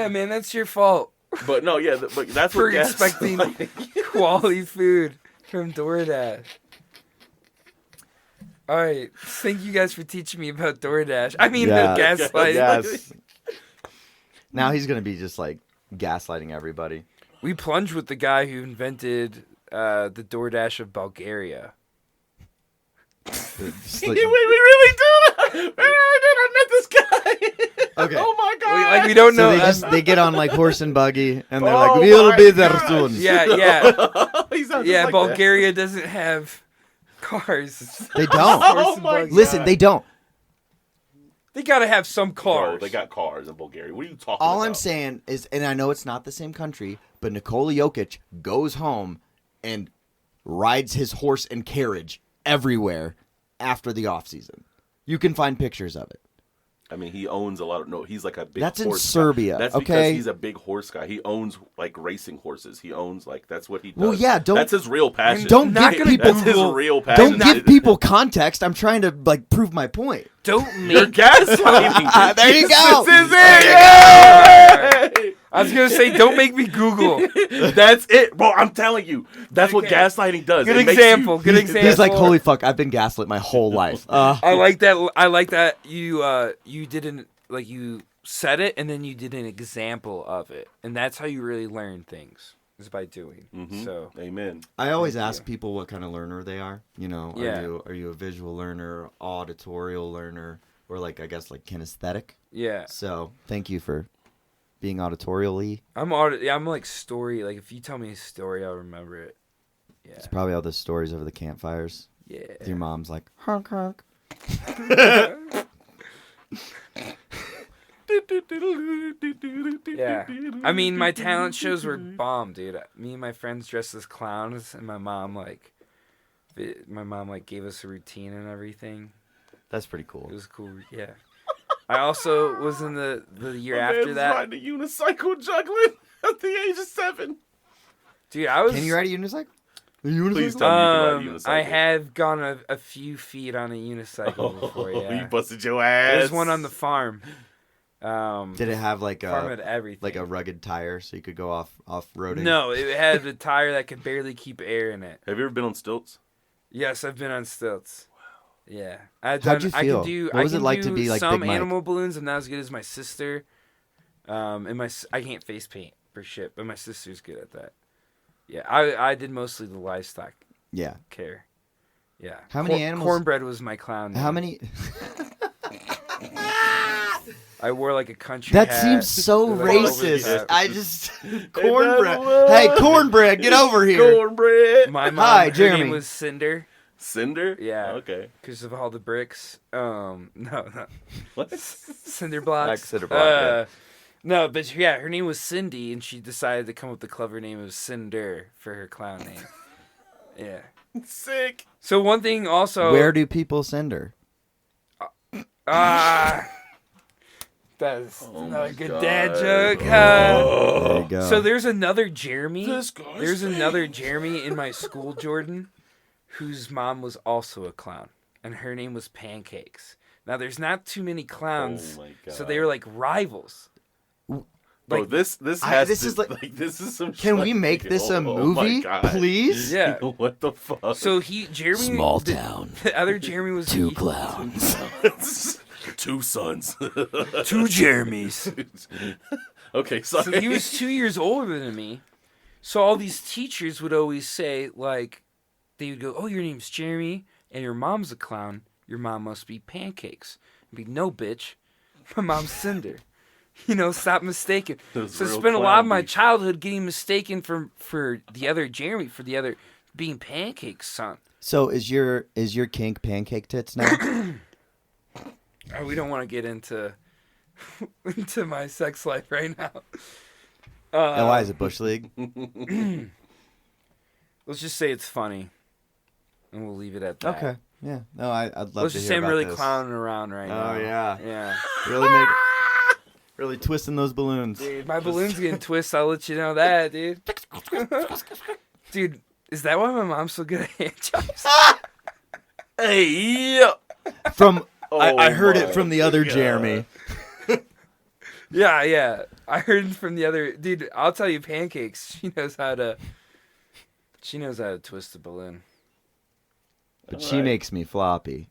man, that's your fault But no, yeah, but that's for what gas. expecting quality food from DoorDash. All right, thank you guys for teaching me about DoorDash. I mean, Yeah. gaslighting. Yes. Now he's gonna be just like gaslighting everybody. We plunged with the guy who invented the DoorDash of Bulgaria. Just Wait, like- we really did. We really did. I met this guy. Okay. Oh my god. We don't So know. they get on like horse and buggy and they're Oh like, we'll my be there gosh. soon. Yeah. He sounds just Yeah, like Bulgaria doesn't have cars. They don't. That. Oh my god. Listen, they don't. They gotta have some Bro, cars. they got cars in Bulgaria. What are you talking about? All I'm saying is, and I know it's not the same country, but Nikola Jokic goes home and rides his horse and carriage everywhere after the offseason. You can find pictures of it. I mean, he owns a lot of. No, he's like a big. That's in horse Serbia, Guy. That's okay? because he's a big horse guy. He owns like racing horses. He owns like that's what he does. Well, yeah, don't- That's his real passion. Don't Not give gonna people That's his Google- real passion. don't give people context. I'm trying to like prove my point. Don't You're make. gaslighting. There you go. This is it. Yay! I was gonna say, don't make me Google. That's it, bro. I'm telling you, that's what Okay. gaslighting does. Good It makes example. you- Good example. He's like, holy fuck, I've been gaslit my whole life. I like that. I like that you didn't like you said it and then you did an example of it, and that's how you really learn things is by doing. Mhm. So Amen. I always ask people what kind of learner they are. You know, Yeah. are you a visual learner, auditorial learner, or like I guess like kinesthetic? yeah, So thank you for being auditorially. I'm like story. Like if you tell me a story, I'll remember it. Yeah, It's probably all the stories over the campfires. yeah. Your mom's like, honk honk. Yeah. I mean, my talent shows were bomb, dude. Me and my friends dressed as clowns, and my mom gave us a routine and everything. That's pretty cool. It was cool. Yeah. I also was in the year My after man's that. riding a unicycle juggling at the age of 7. Dude, I was. Can you ride a unicycle? Please tell me you can ride a unicycle. I have gone a few feet on a unicycle before. Yeah. You busted your ass. There's one on the farm. Did it have like Farm had a everything. rugged tire so you could go off roading? No, it had a tire that could barely keep air in it. Have you ever been on stilts? Yes, I've been on stilts. Yeah, How'd you I feel? can do. What was I it can like do to be like some Big Mike? animal balloons. I'm not as good as my sister. I can't face paint for shit, but my sister's good at that. Yeah, I did mostly the livestock Yeah. care. Yeah. How many animals- Cornbread was my clown name. How many? I wore like a country That hat. seems so with, like, a racist. hat. I just Hey, cornbread. Bevel. Hey, cornbread, get over here. Cornbread. My mom, Hi, her Jeremy. name was Cinder Cinder? Yeah. Okay. because of all the bricks. No, What? cinder blocks. Like cinder block, yeah. No, but yeah, her name was Cindy, and she decided to come up with the clever name of Cinder for her clown name. Yeah. Sick. So one thing also. Where do people send her? Ah. That is Oh another my good God. dad joke. There you go. So there's another Jeremy. This guy's There's fake. another Jeremy in my school, Jordan, whose mom was also a clown, and her name was Pancakes. Now there's not too many clowns, Oh my God. so they were like rivals. Bro, Like, this has this to, is like- this is some. Can shit we like- make this a oh my movie, God. please? Yeah. What the fuck? So Jeremy. Small the- town. The other Jeremy was clowns. Two sons. Two Jeremys. Okay, sorry. So he was 2 years older than me. So all these teachers would always say, like, they would go, "Oh, your name's Jeremy, and your mom's a clown. Your mom must be Pancakes." I'd be, "No, bitch. My mom's Cinder." You know, stop mistaking. Those So I real spent a lot clown of my beef. childhood getting mistaken for the other Jeremy, for the other being Pancake's son. So is your kink pancake tits now? Oh, we don't want to get into into my sex life right now. Why is it bush league? Let's just say it's funny, and we'll leave it at that. Okay. Yeah. No, I'd love Let's to just hear say I'm about really this. clowning around right now. Oh yeah. Yeah. Really twisting those balloons. Dude, my balloon's getting twisted. I'll let you know that, dude. Dude, is that why my mom's so good at hand jobs? Hey, yeah. From Oh I heard my it from the other God. Jeremy. Yeah. I heard it from the other dude. I'll tell you, Pancakes. She knows how to twist a balloon. But All she right. makes me floppy.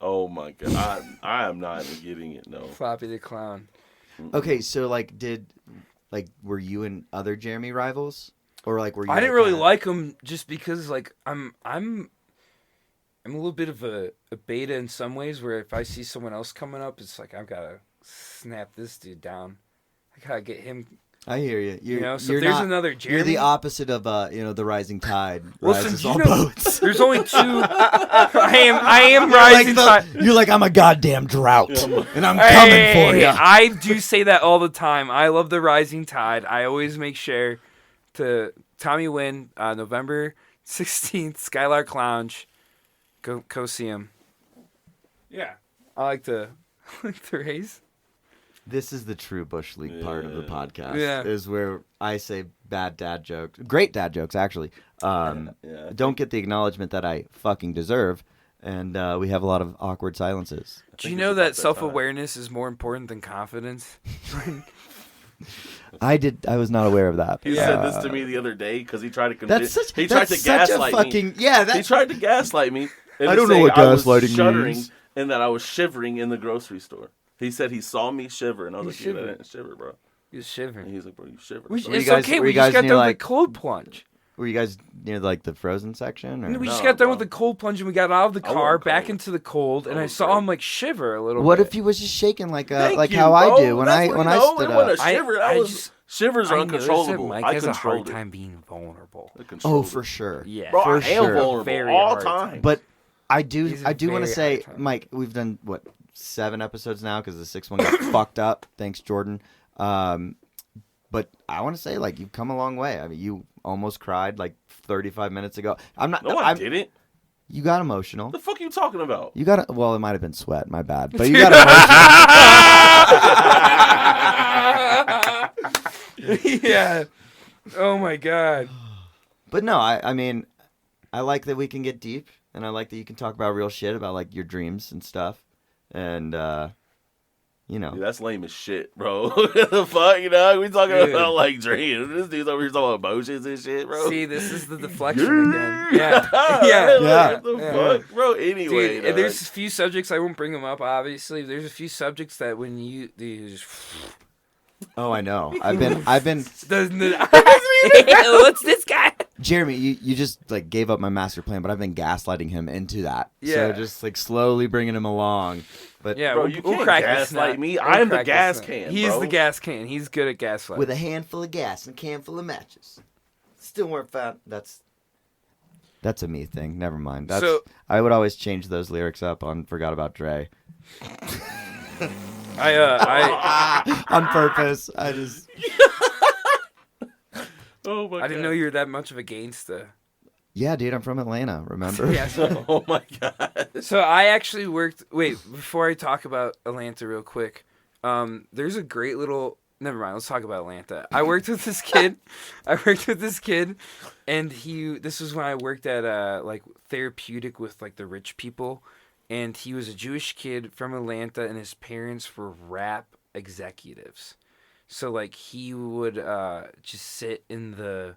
Oh my God, I am not even getting it. No. Floppy the clown. Okay, so were you and other Jeremy rivals, or were you? I didn't really like him just because I'm a little bit of a beta in some ways. Where if I see someone else coming up, it's like I've got to snap this dude down. I gotta get him. I hear you. So you're if there's not, another Jeremy. You're the opposite of the rising tide Well, rises since all you know, boats. there's only two. I am rising tide. You're like, I'm a goddamn drought, and I'm Hey, coming for you. I do say that all the time. I love the rising tide. I always make sure to Tommy Wynn, November 16th, Skylark Lounge. Go see him. Yeah, I like to raise. This is the true Bush League part of the podcast. Yeah. Is where I say bad dad jokes, great dad jokes actually. Don't get the acknowledgement that I fucking deserve, and we have a lot of awkward silences. Do you know that self-awareness is more important than confidence? I was not aware of that. He said this to me the other day because he tried to convince. That's such. He tried to gaslight me. Yeah, He tried to gaslight me. And I to don't know say what I was gaslighting shuddering means. and that I was shivering in the grocery store. He said he saw me shiver, and I was You like, "Yeah, I shivered. didn't shiver, bro." You're And shivering. he's like, "Bro, you shiver." We, So Were you it's guys- okay. were We you just guys got near, done like- with the cold plunge. Were you guys near the frozen section? Or? We just No, got done bro. with the cold plunge and we got out of the I car, wasn't back cold. into the cold, and I I was saw great. him shiver a little What bit. if he was just shaking like Thank you, how I bro. do when That's I what when you I know. stood It wasn't up? a shiver. That I was just- shivers are I noticed that uncontrollable. Mike I has a hard controlled it. time being vulnerable. I controlled Oh, for sure. Yeah. Bro, for I am sure. vulnerable Very all hard time. But I He's do a want to very say, hard time. Mike, we've done 7 episodes now because the 6th one got fucked up. Thanks, Jordan. But I want to say, you've come a long way. I mean, you almost cried 35 minutes ago. I'm not. no, I didn't. You got emotional. The fuck are you talking about? You got. Well, it might have been sweat. My bad. But you got emotional. Yeah. Oh my god. But no, I mean, I like that we can get deep, and I like that you can talk about real shit about your dreams and stuff, and Dude, that's lame as shit, bro. The fuck, we talking Dude. about dreams. This dude's over here talking about emotions and shit, bro. See, this is the deflection again. Yeah. What the Yeah. fuck, bro? Anyway, Dude, there's a few subjects, I won't bring them up, obviously. There's a few subjects that when you just... oh, I know. I've been. Doesn't it? What's this guy? Jeremy, you just gave up my master plan, but I've been gaslighting him into that. Yeah. So just slowly bringing him along. But Yeah, Bro, we'll, you we'll can't crack this gaslight nut. me. We'll I am the crack gas this nut. can, He's bro. the gas can. He's good at gaslighting. with a handful of gas and a can full of matches, still weren't found. That's a me thing. Never mind. I would always change those lyrics up on "Forgot About Dre" I on purpose. I just. Oh my god. I didn't know you were that much of a gangsta. Yeah, dude, I'm from Atlanta. Remember? Yeah. So, Oh my god. so I actually worked. Wait, before I talk about Atlanta real quick, there's a great little. Never mind. Let's talk about Atlanta. I worked with this kid. And This was when I worked at therapeutic with the rich people, and he was a Jewish kid from Atlanta, and his parents were rap executives. So he would just sit in the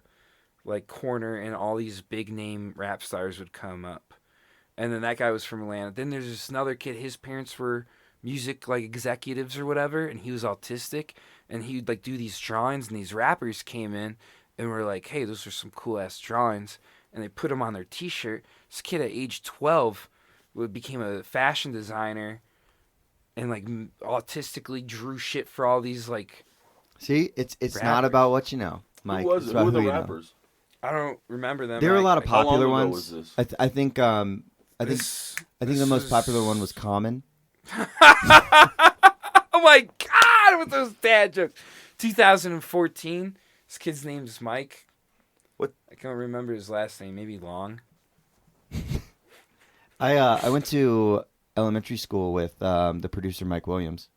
corner, and all these big name rap stars would come up. And then that guy was from Atlanta. Then there's this another kid, his parents were music executives or whatever, and he was autistic, and he'd do these drawings, and these rappers came in and were like, hey, those are some cool ass drawings, and they put them on their t-shirt. This kid at age 12 became a fashion designer and autistically drew shit for all these See, it's Rappers. not about what you know, Mike. Who was It's it? about Who were the you know. rappers? I don't remember them. There were a lot of How long popular ago ones. was this? I think the most popular one was Common. Oh my god, with those dad jokes. 2014. This kid's name is Mike. I can't remember his last name. Maybe Long. I went to elementary school with the producer Mike Williams.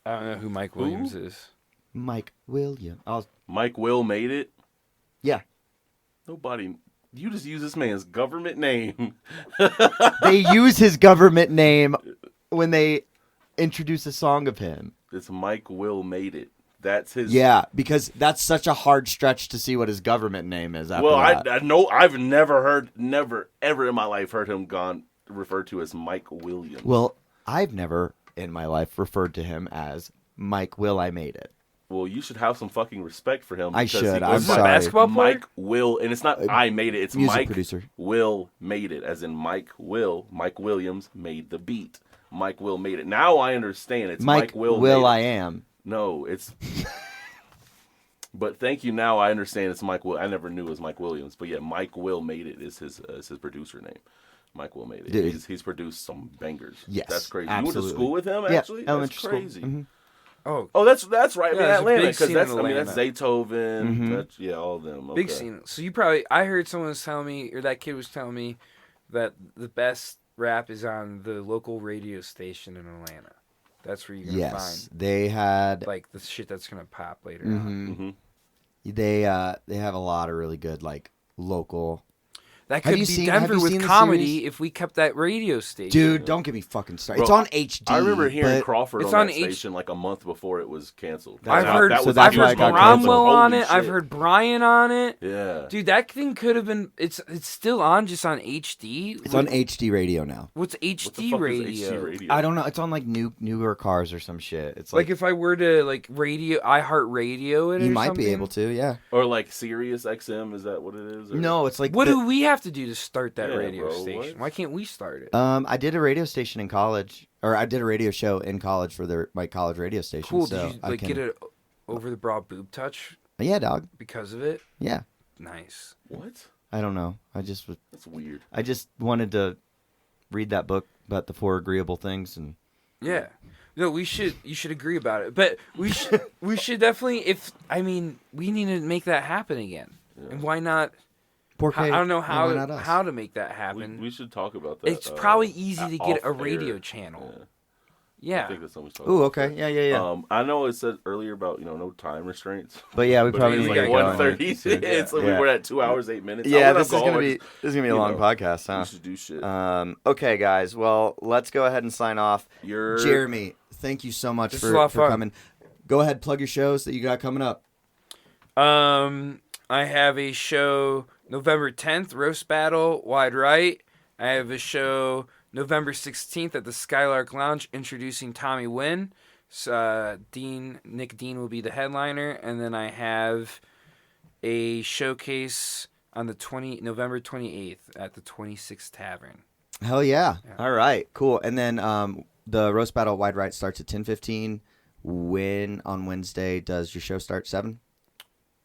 I don't know who Mike Williams is. Mike Williams. Mike Will made it. Yeah. Nobody. You just use this man's government name. They use his government name when they introduce a song of him. It's Mike Will made it. That's his. Yeah, because that's such a hard stretch to see what his government name is. After Well, that. I know I've never ever in my life heard him referred to as Mike Williams. Well, I've never in my life referred to him as Mike Will. I made it. Well, you should have some fucking respect for him. I because should. he I'm goes by sorry. Basketball player? Mike Will, and it's not I made it. It's Music Mike producer. Will made it, as in Mike Will. Mike Williams made the beat. Mike Will made it. Now I understand. It's Mike Will. Will made I it. am. No, it's. But thank you. Now I understand. It's Mike Will. I never knew it was Mike Williams. But yeah, Mike Will made it is his producer name. Mike Will made it. Dude. He's produced some bangers. Yes, That's crazy. absolutely. You went to school with him, Yeah, actually? elementary That's school. crazy. Mhm. Oh, that's right. Yeah, I mean, there's a Atlanta, big because scene that's in that's Atlanta. Zaytoven. Mhm. That's, yeah, all of them. Big Okay. scene. So I heard someone was telling me, or that kid was telling me, that the best rap is on the local radio station in Atlanta. That's where you're gonna Yes, they had. find like the shit that's gonna pop later Mhm. on. Mm-hmm. They have a lot of really good like local. That Have could you be seen- have Denver you with seen the comedy series? if we kept that radio station. Dude, don't get me fucking started. Bro, It's on HD. I remember hearing but Crawford it's on on that H- station like a month before it was canceled. That's I've how- heard, that so was that's I've why heard it got Bromwell canceled. on it. Holy I've shit. heard Brian on it. Yeah. Dude, that thing could have been. It's still on, just on HD. It's on HD radio now. What's What the HD fuck radio? is HD radio? I don't know. It's on like newer cars or some shit. It's Like like, if I were to like radio, iHeart Radio it. you or might be something? able to. Yeah. Or like Sirius XM, is that what it is? Or- No, it's like What the- do we have to do to start that Yeah, radio bro, station? what? Why can't we start it? I did a radio station in college, or I did a radio show in college for my college radio station. Cool. So Did you I like can, get a over the broad boob touch Yeah, dog. because of it? Yeah. Nice. What? I don't know. I just wanted to read that book about the 4 agreeable things, and Yeah. No, you should agree about it. But we should definitely we need to make that happen again. Yeah. And why not? Porque, I don't know why not us? how to make that happen. We should talk about that. It's probably easy to get a off radio air. channel. Yeah. I Yeah. think that's something we should talk Ooh, about. okay. Yeah. I know it said earlier about no time restraints. But yeah, we But probably it's need we to like get gotta going. 1:30 minutes, and we Yeah. were at 2 hours 8 minutes. Yeah, I this is gonna be you a long know, podcast, huh? We should do shit. Okay, guys. Well, let's go ahead and sign off. You're Jeremy, thank you so much This is a lot of for fun. coming. Go ahead, plug your shows that you got coming up. I have a show November 10th, Roast Battle, Wide Right. I have a show November 16th at the Skylark Lounge introducing Tommy Wynn. Nick Dean will be the headliner. And then I have a showcase on November 28th at the 26th Tavern. Hell yeah. Yeah. All right, cool. And then the roast battle wide right starts at 10:15. When on Wednesday does your show start? 7?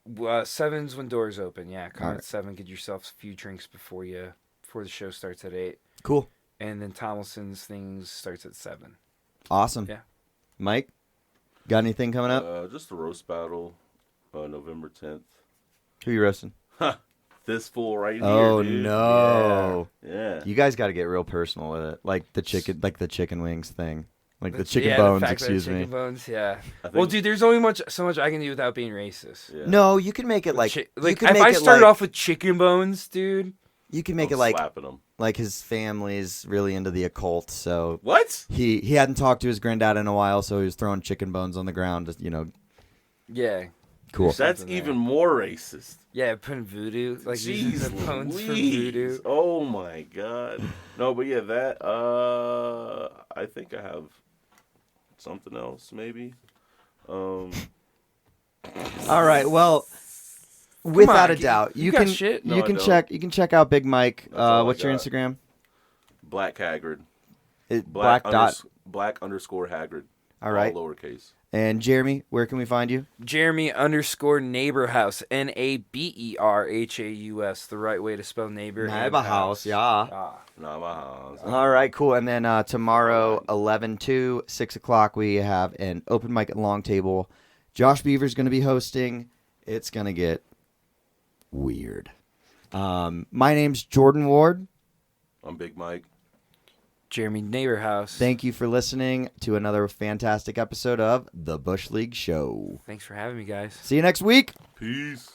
7's when doors open. Yeah, come Alright. at 7. Get yourself a few drinks before the show starts at 8. Cool. And then Tomlinson's things starts at 7. Awesome. Yeah. Mike, got anything coming up? just a roast battle, November 10th. Who you roasting? This fool right here. Oh dude. no. Yeah. You guys got to get real personal with it, like the chicken wings thing, like the The chicken the bones. fact that Excuse chicken me. bones, yeah. I think- Well, dude, there's only so much I can do without being racist. Yeah. No, you can make it like Like you can if make I it start like, off with chicken bones, dude. you can make I'm it like slapping him. his family's really into the occult, so What? he hadn't talked to his granddad in a while, so he was throwing chicken bones on the ground. Yeah. Cool. That's Something even more racist. Yeah, putting voodoo, like using Jeez the bones for Louise. voodoo. Oh my god. No, but yeah, that I think I have something else maybe. All right. Well, without a doubt, you got can shit? No, you I can don't. check out Big Mike. That's all I What's your got. Instagram? Black Haggard. Black dot. Black_Haggard. All right. All lowercase. And Jeremy, where can we find you? Jeremy_Naberhaus, Naberhaus, the right way to spell neighbor. and house. yeah. Ah. Navajas. All right, cool. And then tomorrow, 11 to 6 o'clock, we have an open mic at Long Table. Josh Beaver's going to be hosting. It's going to get weird. My name's Jordan Ward. I'm Big Mike. Jeremy Naberhaus. Thank you for listening to another fantastic episode of The Bush League Show. Thanks for having me, guys. See you next week. Peace.